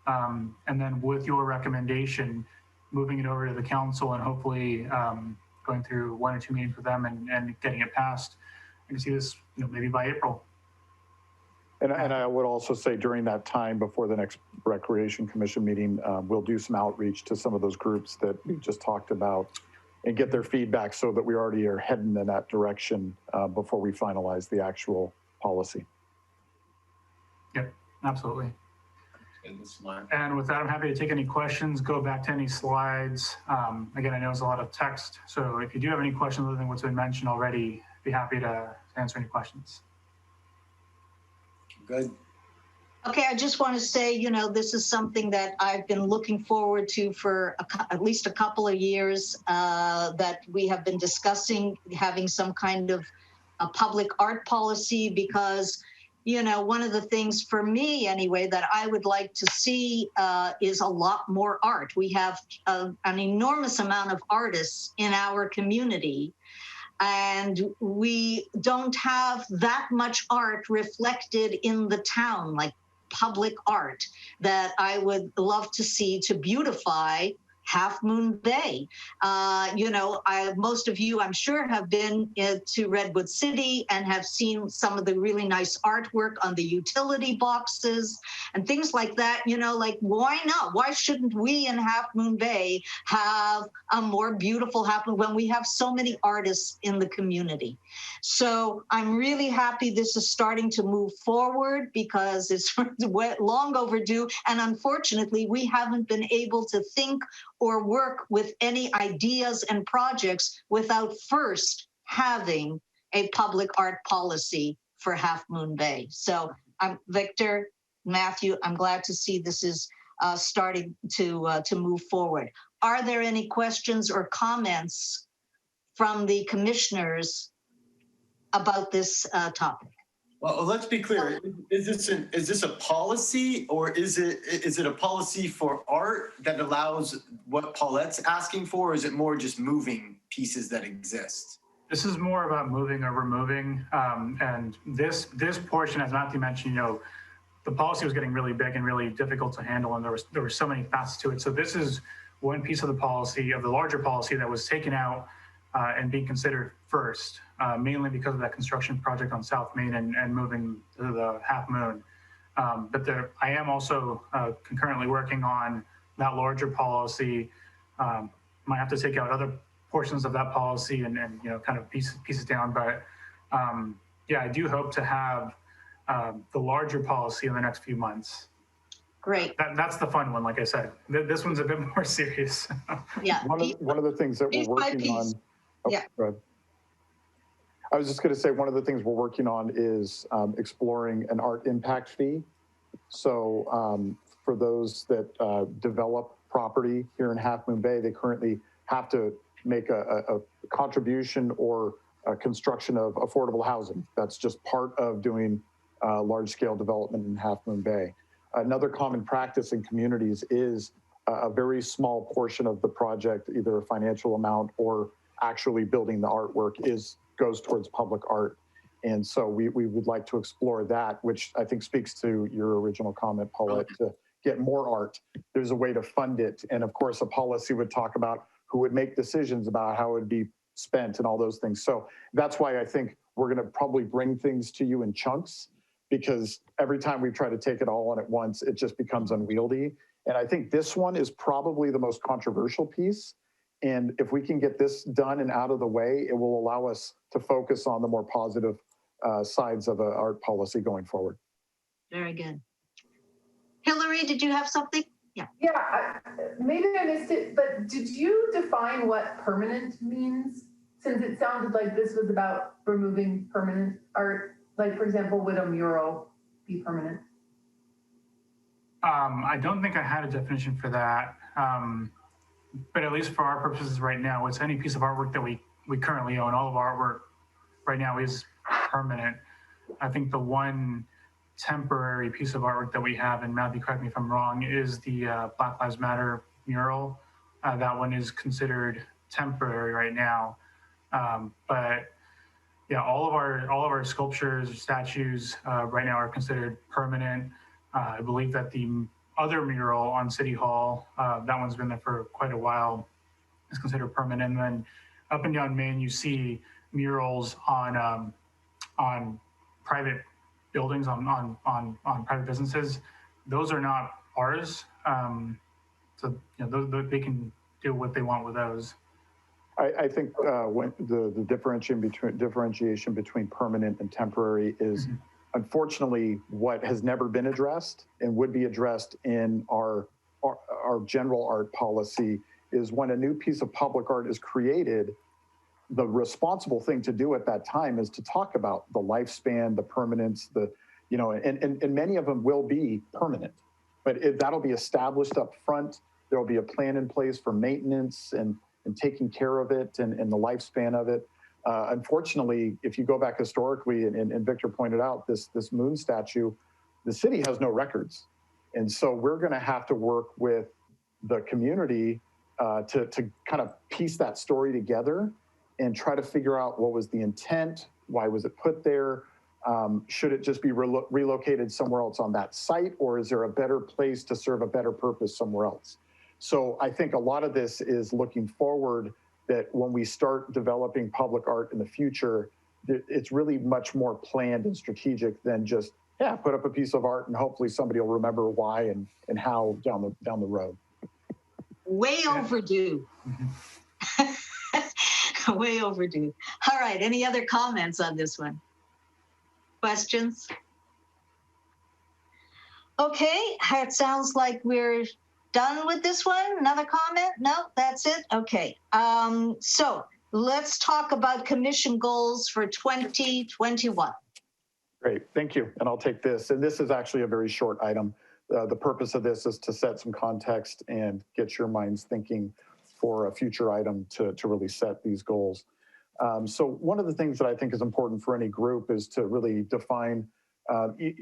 And then with your recommendation, moving it over to the council and hopefully going through 1 or 2 meetings with them and getting it passed. I can see this, maybe by April. And I would also say during that time before the next Recreation Commission meeting, we'll do some outreach to some of those groups that we just talked about and get their feedback so that we already are heading in that direction before we finalize the actual policy. Yep, absolutely. And with that, I'm happy to take any questions, go back to any slides. Again, I know it's a lot of text, so if you do have any questions other than what's been mentioned already, be happy to answer any questions. Good. Okay, I just want to say, this is something that I've been looking forward to for at least a couple of years, that we have been discussing having some kind of a public art policy, because one of the things for me anyway that I would like to see is a lot more art. We have an enormous amount of artists in our community, and we don't have that much art reflected in the town, like public art, that I would love to see to beautify Half Moon Bay. Most of you, I'm sure, have been to Redwood City and have seen some of the really nice artwork on the utility boxes and things like that. Why not? Why shouldn't we in Half Moon Bay have a more beautiful Half Moon when we have so many artists in the community? So I'm really happy this is starting to move forward, because it's long overdue. And unfortunately, we haven't been able to think or work with any ideas and projects without first having a public art policy for Half Moon Bay. So I'm Victor, Matthew, I'm glad to see this is starting to move forward. Are there any questions or comments from the commissioners about this topic? Well, let's be clear. Is this a policy, or is it a policy for art that allows what Paulette's asking for, or is it more just moving pieces that exist? This is more about moving or removing, and this portion, as Matthew mentioned, the policy was getting really big and really difficult to handle, and there were so many facets to it. So this is one piece of the policy, of the larger policy, that was taken out and being considered first, mainly because of that construction project on South Main and moving to the Half Moon. But I am also concurrently working on that larger policy. Might have to take out other portions of that policy and kind of piece it down. But yeah, I do hope to have the larger policy in the next few months. Great. That's the fun one, like I said. This one's a bit more serious. Yeah. One of the things that we're Piece by working on. piece. Oh, Yeah. go ahead. I was just going to say, one of the things we're working on is exploring an art impact fee. So for those that develop property here in Half Moon Bay, they currently have to make a contribution or a construction of affordable housing. That's just part of doing large scale development in Half Moon Bay. Another common practice in communities is a very small portion of the project, either a financial amount or actually building the artwork, goes towards public art. And so we would like to explore that, which I think speaks to your original comment, Paulette, to get more art. There's a way to fund it. And of course, a policy would talk about who would make decisions about how it would be spent and all those things. So that's why I think we're going to probably bring things to you in chunks, because every time we try to take it all on at once, it just becomes unwieldy. And I think this one is probably the most controversial piece. And if we can get this done and out of the way, it will allow us to focus on the more positive sides of art policy going forward. Very good. Hillary, did you have something? Yeah. Yeah, maybe I missed it, but did you define what permanent means? Since it sounded like this was about removing permanent art, like for example, would a mural be permanent? I don't think I had a definition for that. But at least for our purposes right now, it's any piece of artwork that we currently own. All of our artwork right now is permanent. I think the one temporary piece of artwork that we have, and Matthew, correct me if I'm wrong, is the Black Lives Matter mural. That one is considered temporary right now. But yeah, all of our sculptures, statues right now are considered permanent. I believe that the other mural on City Hall, that one's been there for quite a while, is considered permanent. And then up and down Main, you see murals on private buildings, on private businesses. Those are not ours. So they can do what they want with those. I think when the differentiation between permanent and temporary is unfortunately what has never been addressed and would be addressed in our general art policy is when a new piece of public art is created, the responsible thing to do at that time is to talk about the lifespan, the permanence, and many of them will be permanent, but that'll be established up front. There will be a plan in place for maintenance and taking care of it and the lifespan of it. Unfortunately, if you go back historically, and Victor pointed out, this moon statue, the city has no records. And so we're going to have to work with the community to kind of piece that story together and try to figure out what was the intent, why was it put there, should it just be relocated somewhere else on that site, or is there a better place to serve a better purpose somewhere else? So I think a lot of this is looking forward, that when we start developing public art in the future, it's really much more planned and strategic than just, put up a piece of art and hopefully somebody will remember why and how down the road. Way overdue. Way overdue. All right, any other comments on this one? Questions? Okay, it sounds like we're done with this one. Another comment? No, that's it? Okay. So let's talk about commission goals for 2021. Great, thank you. And I'll take this. And this is actually a very short item. The purpose of this is to set some context and get your minds thinking for a future item to really set these goals. So one of the things that I think is important for any group is to really define,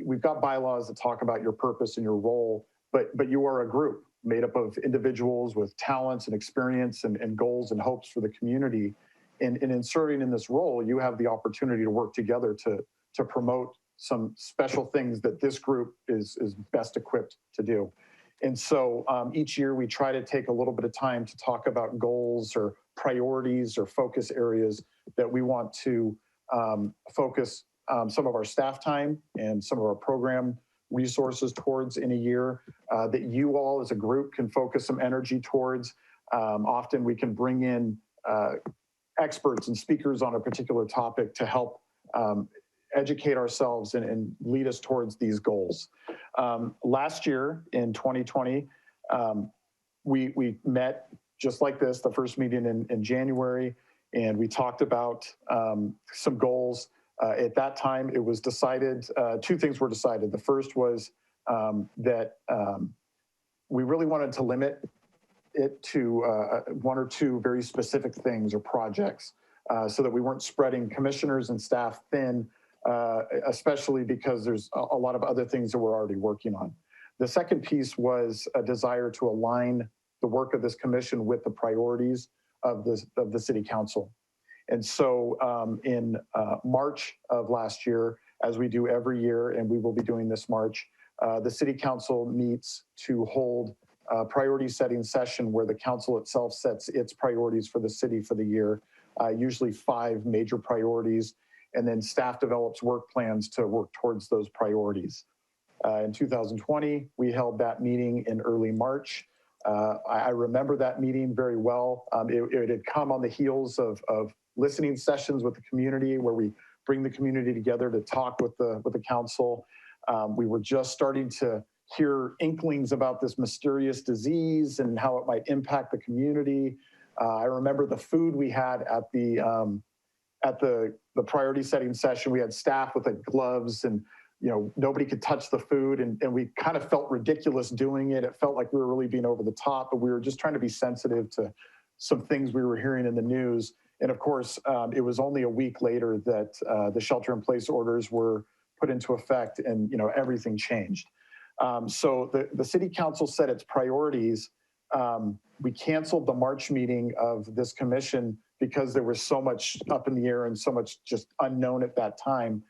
we've got bylaws that talk about your purpose and your role, but you are a group made up of individuals with talents and experience and goals and hopes for the community. And in serving in this role, you have the opportunity to work together to promote some special things that this group is best equipped to do. And so each year we try to take a little bit of time to talk about goals or priorities or focus areas that we want to focus some of our staff time and some of our program resources towards in a year, that you all as a group can focus some energy towards. Often we can bring in experts and speakers on a particular topic to help educate ourselves and lead us towards these goals. Last year in 2020, we met just like this, the first meeting in January, and we talked about some goals. At that time, it was decided, two things were decided. The first was that we really wanted to limit it to one or two very specific things or projects so that we weren't spreading commissioners and staff thin, especially because there's a lot of other things that we're already working on. The second piece was a desire to align the work of this commission with the priorities of the city council. And so in March of last year, as we do every year, and we will be doing this March, the city council meets to hold a priority setting session where the council itself sets its priorities for the city for the year, usually 5 major priorities, and then staff develops work plans to work towards those priorities. In 2020, we held that meeting in early March. I remember that meeting very well. It had come on the heels of listening sessions with the community where we bring the community together to talk with the council. We were just starting to hear inklings about this mysterious disease and how it might impact the community. I remember the food we had at the priority setting session. We had staff with gloves, and nobody could touch the food, and we kind of felt ridiculous doing it. It felt like we were really being over the top, but we were just trying to be sensitive to some things we were hearing in the news. And of course, it was only a week later that the shelter-in-place orders were put into effect, and everything changed. So the city council set its priorities. We canceled the March meeting of this commission because there was so much up in the air and so much just unknown at that time.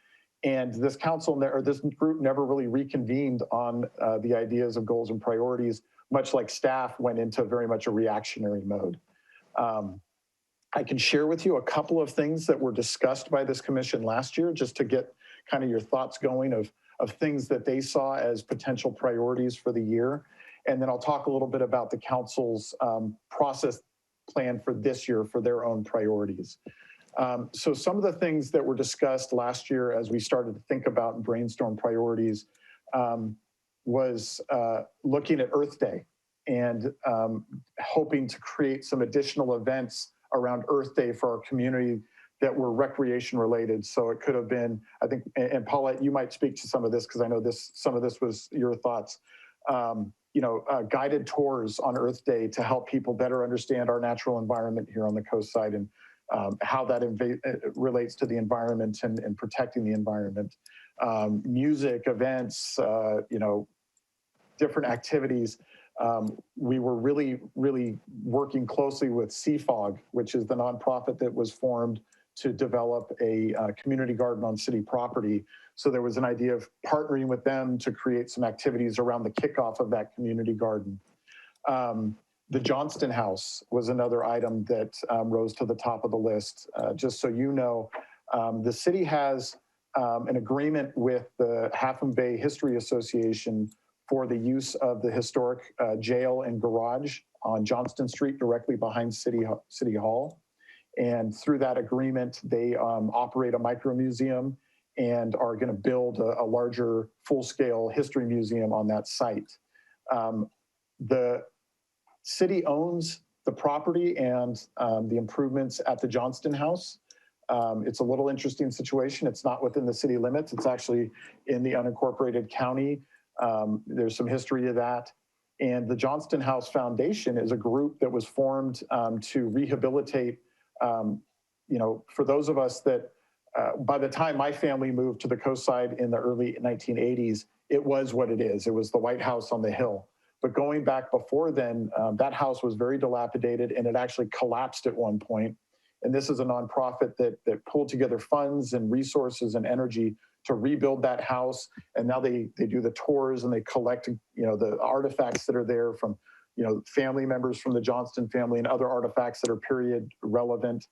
And this council or this group never really reconvened on the ideas of goals and priorities, much like staff went into very much a reactionary mode. I can share with you a couple of things that were discussed by this commission last year, just to get kind of your thoughts going of things that they saw as potential priorities for the year. And then I'll talk a little bit about the council's process plan for this year for their own priorities. So some of the things that were discussed last year as we started to think about and brainstorm priorities was looking at Earth Day and hoping to create some additional events around Earth Day for our community that were recreation related. So it could have been, I think, and Paulette, you might speak to some of this because I know some of this was your thoughts. Guided tours on Earth Day to help people better understand our natural environment here on the coast side and how that relates to the environment and protecting the environment. Music, events, different activities. We were really, really working closely with CFOG, which is the nonprofit that was formed to develop a community garden on city property. So there was an idea of partnering with them to create some activities around the kickoff of that community garden. The Johnston House was another item that rose to the top of the list. Just so you know, the city has an agreement with the Half Moon Bay History Association for the use of the historic jail and garage on Johnston Street directly behind City Hall. And through that agreement, they operate a micro museum and are going to build a larger full-scale history museum on that site. The city owns the property and the improvements at the Johnston House. It's a little interesting situation. It's not within the city limits. It's actually in the unincorporated county. There's some history to that. And the Johnston House Foundation is a group that was formed to rehabilitate, for those of us that, by the time my family moved to the coast side in the early 1980s, it was what it is. It was the White House on the hill. But going back before then, that house was very dilapidated and it actually collapsed at one point. And this is a nonprofit that pulled together funds and resources and energy to rebuild that house. And now they do the tours and they collect, the artifacts that are there from, family members from the Johnston family and other artifacts that are period relevant.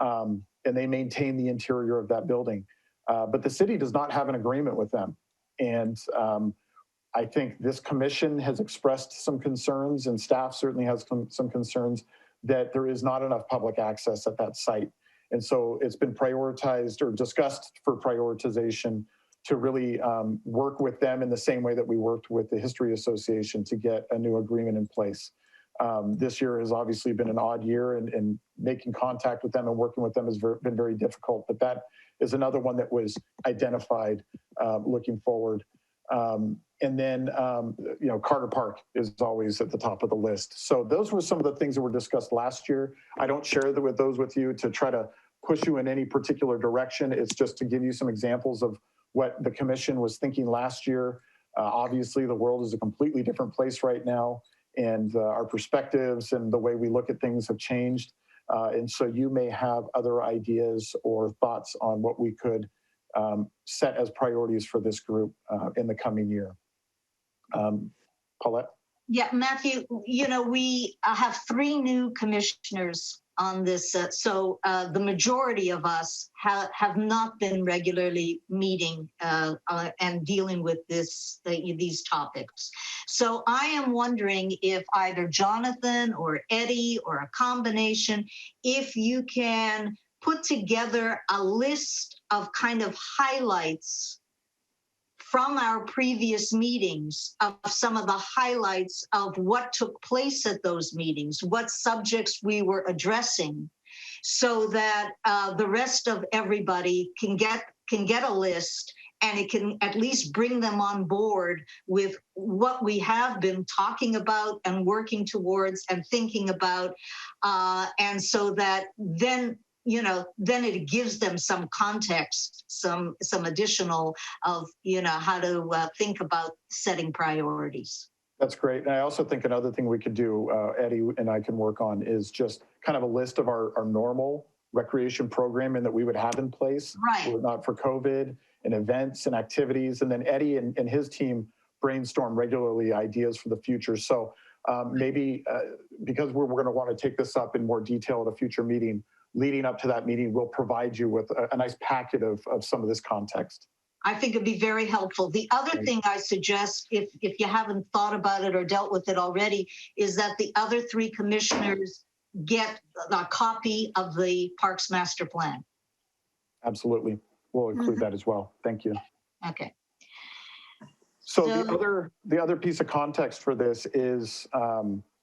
And they maintain the interior of that building. But the city does not have an agreement with them. And I think this commission has expressed some concerns, and staff certainly has some concerns that there is not enough public access at that site. And so it's been prioritized or discussed for prioritization to really work with them in the same way that we worked with the History Association to get a new agreement in place. This year has obviously been an odd year, and making contact with them and working with them has been very difficult, but that is another one that was identified looking forward. And then, Carter Park is always at the top of the list. So those were some of the things that were discussed last year. I don't share those with you to try to push you in any particular direction. It's just to give you some examples of what the commission was thinking last year. Obviously, the world is a completely different place right now, and our perspectives and the way we look at things have changed. And so you may have other ideas or thoughts on what we could set as priorities for this group in the coming year. Paulette? Yeah, Matthew, we have 3 new commissioners on this. So the majority of us have not been regularly meeting and dealing with these topics. So I am wondering if either Jonathan or Eddie or a combination, if you can put together a list of kind of highlights from our previous meetings, of some of the highlights of what took place at those meetings, what subjects we were addressing, so that the rest of everybody can get a list, and it can at least bring them on board with what we have been talking about and working towards and thinking about, and so that then it gives them some context, some additional of, how to think about setting priorities. That's great. And I also think another thing we could do, Eddie and I can work on, is just kind of a list of our normal recreation programming that we would have in place. Right. Not for COVID, and events and activities. And then Eddie and his team brainstorm regularly ideas for the future. So maybe because we're going to want to take this up in more detail at a future meeting, leading up to that meeting, we'll provide you with a nice packet of some of this context. I think it'd be very helpful. The other thing I suggest, if you haven't thought about it or dealt with it already, is that the other 3 commissioners get a copy of the Parks Master Plan. Absolutely. We'll include that as well. Thank you. Okay. So the other piece of context for this is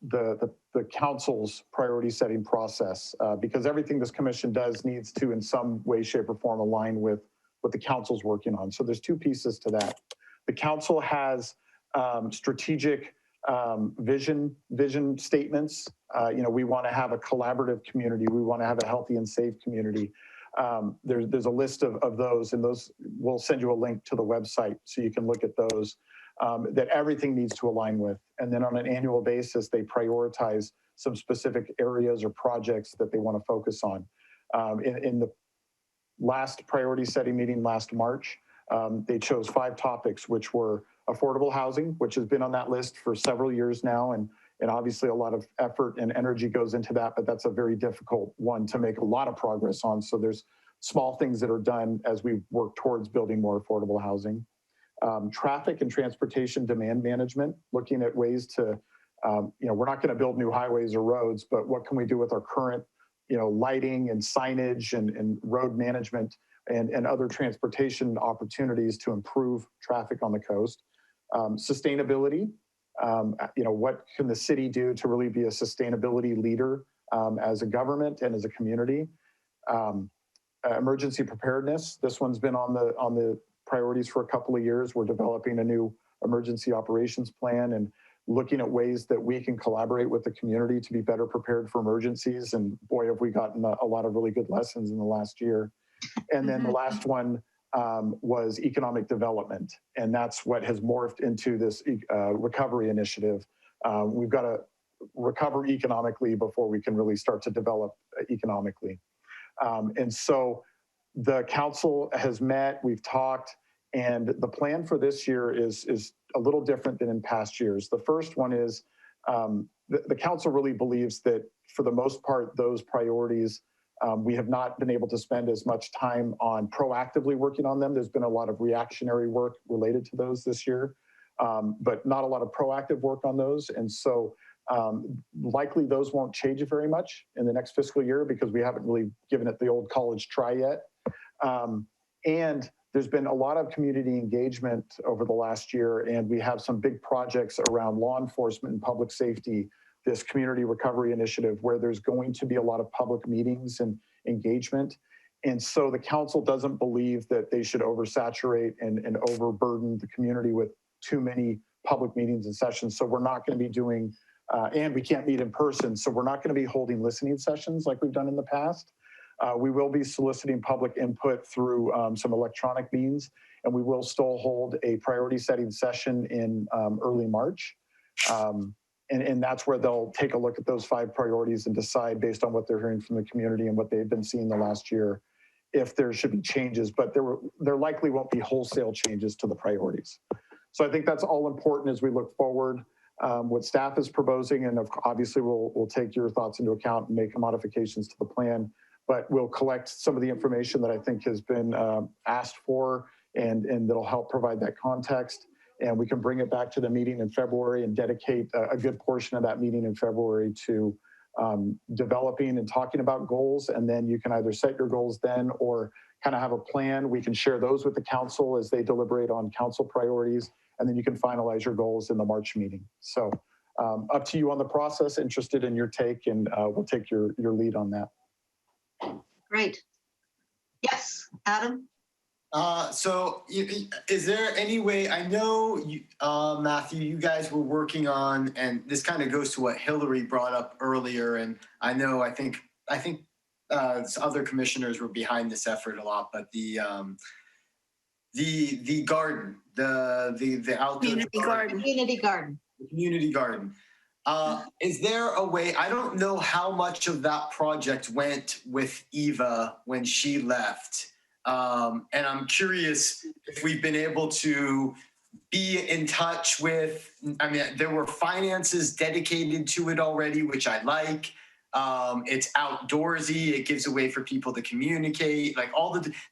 the council's priority setting process, because everything this commission does needs to, in some way, shape, or form, align with what the council's working on. So there's 2 pieces to that. The council has strategic vision statements. We want to have a collaborative community. We want to have a healthy and safe community. There's a list of those, and those, we'll send you a link to the website so you can look at those, that everything needs to align with. And then on an annual basis, they prioritize some specific areas or projects that they want to focus on. In the last priority setting meeting last March, they chose 5 topics, which were affordable housing, which has been on that list for several years now. And obviously a lot of effort and energy goes into that, but that's a very difficult one to make a lot of progress on. So there's small things that are done as we work towards building more affordable housing. Traffic and transportation demand management, looking at ways to, we're not going to build new highways or roads, but what can we do with our current, lighting and signage and road management and other transportation opportunities to improve traffic on the coast. Sustainability, what can the city do to really be a sustainability leader as a government and as a community? Emergency preparedness, this one's been on the priorities for a couple of years. We're developing a new emergency operations plan and looking at ways that we can collaborate with the community to be better prepared for emergencies. And boy, have we gotten a lot of really good lessons in the last year. And then the last one was economic development. And that's what has morphed into this recovery initiative. We've got to recover economically before we can really start to develop economically. And so the council has met, we've talked, And the plan for this year is a little different than in past years. The first one is the council really believes that for the most part, those priorities, we have not been able to spend as much time on proactively working on them. There's been a lot of reactionary work related to those this year, but not a lot of proactive work on those. And so likely those won't change very much in the next fiscal year because we haven't really given it the old college try yet. And there's been a lot of community engagement over the last year, and we have some big projects around law enforcement and public safety, this community recovery initiative where there's going to be a lot of public meetings and engagement. And so the council doesn't believe that they should oversaturate and overburden the community with too many public meetings and sessions. So we're not going to be doing, and we can't meet in person, so we're not going to be holding listening sessions like we've done in the past. We will be soliciting public input through some electronic means, and we will still hold a priority setting session in early March. And that's where they'll take a look at those 5 priorities and decide based on what they're hearing from the community and what they've been seeing the last year, if there should be changes, but there likely won't be wholesale changes to the priorities. So I think that's all important as we look forward. What staff is proposing, and obviously we'll take your thoughts into account and make modifications to the plan, but we'll collect some of the information that I think has been asked for and that'll help provide that context. And we can bring it back to the meeting in February and dedicate a good portion of that meeting in February to developing and talking about goals. And then you can either set your goals then or kind of have a plan. We can share those with the council as they deliberate on council priorities. And then you can finalize your goals in the March meeting. So up to you on the process, interested in your take, and we'll take your lead on that. Great. Yes, Adam? So is there any way, I know, Matthew, you guys were working on, and this kind of goes to what Hillary brought up earlier, and I know, I think other commissioners were behind this effort a lot, but the garden, the outdoor Community garden. Community garden. the community garden. Is there a way, I don't know how much of that project went with Eva when she left. And I'm curious if we've been able to be in touch with, I mean, there were finances dedicated to it already, which I like. It's outdoorsy. It gives a way for people to communicate. Like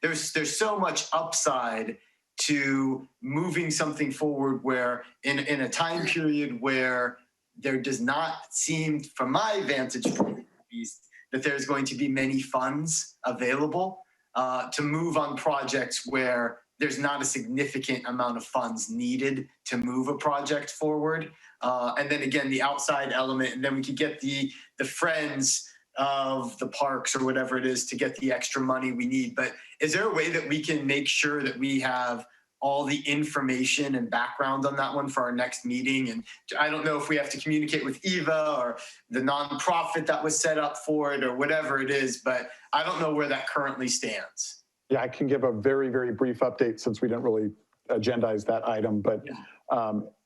there's so much upside to moving something forward where in a time period where there does not seem, from my vantage point at least, that there's going to be many funds available to move on projects where there's not a significant amount of funds needed to move a project forward. And then again, the outside element, and then we could get the friends of the parks or whatever it is to get the extra money we need. But is there a way that we can make sure that we have all the information and background on that one for our next meeting? And I don't know if we have to communicate with Eva or the nonprofit that was set up for it or whatever it is, but I don't know where that currently stands. Yeah, I can give a very, very brief update since we didn't really agendize that item, but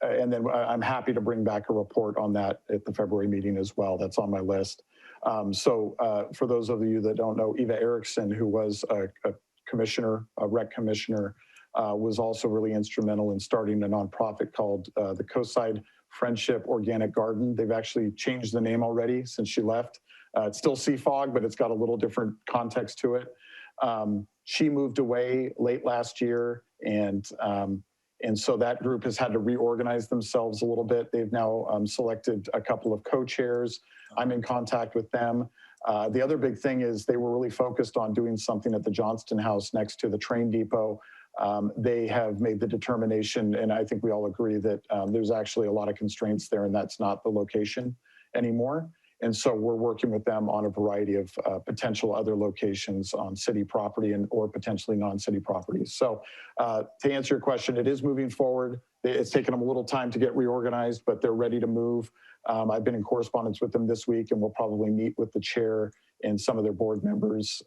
and then I'm happy to bring back a report on that at the February meeting as well. That's on my list. So for those of you that don't know, Eva Erickson, who was a commissioner, a rec commissioner, was also really instrumental in starting a nonprofit called the Coastside Friendship Organic Garden. They've actually changed the name already since she left. It's still CFOG, but it's got a little different context to it. She moved away late last year, and so that group has had to reorganize themselves a little bit. They've now selected a couple of co-chairs. I'm in contact with them. The other big thing is they were really focused on doing something at the Johnston House next to the train depot. They have made the determination, and I think we all agree that there's actually a lot of constraints there, and that's not the location anymore. And so we're working with them on a variety of potential other locations on city property or potentially non-city properties. So to answer your question, it is moving forward. It's taken them a little time to get reorganized, but they're ready to move. I've been in correspondence with them this week, and we'll probably meet with the chair and some of their board members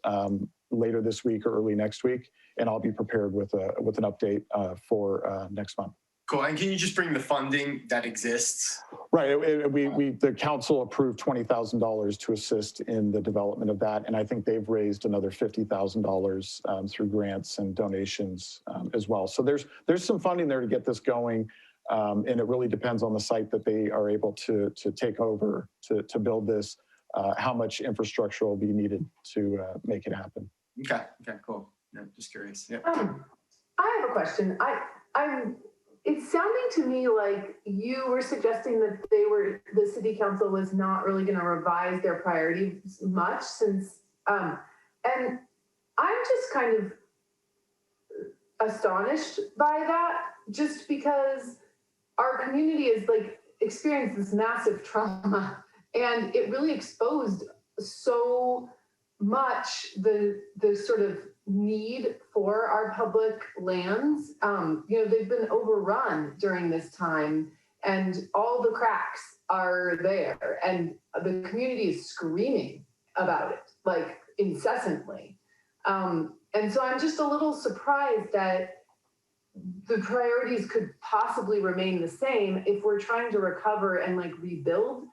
later this week or early next week. And I'll be prepared with an update for next month. Cool. And can you just bring the funding that exists? Right. The council approved $20,000 to assist in the development of that. And I think they've raised another $50,000 through grants and donations as well. So there's some funding there to get this going. And it really depends on the site that they are able to take over to build this, how much infrastructure will be needed to make it happen. Okay, cool. Yeah, just curious. Yeah. I have a question. It's sounding to me like you were suggesting that the city council was not really going to revise their priorities much since, and I'm just kind of astonished by that, just because our community has like experienced this massive trauma, and it really exposed so much the sort of need for our public lands. They've been overrun during this time, and all the cracks are there, and the community is screaming about it like incessantly. And so I'm just a little surprised that the priorities could possibly remain the same if we're trying to recover and like rebuild.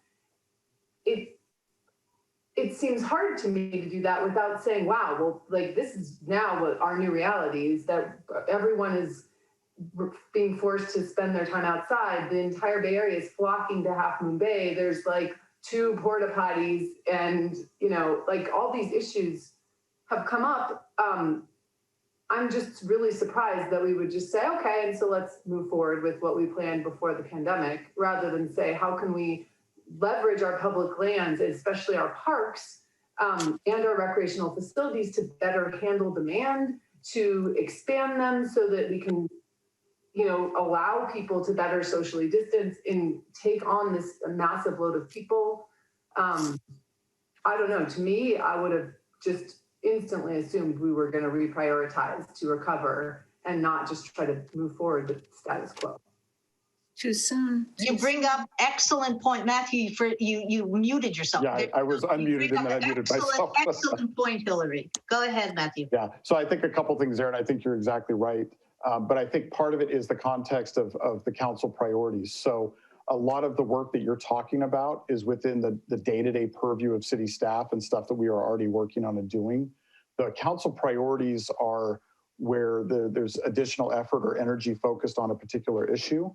It seems hard to me to do that without saying, wow, well, like this is now what our new reality is, that everyone is being forced to spend their time outside. The entire Bay Area is flocking to Half Moon Bay. There's like 2 porta potties, and like all these issues have come up. I'm just really surprised that we would just say, okay, and so let's move forward with what we planned before the pandemic, rather than say, how can we leverage our public lands, especially our parks, and our recreational facilities to better handle demand, to expand them so that we can, allow people to better socially distance and take on this massive load of people. I don't know. To me, I would have just instantly assumed we were going to reprioritize to recover and not just try to move forward with status quo. Too soon. You bring up excellent point, Matthew. You muted yourself. Yeah, I was unmuted and then I muted myself. Excellent point, Hillary. Go ahead, Matthew. Yeah, so I think a couple things there, and I think you're exactly right. But I think part of it is the context of the council priorities. So a lot of the work that you're talking about is within the day-to-day purview of city staff and stuff that we are already working on and doing. The council priorities are where there's additional effort or energy focused on a particular issue.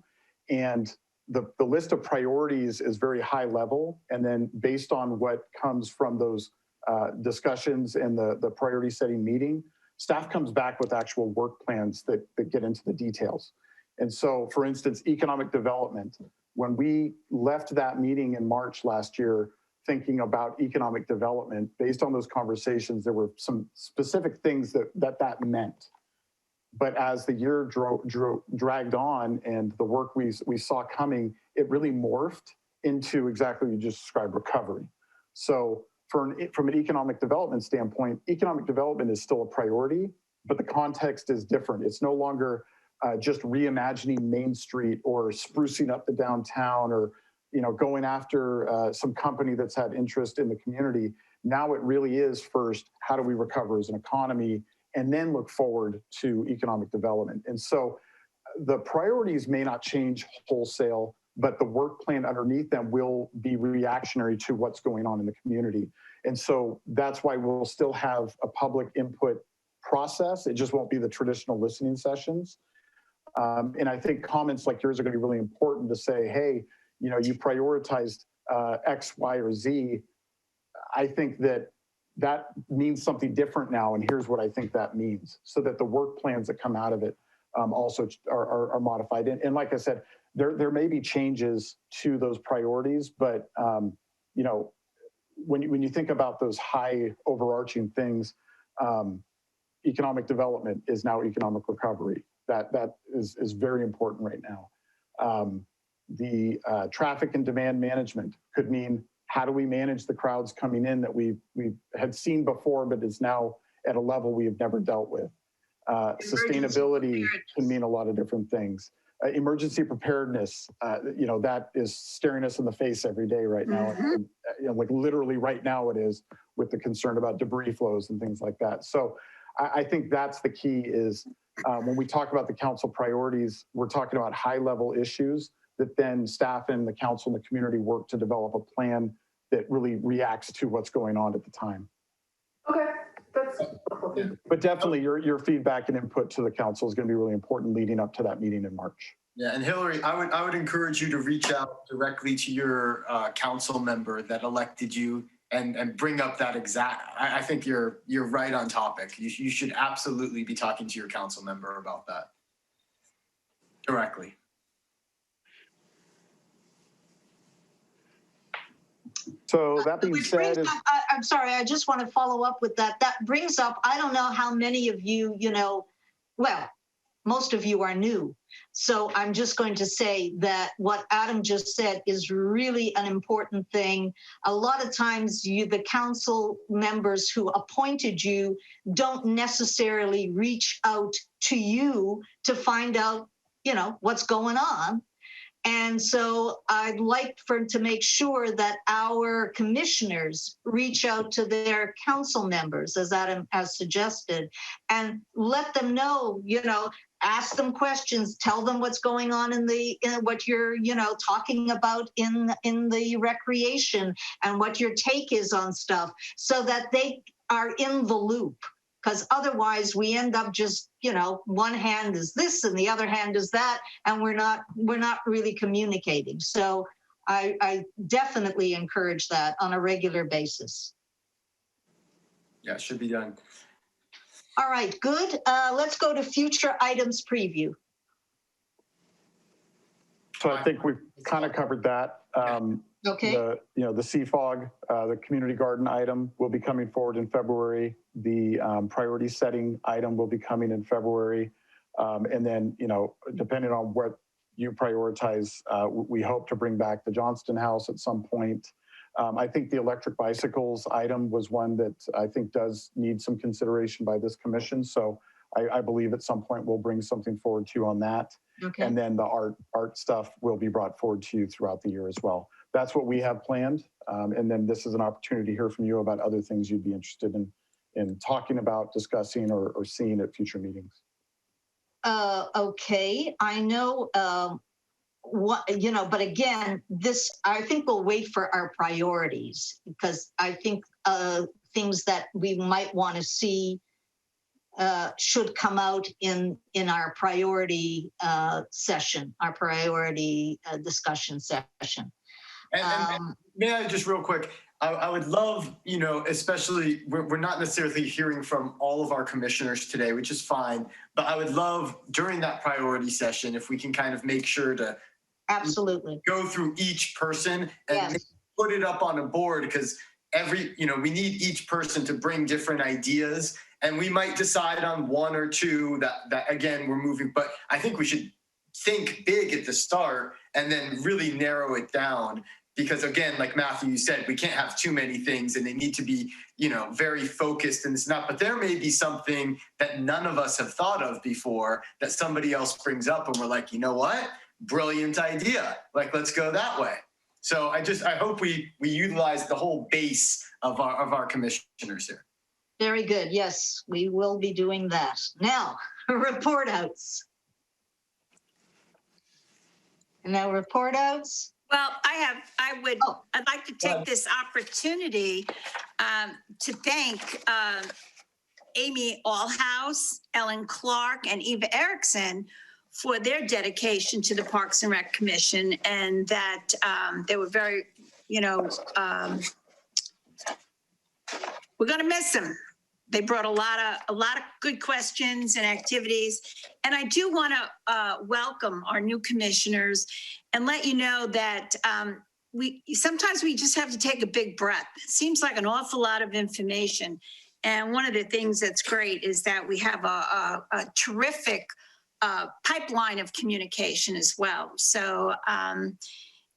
And the list of priorities is very high level. And then based on what comes from those discussions and the priority setting meeting, staff comes back with actual work plans that get into the details. And so, for instance, economic development, when we left that meeting in March last year, thinking about economic development, based on those conversations, there were some specific things that meant. But as the year dragged on and the work we saw coming, it really morphed into exactly what you just described, recovery. So from an economic development standpoint, economic development is still a priority, but the context is different. It's no longer just reimagining Main Street or sprucing up the downtown or going after some company that's had interest in the community. Now it really is first, how do we recover as an economy, and then look forward to economic development. And so the priorities may not change wholesale, but the work plan underneath them will be reactionary to what's going on in the community. And so that's why we'll still have a public input process. It just won't be the traditional listening sessions. And I think comments like yours are going to be really important to say, hey, you prioritized X, Y, or Z. I think that means something different now, and here's what I think that means, so that the work plans that come out of it also are modified. And like I said, there may be changes to those priorities, but when you think about those high overarching things, economic development is now economic recovery. That is very important right now. The traffic and demand management could mean, how do we manage the crowds coming in that we had seen before, but is now at a level we have never dealt with? Sustainability can mean a lot of different things. Emergency preparedness, that is staring us in the face every day right now. Mm-hmm. Like literally right now it is, with the concern about debris flows and things like that. So I think that's the key is when we talk about the council priorities, we're talking about high level issues, that then staff and the council and the community work to develop a plan that really reacts to what's going on at the time. Okay, that's helpful. Yeah. But definitely your feedback and input to the council is going to be really important leading up to that meeting in March. Yeah, and Hillary, I would encourage you to reach out directly to your council member that elected you and bring up that exact. I think you're right on topic. You should absolutely be talking to your council member about that directly. So that being Which said, brings up, I'm sorry, I just want to follow up with that. That brings up, I don't know how many of you, well, most of you are new. So I'm just going to say that what Adam just said is really an important thing. A lot of times the council members who appointed you don't necessarily reach out to you to find out, what's going on. And so I'd like to make sure that our commissioners reach out to their council members, as Adam has suggested, and let them know, ask them questions, tell them what's going on in what you're, talking about in the recreation and what your take is on stuff, so that they are in the loop. Because otherwise we end up just, one hand is this and the other hand is that, and we're not really communicating. So I definitely encourage that on a regular basis. Yeah, it should be done. All right, good. Let's go to future items preview. so I think we've kind of covered that. Okay. The CFOG, the community garden item will be coming forward in February. The priority setting item will be coming in February. And then, depending on what you prioritize, we hope to bring back the Johnston House at some point. I think the electric bicycles item was one that I think does need some consideration by this commission. So I believe at some point we'll bring something forward to you on that. Okay. And then the art stuff will be brought forward to you throughout the year as well. That's what we have planned. And then this is an opportunity to hear from you about other things you'd be interested in talking about, discussing, or seeing at future meetings. Okay, I know, but again, I think we'll wait for our priorities, because I think things that we might want to see should come out in our priority session, our priority discussion session. And may I just real quick, I would love, especially we're not necessarily hearing from all of our commissioners today, which is fine, but I would love during that priority session, if we can kind of make sure to absolutely go through each person and yes. put it up on a board, because we need each person to bring different ideas, and we might decide on one or two that again, we're moving, but I think we should think big at the start and then really narrow it down. Because again, like Matthew, you said, we can't have too many things and they need to be, very focused, and it's not, but there may be something that none of us have thought of before that somebody else brings up and we're like, you know what? Brilliant idea. Like, let's go that way. So I hope we utilize the whole base of our commissioners here. Very good. Yes, we will be doing that. Now, report outs. Now, report outs. Well, I'd like to take this opportunity to thank Amy Allhouse, Ellen Clark, and Eva Erickson for their dedication to the Parks and Rec Commission, and that they were very, we're going to miss them. They brought a lot of good questions and activities. And I do want to welcome our new commissioners and let you know that sometimes we just have to take a big breath. It seems like an awful lot of information. And one of the things that's great is that we have a terrific pipeline of communication as well. So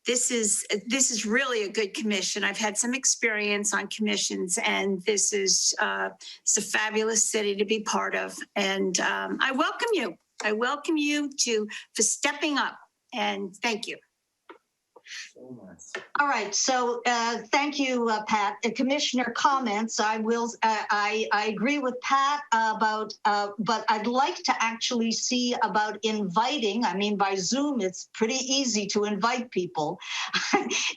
this is really a good commission. I've had some experience on commissions, and this is it's a fabulous city to be part of. And I welcome you. I welcome you for stepping up, and thank you. So much. All right, so thank you, Pat. Commissioner comments. I agree with Pat about, but I'd like to actually see about inviting. I mean, by Zoom, it's pretty easy to invite people,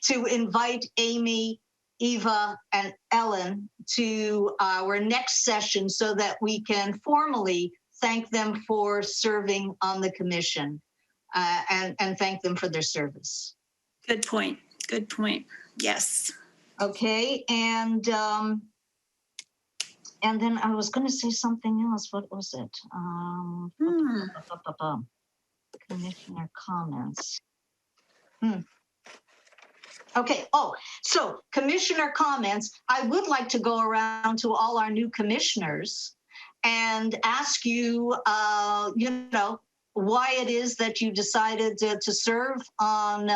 to invite Amy, Eva, and Ellen to our next session so that we can formally thank them for serving on the commission and thank them for their service. Good point. Good point. Yes. Okay, and then I was going to say something else. What was it? Commissioner comments. Okay. Oh, so commissioner comments. I would like to go around to all our new commissioners and ask you, why it is that you decided to serve on,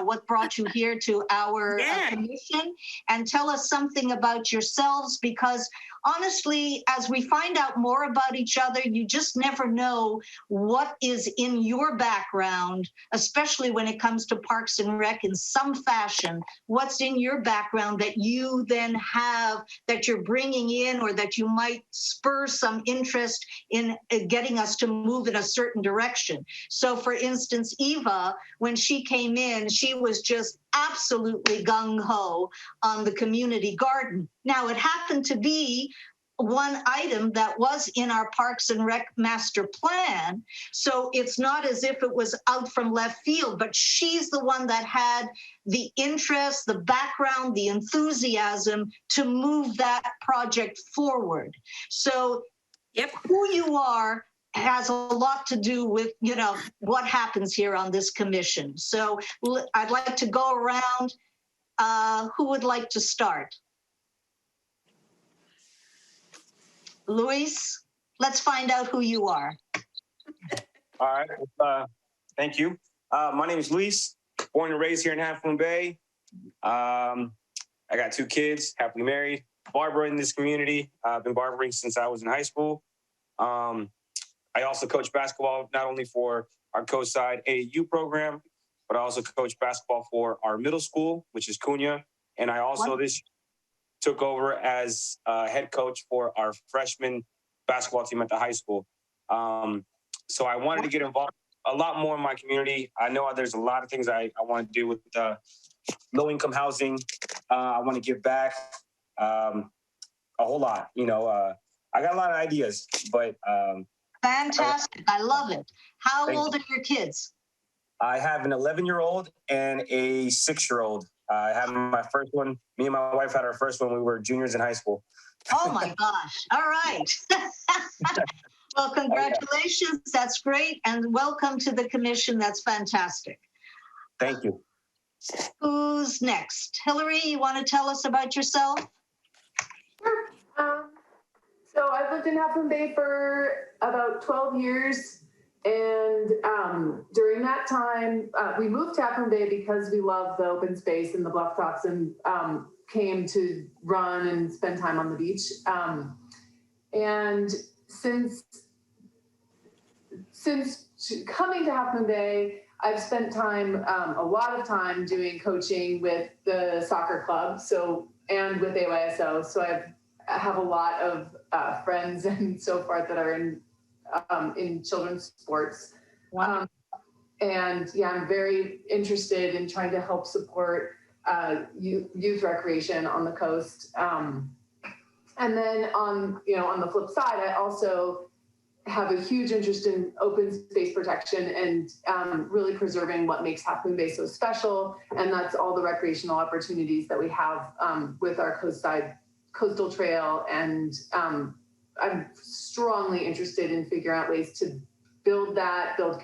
what brought you here to our commission, and tell us something about yourselves, because honestly, as we find out more about each other, you just never know what is in your background, especially when it comes to Parks and Rec in some fashion. What's in your background that you then have, that you're bringing in, or that you might spur some interest in getting us to move in a certain direction. So for instance, Eva, when she came in, she was just absolutely gung-ho on the community garden. Now, it happened to be one item that was in our Parks and Rec master plan. So it's not as if it was out from left field, but she's the one that had the interest, the background, the enthusiasm to move that project forward. So who you are has a lot to do with, what happens here on this commission. So I'd like to go around. Who would like to start? Luis, let's find out who you are. All right. Thank you. My name is Luis, born and raised here in Half Moon Bay. I got 2 kids, happily married. Barber in this community. I've been barbering since I was in high school. I also coach basketball, not only for our co-side AAU program, but I also coach basketball for our middle school, which is Cunha. And I also this took over as head coach for our freshman basketball team at the high school. So I wanted to get involved a lot more in my community. I know there's a lot of things I want to do with low-income housing. I want to give back a whole lot. I got a lot of ideas, but fantastic. I love it. How old are your kids? I have an 11-year-old and a 6-year-old. I have my first one. Me and my wife had our first one when we were juniors in high school. Oh my gosh. All right. Well, congratulations. That's great. And welcome to the commission. That's fantastic. Thank you. Who's next? Hillary, you want to tell us about yourself? Sure. So I've lived in Half Moon Bay for about 12 years. And during that time, we moved to Half Moon Bay because we love the open space and the bluff tops, and came to run and spend time on the beach. And since coming to Half Moon Bay, I've spent a lot of time doing coaching with the soccer club, and with AYSO. So I have a lot of friends and so forth that are in children's sports. Wow. And I'm very interested in trying to help support youth recreation on the coast. And then on the flip side, I also have a huge interest in open space protection and really preserving what makes Half Moon Bay so special. And that's all the recreational opportunities that we have with our coastal trail. And I'm strongly interested in figuring out ways to build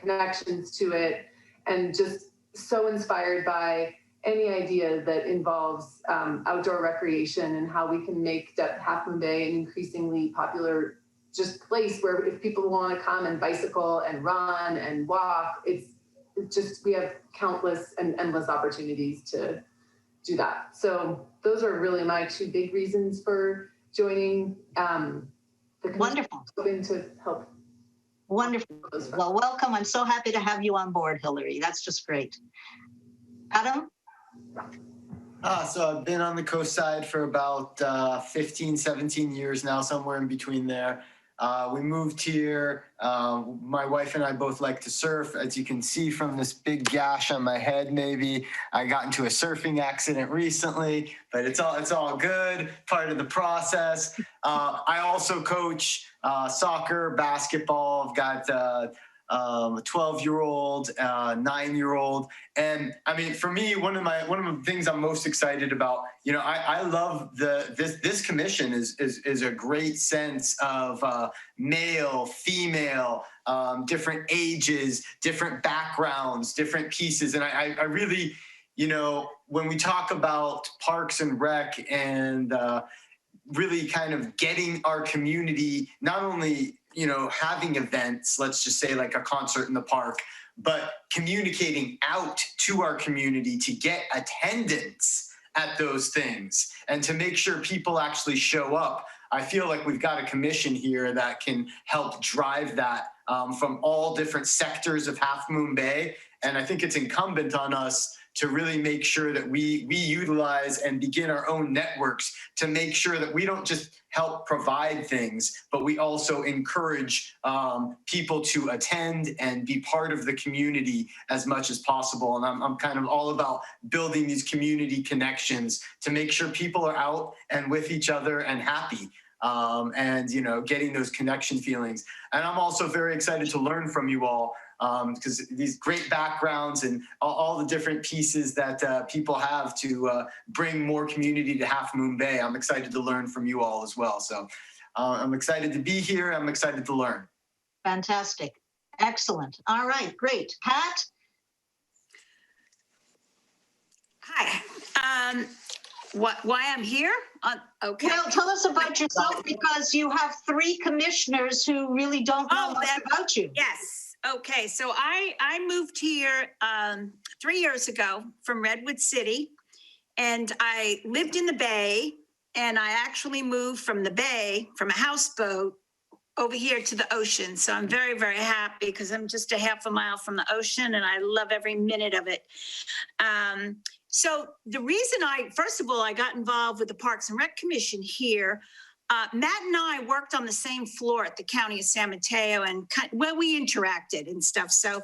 connections to it, and just so inspired by any idea that involves outdoor recreation and how we can make Half Moon Bay an increasingly popular just place where if people want to come and bicycle and run and walk, we have countless and endless opportunities to do that. So those are really my 2 big reasons for joining the commission. Wonderful. Hoping to help. Wonderful. Well, welcome. I'm so happy to have you on board, Hillary. That's just great. Adam? So I've been on the coast side for about 15, 17 years now, somewhere in between there. We moved here. My wife and I both like to surf. As you can see from this big gash on my head, maybe I got into a surfing accident recently, but it's all good, part of the process. I also coach soccer, basketball. I've got a 12-year-old, 9-year-old. And I mean, for me, one of the things I'm most excited about, you know, I love this commission is a great sense of male, female, different ages, different backgrounds, different pieces. And I really, you know, when we talk about Parks and Rec and really kind of getting our community, not only, you know, having events, let's just say like a concert in the park, but communicating out to our community to get attendance at those things and to make sure people actually show up. I feel like we've got a commission here that can help drive that from all different sectors of Half Moon Bay. And I think it's incumbent on us to really make sure that we utilize and begin our own networks to make sure that we don't just help provide things, but we also encourage people to attend and be part of the community as much as possible. And I'm kind of all about building these community connections to make sure people are out and with each other and happy. And, you know, getting those connection feelings. And I'm also very excited to learn from you all because these great backgrounds and all the different pieces that people have to bring more community to Half Moon Bay. I'm excited to learn from you all as well. So I'm excited to be here. I'm excited to learn. Fantastic. Excellent. All right, great. Pat? Hi. Why I'm here? Okay. Well, tell us about yourself because you have 3 commissioners who really don't know much about you. Yes. Okay. So I moved here 3 years ago from Redwood City, and I lived in the Bay, and I actually moved from the Bay, from a houseboat, over here to the ocean. So I'm very, very happy because I'm just a half a mile from the ocean, and I love every minute of it. So the reason first of all, I got involved with the Parks and Rec Commission here, Matt and I worked on the same floor at the County of San Mateo, and we interacted and stuff. So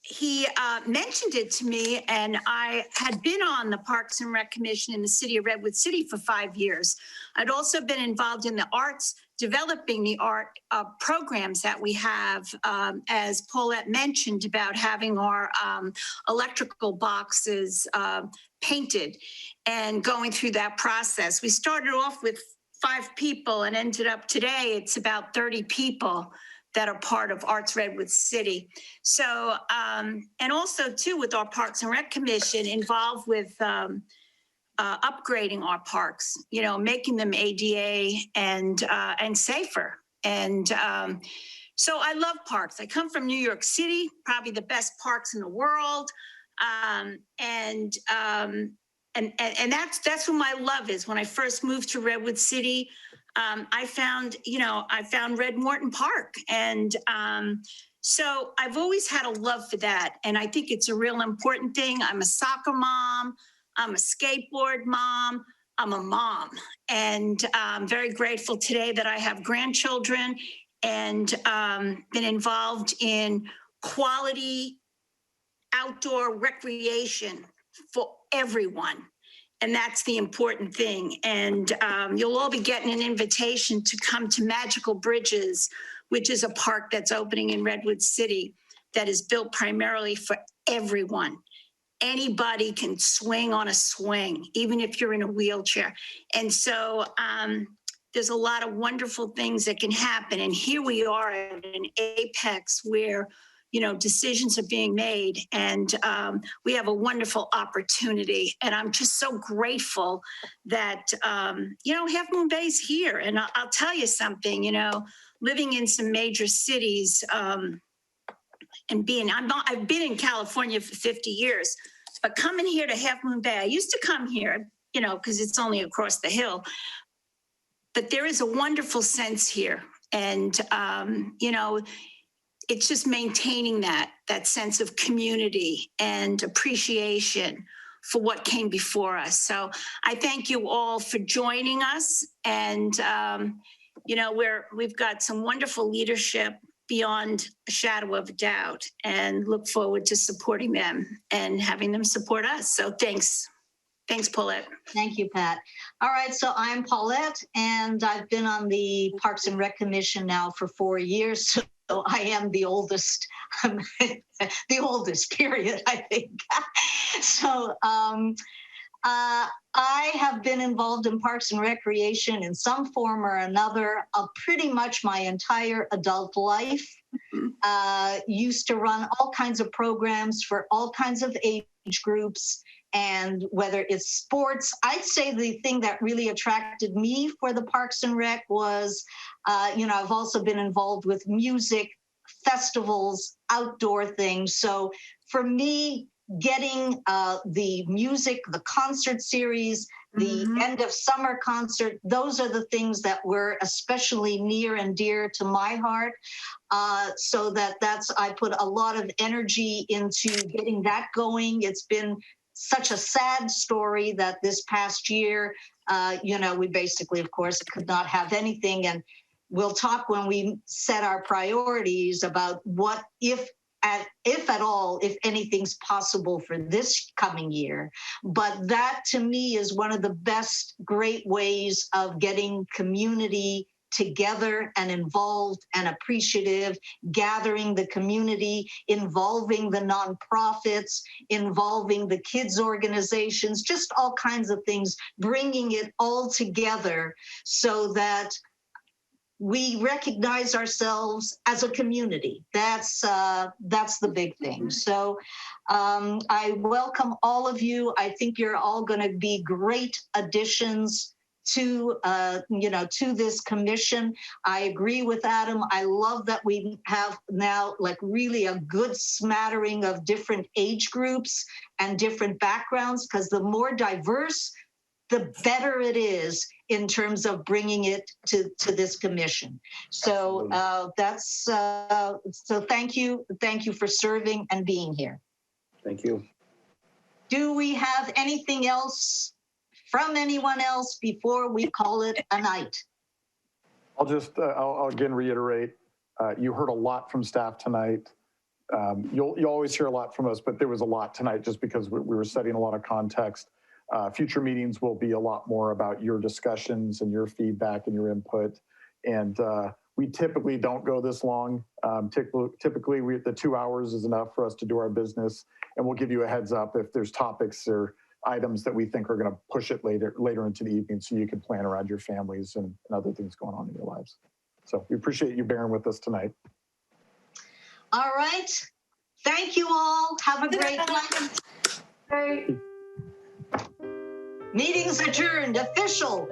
he mentioned it to me, and I had been on the Parks and Rec Commission in the city of Redwood City for 5 years. I'd also been involved in the arts, developing the art programs that we have, as Paulette mentioned, about having our electrical boxes painted and going through that process. We started off with 5 people and ended up today, it's about 30 people that are part of Arts Redwood City. So, and also too, with our Parks and Rec Commission involved with upgrading our parks, you know, making them ADA and safer. And so I love parks. I come from New York City, probably the best parks in the world. And that's what my love is. When I first moved to Redwood City, I found Red Morton Park. And so I've always had a love for that. And I think it's a real important thing. I'm a soccer mom. I'm a skateboard mom. I'm a mom. And I'm very grateful today that I have grandchildren and been involved in quality outdoor recreation for everyone. And that's the important thing. And you'll all be getting an invitation to come to Magical Bridges, which is a park that's opening in Redwood City that is built primarily for everyone. Anybody can swing on a swing, even if you're in a wheelchair. And so there's a lot of wonderful things that can happen. And here we are at an apex where, you know, decisions are being made, and we have a wonderful opportunity. And I'm just so grateful that, you know, Half Moon Bay's here. And I'll tell you something, you know, living in some major cities and I've been in California for 50 years, but coming here to Half Moon Bay, I used to come here, you know, because it's only across the hill, but there is a wonderful sense here. And, you know, it's just maintaining that sense of community and appreciation for what came before us. So I thank you all for joining us. And, you know, we've got some wonderful leadership beyond a shadow of a doubt, and look forward to supporting them and having them support us. So thanks. Thanks, Paulette. Thank you, Pat. All right, so I'm Paulette, and I've been on the Parks and Rec Commission now for 4 years. So I am the oldest, the oldest, period, I think. So I have been involved in Parks and Recreation in some form or another pretty much my entire adult life. Used to run all kinds of programs for all kinds of age groups. And whether it's sports, I'd say the thing that really attracted me for the Parks and Rec was, you know, I've also been involved with music, festivals, outdoor things. So for me, getting the music, the concert series, the end of summer concert, those are the things that were especially near and dear to my heart. So I put a lot of energy into getting that going. It's been such a sad story that this past year, you know, we basically, of course, could not have anything. And we'll talk when we set our priorities about what, if at all, if anything's possible for this coming year. But that to me is one of the best great ways of getting community together and involved and appreciative, gathering the community, involving the nonprofits, involving the kids organizations, just all kinds of things, bringing it all together so that we recognize ourselves as a community. That's the big thing. So I welcome all of you. I think you're all going to be great additions to you know, to this commission. I agree with Adam. I love that we have now like really a good smattering of different age groups and different backgrounds, because the more diverse, the better it is in terms of bringing it to this commission. So so thank you for serving and being here. Thank you. Do we have anything else from anyone else before we call it a night? I'll just, I'll again reiterate, you heard a lot from staff tonight. You'll always hear a lot from us, but there was a lot tonight just because we were setting a lot of context. Future meetings will be a lot more about your discussions and your feedback and your input. And we typically don't go this long. Typically, the 2 hours is enough for us to do our business. And we'll give you a heads up if there's topics or items that we think are going to push it later into the evening so you can plan around your families and other things going on in your lives. So we appreciate you bearing with us tonight. All right. Thank you all. Have a great night. Great. Meeting's adjourned. Official.